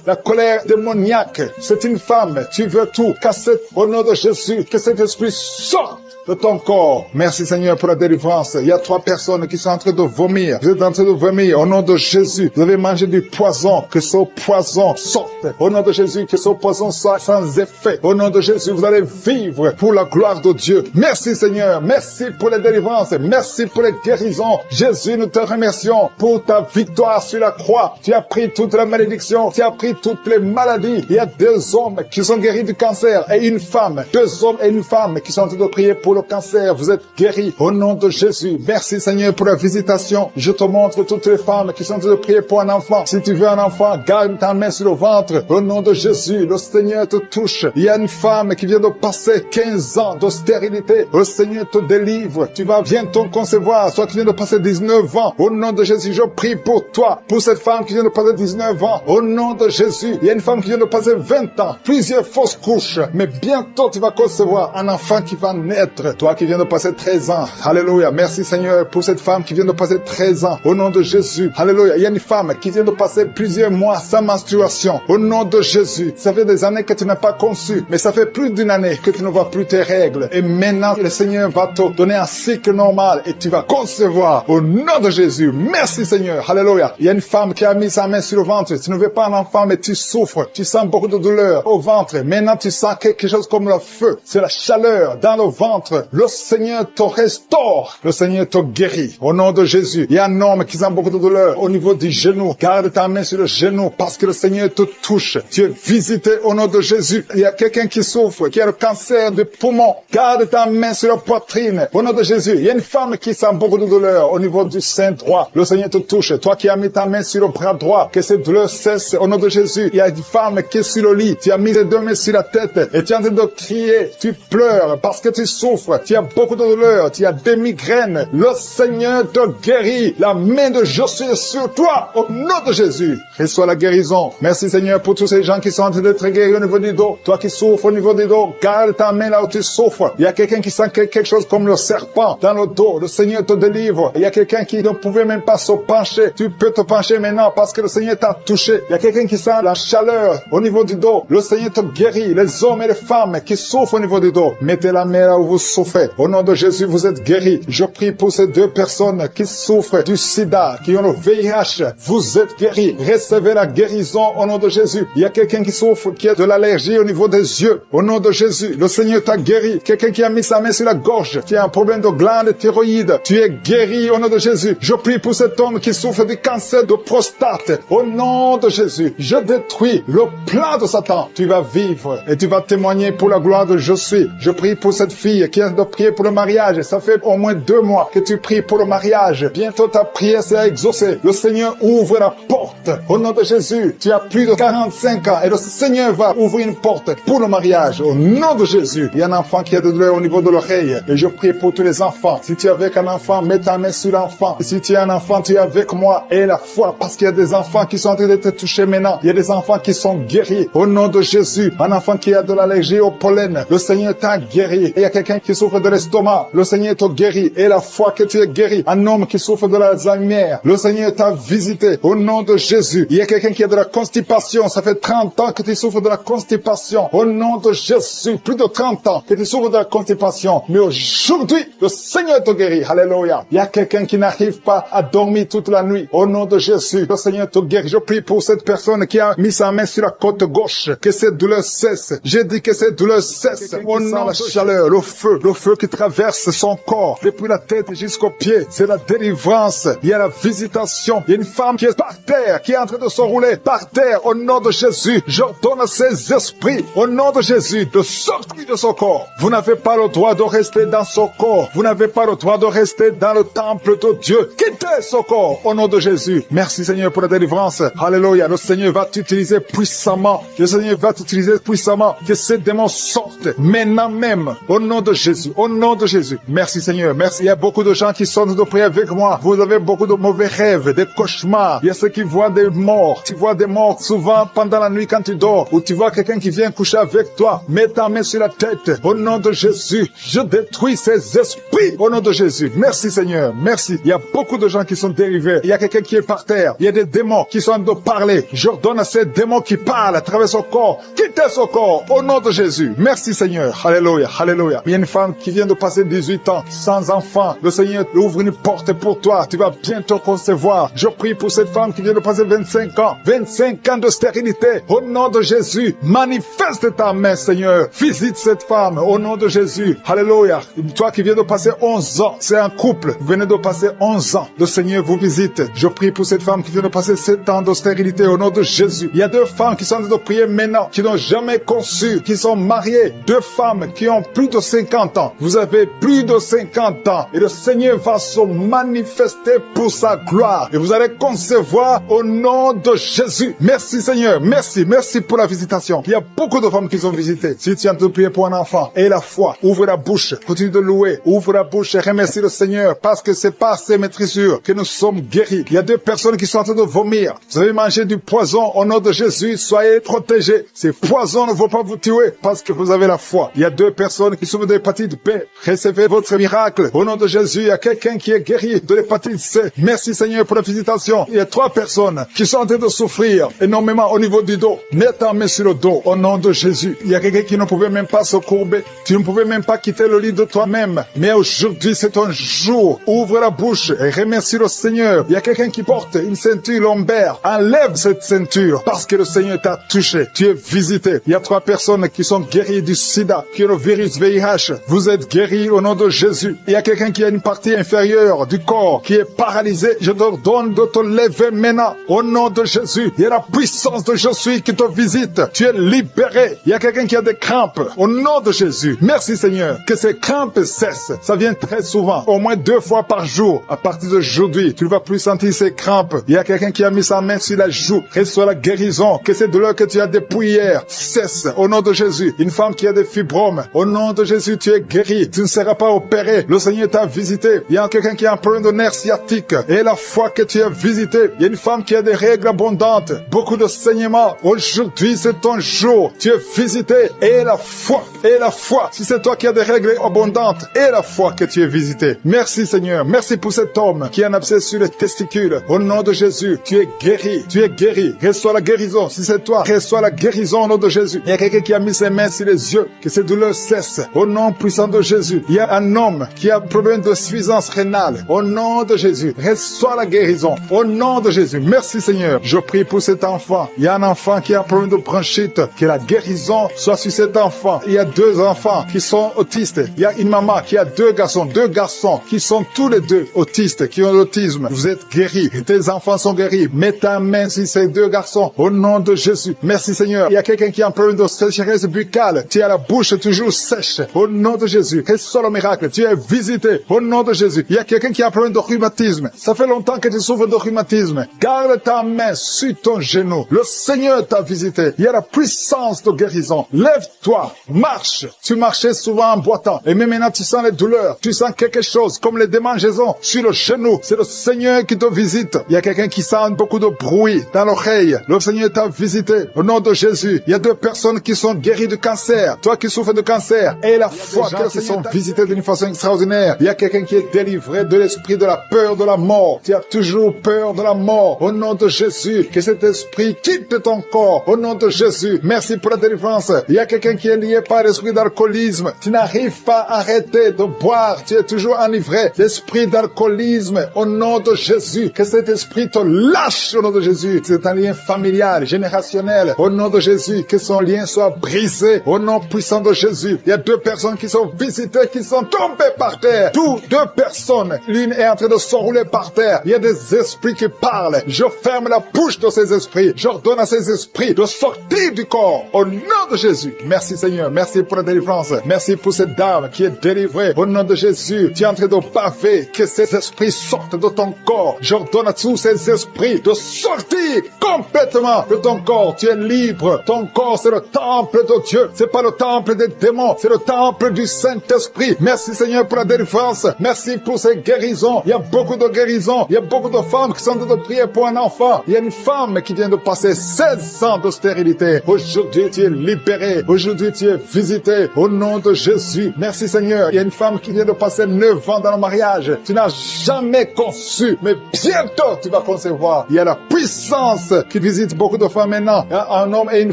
la colère démoniaque. C'est une femme. Tu veux tout casser au nom de Jésus. Que cet esprit sorte de ton corps. Merci Seigneur pour la délivrance. Il y a 3 personnes qui sont en train de vomir. Vous êtes en train de vomir au nom de Jésus. Vous avez mangé du poison. Que ce poison sorte. Au nom de Jésus, que ce poison soit sans effet. Au nom de Jésus, vous allez vivre pour la gloire de Dieu. Merci Seigneur. Merci pour les délivrances. Merci pour les guérisons. Jésus, nous te remercions pour ta victoire sur la croix. Tu as pris toute la malédiction. Tu as pris toutes les maladies. Il y a 2 hommes qui sont guéris du cancer et une femme. 2 hommes et une femme qui sont en train de prier pour le cancer. Vous êtes guéris au nom de Jésus. Merci Seigneur pour la visitation. Je te montre toutes les femmes qui sont en train de prier pour un enfant. Si tu veux un enfant, garde ta main sur le ventre. Au nom de Jésus, le Seigneur te touche. Il y a une femme qui vient de passer 15 ans de stérilité. Le Seigneur te délivre. Tu vas bientôt concevoir. Soit tu viens de passer 19 ans. Au nom de Jésus, je prie pour toi. Pour cette femme qui vient de passer 19 ans. Au nom de Jésus, il y a une femme qui vient de passer 20 ans. Plusieurs fausses couches. Mais bientôt tu vas concevoir un enfant qui va naître. Toi qui viens de passer 13 ans. Alléluia. Merci Seigneur pour cette femme qui vient de passer 13 ans. Au nom de Jésus. Alléluia. Il y a une femme qui vient de passer plusieurs mois sans menstruation. Au nom de Jésus. Ça fait des années que tu n'as pas conçu. Mais ça fait plus d'une année que tu ne vois plus tes règles. Et maintenant, le Seigneur va te donner un cycle normal et tu vas concevoir. Au nom de Jésus. Merci Seigneur. Alléluia. Il y a une femme qui a mis sa main sur le ventre. Tu ne veux pas un enfant, mais tu souffres. Tu sens beaucoup de douleur au ventre. Maintenant, tu sens quelque chose comme le feu. C'est la chaleur dans le ventre. Le Seigneur te restaure. Le Seigneur te guérit. Au nom de Jésus. Il y a un homme qui sent beaucoup de douleur au niveau du genou. Garde ta main sur le genou parce que le Seigneur te touche. Tu es visité au nom de Jésus. Il y a quelqu'un qui souffre, qui a le cancer du poumon. Garde ta main sur la poitrine. Au nom de Jésus. Il y a une femme qui sent beaucoup de douleur au niveau du sein droit. Le Seigneur te touche. Toi qui as mis ta main sur le bras droit, que cette douleur cesse au nom de Jésus. Il y a une femme qui est sur le lit. Tu as mis les 2 mains sur la tête et tu es en train de crier. Tu pleures parce que tu souffres. Tu as beaucoup de douleur. Tu as des migraines. Le Seigneur te guérit. La main de Josué est sur toi. Au nom de Jésus. Reçois la guérison. Merci Seigneur pour tous ces gens qui sont en train d'être guéris au niveau du dos. Toi qui souffres au niveau du dos, garde ta main là où tu souffres. Il y a quelqu'un qui sent quelque chose comme le serpent dans le dos. Le Seigneur te délivre. Il y a quelqu'un qui ne pouvait même pas se pencher. Tu peux te pencher maintenant parce que le Seigneur t'a touché. Il y a quelqu'un qui sent la chaleur au niveau du dos. Le Seigneur te guérit. Les hommes et les femmes qui souffrent au niveau du dos, mettez la main là où vous souffrez. Au nom de Jésus, vous êtes guéris. Je prie pour ces 2 personnes qui souffrent du sida, qui ont le VIH. Vous êtes guéris. Recevez la guérison au nom de Jésus. Il y a quelqu'un qui souffre, qui a de l'allergie au niveau des yeux. Au nom de Jésus, le Seigneur t'a guéri. Quelqu'un qui a mis sa main sur la gorge, qui a un problème de glande thyroïde. Tu es guéri au nom de Jésus. Je prie pour cet homme qui souffre du cancer de prostate. Au nom de Jésus, je détruis le plan de Satan. Tu vas vivre et tu vas témoigner pour la gloire de je suis. Je prie pour cette fille qui a de prier pour le mariage. Ça fait au moins 2 mois que tu pries pour le mariage. Bientôt ta prière sera exaucée. Le Seigneur ouvre la porte. Au nom de Jésus, tu as plus de 45 ans et le Seigneur va ouvrir une porte pour le mariage. Au nom de Jésus, il y a un enfant qui a de douleur au niveau de l'oreille. Et je prie pour tous les enfants. Si tu es avec un enfant, mets ta main sur l'enfant. Si tu es un enfant, tu es avec moi. Et la foi, parce qu'il y a des enfants qui sont en train d'être touchés maintenant. Il y a des enfants qui sont guéris. Au nom de Jésus. Jésus. Un enfant qui a de l'allergie au pollen, le Seigneur t'a guéri. Et il y a quelqu'un qui souffre de l'estomac, le Seigneur t'a guéri. Et la foi que tu es guéri. Un homme qui souffre de l'Alzheimer, le Seigneur t'a visité. Au nom de Jésus. Il y a quelqu'un qui a de la constipation. Ça fait 30 ans que tu souffres de la constipation. Au nom de Jésus. Plus de 30 ans que tu souffres de la constipation. Mais aujourd'hui, le Seigneur te guérit. Alléluia. Il y a quelqu'un qui n'arrive pas à dormir toute la nuit. Au nom de Jésus, le Seigneur te guérit. Je prie pour cette personne qui a mis sa main sur la côte gauche. Que cette douleur cesse. J'ai dit que cette douleur cesse. Au nom de la chaleur, le feu qui traverse son corps. Depuis la tête jusqu'aux pieds. C'est la délivrance. Il y a la visitation. Il y a une femme qui est par terre, qui est en train de se rouler par terre. Au nom de Jésus, j'ordonne à ces esprits, au nom de Jésus, de sortir de son corps. Vous n'avez pas le droit de rester dans son corps. Vous n'avez pas le droit de rester dans le temple de Dieu. Quittez son corps, au nom de Jésus. Merci Seigneur pour la délivrance. Alléluia. Le Seigneur va t'utiliser puissamment. Le Seigneur va t'utiliser puissamment. Que ces démons sortent maintenant même. Au nom de Jésus. Au nom de Jésus. Merci Seigneur. Merci. Il y a beaucoup de gens qui sont de prier avec moi. Vous avez beaucoup de mauvais rêves, des cauchemars. Il y a ceux qui voient des morts. Tu vois des morts souvent pendant la nuit quand tu dors. Ou tu vois quelqu'un qui vient coucher avec toi. Mets ta main sur la tête. Au nom de Jésus. Je détruis ces esprits. Au nom de Jésus. Merci Seigneur. Merci. Il y a beaucoup de gens qui sont dérivés. Il y a quelqu'un qui est par terre. Il y a des démons qui sont en train de parler. J'ordonne à ces démons qui parlent à travers son corps. Quittez son corps. Au nom de Jésus. Merci Seigneur. Alléluia. Alléluia. Il y a une femme qui vient de passer 18 ans sans enfant. Le Seigneur ouvre une porte pour toi. Tu vas bientôt concevoir. Je prie pour cette femme qui vient de passer 25 ans. 25 ans de stérilité. Au nom de Jésus. Manifeste ta main Seigneur. Visite cette femme. Au nom de Jésus. Alléluia. Toi qui viens de passer 11 ans. C'est un couple. Vous venez de passer 11 ans. Le Seigneur vous visite. Je prie pour cette femme qui vient de passer 7 ans de stérilité. Au nom de Jésus. Il y a 2 femmes qui sont en train de prier maintenant. Qui n'ont jamais conçu. Qui sont mariées. 2 femmes qui ont plus de 50 ans. Vous avez plus de 50 ans. Et le Seigneur va se manifester pour sa gloire. Et vous allez concevoir au nom de Jésus. Merci Seigneur. Merci. Merci pour la visitation. Il y a beaucoup de femmes qui sont visitées. Si tu es en train de prier pour un enfant, et la foi, ouvre la bouche. Continue de louer. Ouvre la bouche et remercie le Seigneur. Parce que c'est par ces maîtrisures que nous sommes guéris. Il y a 2 personnes qui sont en train de vomir. Vous avez mangé du poison. Au nom de Jésus, soyez protégés. Ces poisons ne vont pas vous tuer parce que vous avez la foi. Il y a 2 personnes qui souffrent de l'hépatite B. Recevez votre miracle. Au nom de Jésus, il y a quelqu'un qui est guéri de l'hépatite C. Merci Seigneur pour la visitation. Il y a 3 personnes qui sont en train de souffrir énormément au niveau du dos. Mets ta main sur le dos. Au nom de Jésus. Il y a quelqu'un qui ne pouvait même pas se courber. Tu ne pouvais même pas quitter le lit de toi-même. Mais aujourd'hui, c'est ton jour. Ouvre la bouche et remercie le Seigneur. Il y a quelqu'un qui porte une ceinture lombaire. Enlève cette ceinture parce que le Seigneur t'a touché. Tu es visité. Il y a 3 personnes qui sont guéries du sida, qui ont le virus VIH. Vous êtes guéris au nom de Jésus. Il y a quelqu'un qui a une partie inférieure du corps qui est paralysée. Je te donne de te lever maintenant. Au nom de Jésus. Il y a la puissance de Je suis qui te visite. Tu es libéré. Il y a quelqu'un qui a des crampes. Au nom de Jésus. Merci Seigneur. Que ces crampes cessent. Ça vient très souvent. Au moins 2 fois par jour. À partir d'aujourd'hui, tu ne vas plus sentir ces crampes. Il y a quelqu'un qui a mis sa main sur la joue. Reçois la guérison. Que ces douleurs que tu as depuis hier cessent. Au nom de Jésus. Une femme qui a des fibromes. Au nom de Jésus, tu es guéri. Tu ne seras pas opéré. Le Seigneur t'a visité. Il y a quelqu'un qui a un problème de nerf sciatique. Et la fois que tu es visité, il y a une femme qui a des règles abondantes. Beaucoup de saignements. Aujourd'hui, c'est ton jour. Tu es visité. Et la foi. Et la foi. Si c'est toi qui as des règles abondantes. Et la foi que tu es visité. Merci Seigneur. Merci pour cet homme qui a un abcès sur les testicules. Au nom de Jésus, tu es guéri. Tu es guéri. Reçois la guérison. Si c'est toi, reçois la guérison au nom de Jésus. Il y a quelqu'un qui a mis ses mains sur les yeux. Que ces douleurs cessent. Au nom puissant de Jésus. Il y a un homme qui a un problème de suffisance rénale. Au nom de Jésus. Reçois la guérison. Au nom de Jésus. Merci Seigneur. Je prie pour cet enfant. Il y a un enfant qui a un problème de bronchite. Que la guérison soit sur cet enfant. Il y a 2 enfants qui sont autistes. Il y a une maman qui a 2 garçons. 2 garçons qui sont tous les 2 autistes, qui ont l'autisme. Vous êtes guéris. Tes enfants sont guéris. Mets ta main sur ces 2 garçons. Au nom de Jésus. Merci Seigneur. Il y a quelqu'un qui a un problème de sécheresse buccale. Tu as la bouche toujours sèche. Au nom de Jésus. Reçois le miracle. Tu es visité. Au nom de Jésus. Il y a quelqu'un qui a un problème de rhumatisme. Ça fait longtemps que tu souffres de rhumatisme. Garde ta main sur ton genou. Le Seigneur t'a visité. Il y a la puissance de guérison. Lève-toi. Marche. Tu marchais souvent en boitant. Et même maintenant tu sens les douleurs. Tu sens quelque chose comme les démangeaisons sur le genou. C'est le Seigneur qui te visite. Il y a quelqu'un qui sent beaucoup de bruit dans l'oreille. Le Seigneur t'a visité. Au nom de Jésus. Jésus. Il y a 2 personnes qui sont guéries du cancer. Toi qui souffres de cancer, et la foi que le Seigneur t'a visité d'une façon extraordinaire. Il y a quelqu'un qui est délivré de l'esprit de la peur de la mort. Tu as toujours peur de la mort. Au nom de Jésus, que cet esprit quitte ton corps. Au nom de Jésus, merci pour la délivrance. Il y a quelqu'un qui est lié par l'esprit d'alcoolisme. Tu n'arrives pas à arrêter de boire. Tu es toujours enivré. L'esprit d'alcoolisme, au nom de Jésus, que cet esprit te lâche au nom de Jésus. C'est un lien familial, générationnel. Au nom de Jésus, que son lien soit brisé. Au nom puissant de Jésus. Il y a 2 personnes qui sont visitées, qui sont tombées par terre. Toutes 2 personnes. L'une est en train de s'enrouler par terre. Il y a des esprits qui parlent. Je ferme la bouche de ces esprits. J'ordonne à ces esprits de sortir du corps. Au nom de Jésus. Merci Seigneur. Merci pour la délivrance. Merci pour cette dame qui est délivrée. Au nom de Jésus. Tu es en train de baver. Que ces esprits sortent de ton corps. J'ordonne à tous ces esprits de sortir complètement de ton corps. Tu es libre. Ton corps, c'est le temple de Dieu. C'est pas le temple des démons. C'est le temple du Saint-Esprit. Merci Seigneur pour la délivrance. Merci pour ces guérisons. Il y a beaucoup de guérisons. Il y a beaucoup de femmes qui sont en train de prier pour un enfant. Il y a une femme qui vient de passer 16 ans de stérilité. Aujourd'hui, tu es libéré. Aujourd'hui, tu es visité. Au nom de Jésus. Merci Seigneur. Il y a une femme qui vient de passer 9 ans dans le mariage. Tu n'as jamais conçu, mais bientôt tu vas concevoir. Il y a la puissance qui visite beaucoup de femmes maintenant. Un homme et une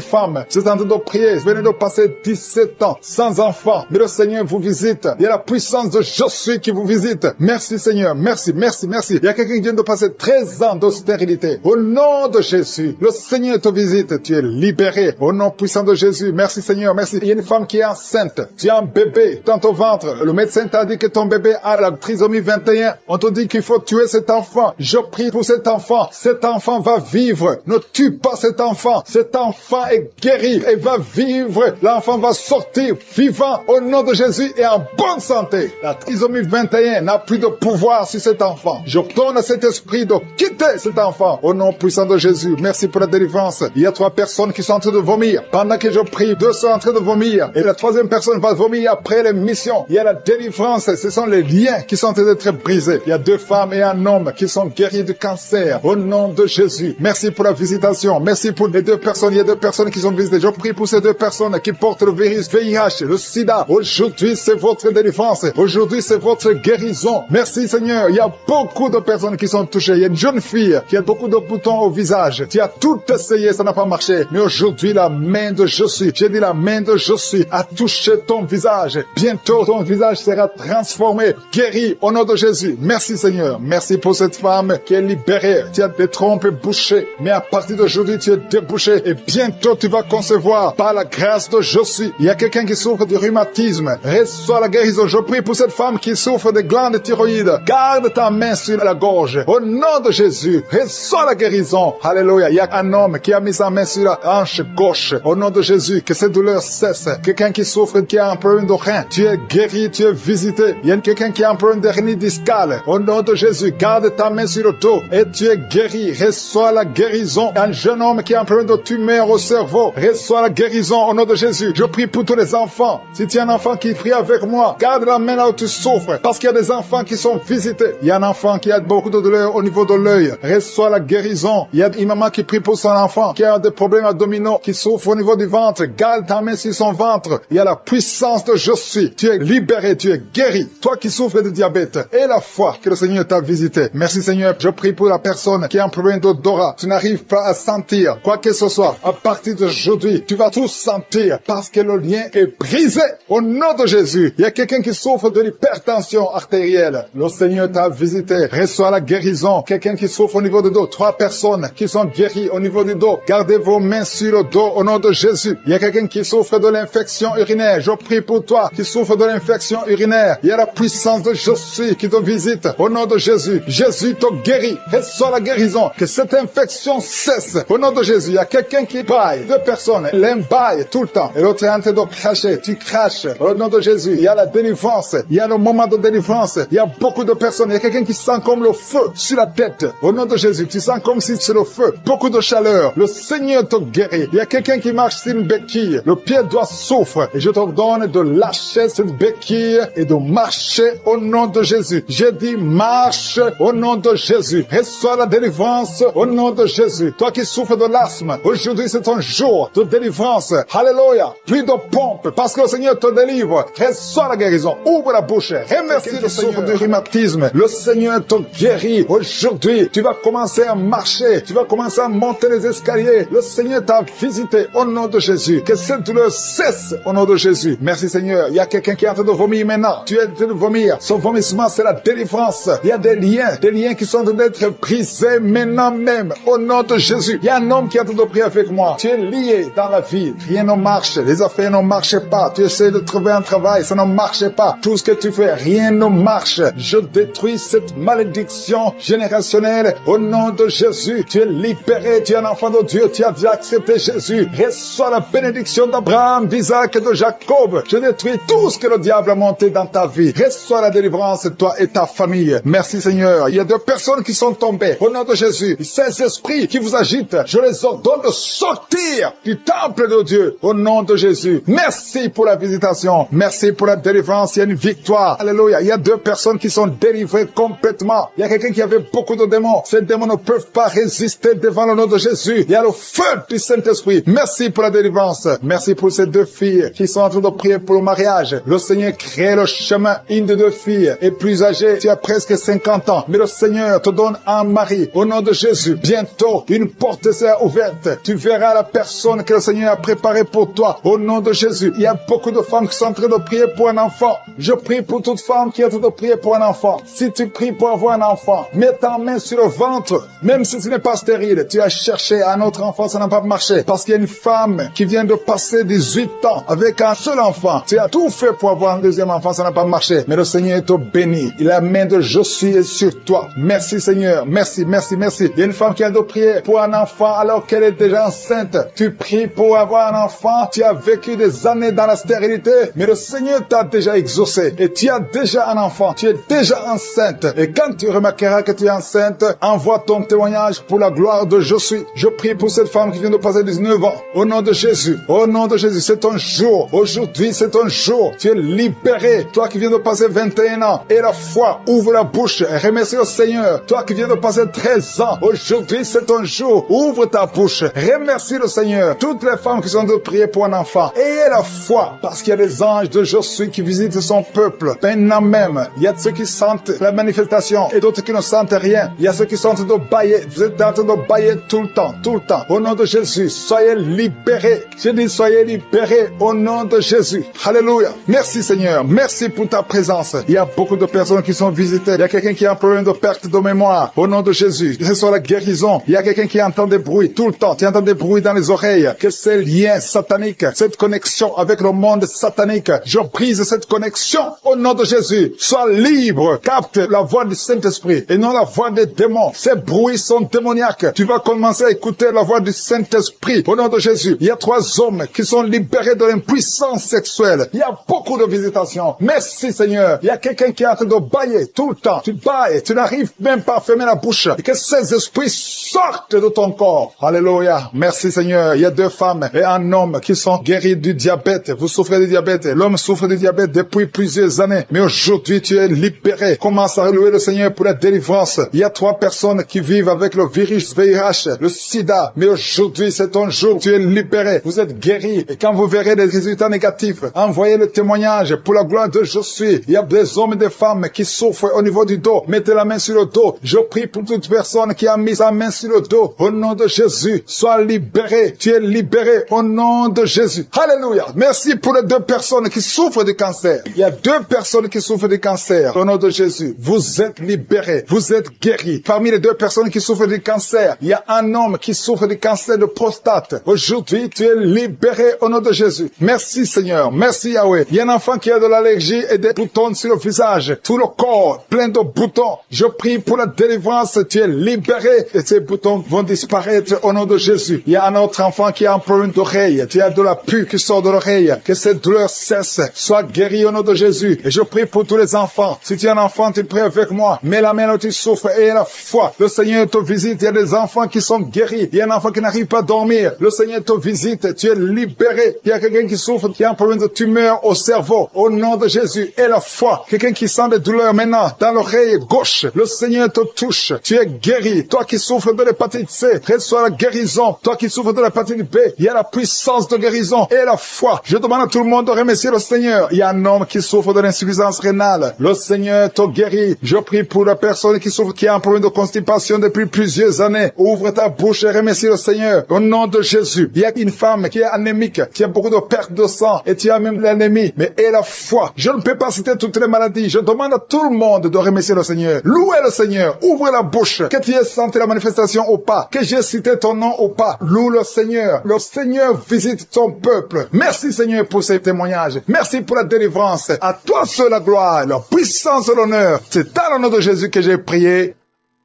femme. C'est en train de prier. Vous venez de passer 17 ans sans enfant. Mais le Seigneur vous visite. Il y a la puissance de Je suis qui vous visite. Merci Seigneur. Merci, merci, merci. Il y a quelqu'un qui vient de passer 13 ans de stérilité. Au nom de Jésus, le Seigneur te visite. Tu es libéré. Au nom puissant de Jésus. Merci Seigneur. Merci. Il y a une femme qui est enceinte. Tu as un bébé dans ton ventre. Le médecin t'a dit que ton bébé a la trisomie 21. On te dit qu'il faut tuer cet enfant. Je prie pour cet enfant. Cet enfant va vivre. Ne tue pas cet enfant. Cet enfant est guéri et va vivre. L'enfant va sortir vivant au nom de Jésus et en bonne santé. La trisomie 21 n'a plus de pouvoir sur cet enfant. Je donne à cet esprit de quitter cet enfant au nom puissant de Jésus. Merci pour la délivrance. Il y a 3 personnes qui sont en train de vomir. Pendant que je prie, 2 sont en train de vomir. Et la 3e personne va vomir après l'émission. Il y a la délivrance. Ce sont les liens qui sont en train d'être brisés. Il y a 2 femmes et un homme qui sont guéris du cancer au nom de Jésus. Merci pour la visitation. Merci pour les 2 personnes. Il y a 2 personnes qui sont visitées. Je prie pour ces 2 personnes qui portent le virus VIH, le sida. Aujourd'hui, c'est votre délivrance. Aujourd'hui, c'est votre guérison. Merci Seigneur. Il y a beaucoup de personnes qui sont touchées. Il y a une jeune fille qui a beaucoup de boutons au visage. Tu as tout essayé, ça n'a pas marché. Mais aujourd'hui, la main de Je suis, j'ai dit la main de Je suis, a touché ton visage. Bientôt, ton visage sera transformé, guéri au nom de Jésus. Merci Seigneur. Merci pour cette femme qui est libérée. Tu as des trompes bouchées. Mais à partir d'aujourd'hui, tu es débouché. Et bientôt, tu vas concevoir par la grâce de Je suis. Il y a quelqu'un qui souffre de rhumatisme. Reçois la guérison. Je prie pour cette femme qui souffre de glandes thyroïdes. Garde ta main sur la gorge. Au nom de Jésus, reçois la guérison. Alléluia. Il y a un homme qui a mis sa main sur la hanche gauche. Au nom de Jésus, que cette douleur cesse. Quelqu'un qui souffre, qui a un problème de rein. Tu es guéri, tu es visité. Il y a quelqu'un qui a un problème de hernie discale. Au nom de Jésus, garde ta main sur le dos et tu es guéri. Reçois la guérison. Un jeune homme qui a un problème de tumeur au cerveau. Reçois la guérison au nom de Jésus. Je prie pour tous les enfants. Si tu as un enfant qui prie avec moi, garde la main là où tu souffres. Parce qu'il y a des enfants qui sont visités. Il y a un enfant qui a beaucoup de douleur au niveau de l'œil. Reçois la guérison. Il y a une maman qui prie pour son enfant qui a des problèmes abdominaux, qui souffre au niveau du ventre. Garde ta main sur son ventre. Il y a la puissance de Je suis. Tu es libéré, tu es guéri. Toi qui souffres de diabète et la foi que le Seigneur t'a visité. Merci Seigneur. Je prie pour la personne qui a un problème d'odorat. Tu n'arrives pas à sentir quoi que ce soit. À partir d'aujourd'hui, tu vas tout sentir parce que le lien est brisé. Au nom de Jésus, il y a quelqu'un qui souffre de l'hypertension artérielle. Le Seigneur t'a visité. Reçois la guérison. Quelqu'un qui souffre au niveau du dos. 3 personnes qui sont guéries au niveau du dos. Gardez vos mains sur le dos au nom de Jésus. Il y a quelqu'un qui souffre de l'infection urinaire. Je prie pour toi qui souffre de l'infection urinaire. Il y a la puissance de Je suis qui te visite au nom de Jésus. Jésus te guérit. Reçois la guérison. Que cette infection cesse au nom de Jésus. Il y a quelqu'un qui baille. 2 personnes. L'un baille tout le temps et l'autre est en train de cracher. Tu craches au nom de Jésus. Il y a la délivrance. Il y a le moment de délivrance. Il y a beaucoup de personnes. Il y a quelqu'un qui sent comme le feu sur la tête. Au nom de Jésus, tu sens comme si c'est le feu. Beaucoup de chaleur. Le Seigneur te guérit. Il y a quelqu'un qui marche sur une béquille. Le pied doit souffre. Et je te donne de lâcher cette béquille et de marcher au nom de Jésus. J'ai dit marche au nom de Jésus. Reçois la délivrance au nom de Jésus. Toi qui souffres de l'asthme, aujourd'hui c'est ton jour de délivrance. Alléluia. Plus de pompe, parce que le Seigneur te délivre. Reçois la guérison. Ouvre la bouche. Remercie le Seigneur du rhumatisme. Le Seigneur te guérit. Aujourd'hui, tu vas commencer à marcher. Tu vas commencer à monter les escaliers. Le Seigneur t'a visité au nom de Jésus. Que cette douleur cesse au nom de Jésus. Merci Seigneur. Il y a quelqu'un qui est en train de vomir maintenant. Tu es en train de vomir. Son vomissement, c'est la délivrance. Il y a des liens qui sont en train d'être brisés maintenant même au nom de Jésus. Il y a un homme qui est en train de prier avec moi. Tu es lié dans la vie. Rien ne marche. Les affaires ne marchent pas. Tu essaies de trouver un travail. Ça ne marche pas. Tout ce que tu fais, rien ne marche. Je détruis cette malédiction générationnelle au nom de Jésus. Tu es libéré. Tu es un enfant de Dieu. Tu as déjà accepté Jésus. Reçois la bénédiction d'Abraham, d'Isaac et de Jacob. Je détruis tout ce que le diable a monté dans ta vie. Reçois la délivrance, toi et ta famille. Merci Seigneur. Il y a 2 personnes qui sont tombées au nom de Jésus. Ces esprits qui vous agitent, je les ordonne de sortir du temple de Dieu au nom de Jésus. Merci pour la visitation. Merci pour la délivrance. Il y a une victoire. Alléluia. Il y a 2 personnes qui sont délivrées complètement. Il y a quelqu'un qui avait beaucoup de démons. Ces démons ne peuvent pas résister devant le nom de Jésus. Il y a le feu du Saint-Esprit. Merci pour la délivrance. Merci pour ces 2 filles qui sont en train de prier pour le mariage. Le Seigneur crée le chemin. Une des 2 filles est plus âgée. Tu as presque 50 ans. Mais le Seigneur te donne un mari. Au nom de Jésus. Bientôt, une porte sera ouverte. Tu verras la personne que le Seigneur a préparée pour toi. Au nom de Jésus. Il y a beaucoup de femmes qui sont en train de prier pour un enfant. Je prie pour toute femme qui est en train de prier pour un enfant. Si tu pries pour avoir un enfant, mets ta main sur le ventre. Même si tu n'es pas stérile, tu as cherché un autre enfant, ça n'a pas marché. Parce qu'il y a une femme qui vient de passer 18 ans avec un seul enfant. Tu as tout fait pour avoir un deuxième enfant, ça n'a pas marché. Mais le Seigneur te bénit. La main de Josué est sur toi. Merci Seigneur. Merci, merci, merci. Il y a une femme qui a de prier pour un enfant alors qu'elle est déjà enceinte. Tu pries pour avoir un enfant. Tu as vécu des années dans la stérilité. Mais le Seigneur t'a déjà exaucé. Et tu as déjà un enfant. Tu es déjà enceinte. Et quand tu remarqueras que tu es enceinte, envoie ton témoignage pour la gloire de Josué. Je prie pour cette femme qui vient de passer 19 ans. Au nom de Jésus. Au nom de Jésus. C'est ton jour. Aujourd'hui, c'est ton jour. Tu es libéré. Toi qui viens de passer 21 ans. Et la foi. Ouvre la bouche. Remercie le Seigneur. Toi qui viens de passer 13 ans. Aujourd'hui, c'est ton jour. Ouvre ta bouche. Remercie le Seigneur. Toutes les femmes qui sont de prier pour un enfant. Ayez la foi. Parce qu'il y a des anges de Josué qui visitent son peuple. Maintenant même. Il y a ceux qui sentent la manifestation et d'autres qui ne sentent rien. Il y a ceux qui sont en train de bailler. Vous êtes en train de bailler tout le temps. Tout le temps. Au nom de Jésus. Soyez libérés. Je dis soyez libérés au nom de Jésus. Alléluia. Merci Seigneur. Merci pour ta présence. Il y a beaucoup de personnes qui sont visitées. Il y a quelqu'un qui a un problème de perte de mémoire. Au nom de Jésus. Que ce soit la guérison. Il y a quelqu'un qui entend des bruits tout le temps. Tu entends des bruits dans les oreilles. Que ces liens sataniques, cette connexion avec le monde satanique, je brise cette connexion au nom de Jésus. Sois libre. Capte la voix du Saint-Esprit et non la voix des démons. Ces bruits sont démoniaques. Tu vas commencer à écouter la voix du Saint-Esprit au nom de Jésus. Il y a 3 hommes qui sont libérés de l'impuissance sexuelle. Il y a beaucoup de visitations. Merci Seigneur. Il y a quelqu'un qui est en train de bailler tout le temps. Tu bailles. Tu n'arrives même pas à fermer la bouche. Et que ces esprits sortent de ton corps. Alléluia. Merci Seigneur. Il y a 2 femmes et un homme qui sont guéris du diabète. Vous souffrez du diabète. L'homme souffre du diabète depuis plusieurs années. Mais aujourd'hui, tu es libéré. Commence à louer le Seigneur pour la délivrance. Il y a 3 personnes qui vivent avec le virus VIH, le sida. Mais aujourd'hui, c'est ton jour. Tu es libéré. Vous êtes guéri. Et quand vous verrez des résultats négatifs, envoyez le témoignage pour la gloire de Josué. Il y a des hommes et des femmes qui souffrent au niveau du dos. Mettez la main sur le dos. Je prie pour toute personne qui a mis sa main sur le dos. Au nom de Jésus, sois libéré. Tu es libéré au nom de Jésus. Alléluia. Merci pour les 2 personnes qui souffrent du cancer. Il y a 2 personnes qui souffrent du cancer. Au nom de Jésus, vous êtes libérés. Vous êtes guéris. Parmi les 2 personnes qui souffrent du cancer, il y a un homme qui souffre du cancer de prostate. Aujourd'hui, tu es libéré au nom de Jésus. Merci Seigneur. Merci Yahweh. Il y a un enfant qui a de l'allergie et des boutons sur le visage. Tout le corps plein de boutons. Je prie pour la délivrance. Tu es libéré et ces boutons vont disparaître au nom de Jésus. Il y a un autre enfant qui a un problème d'oreille. Tu as de la pus qui sort de l'oreille. Que cette douleur cesse. Sois guéri au nom de Jésus. Et je prie pour tous les enfants. Si tu es un enfant, tu pries avec moi. Mets la main là où tu souffres et la foi. Le Seigneur te visite. Il y a des enfants qui sont guéris. Il y a un enfant qui n'arrive pas à dormir. Le Seigneur te visite. Tu es libéré. Il y a quelqu'un qui souffre, qui a un problème de tumeur au cerveau. Au nom de Jésus. Et la foi. Quelqu'un qui sent des douleurs maintenant dans l'oreille gauche. Le Seigneur te touche. Tu es guéri. Toi qui souffres de l'hépatite C, reçois la guérison. Toi qui souffres de l'hépatite B, il y a la puissance de guérison et la foi. Je demande à tout le monde de remercier le Seigneur. Il y a un homme qui souffre de l'insuffisance rénale. Le Seigneur te guérit. Je prie pour la personne qui souffre, qui a un problème de constipation depuis plusieurs années. Ouvre ta bouche et remercie le Seigneur. Au nom de Jésus. Il y a une femme qui est anémique, qui a beaucoup de perte de sang, et tu as même l'anémie, mais et la foi. Je ne peux pas citer toutes les maladies. Je demande à tout le monde de remercier le Seigneur. Louez le Seigneur. Ouvre la bouche. Que tu aies senti la manifestation ou pas. Que j'ai cité ton nom ou pas. Loue le Seigneur. Le Seigneur visite ton peuple. Merci Seigneur pour ces témoignages. Merci pour la délivrance. À toi seul la gloire, la puissance et l'honneur. C'est dans le nom de Jésus que j'ai prié.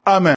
Amen.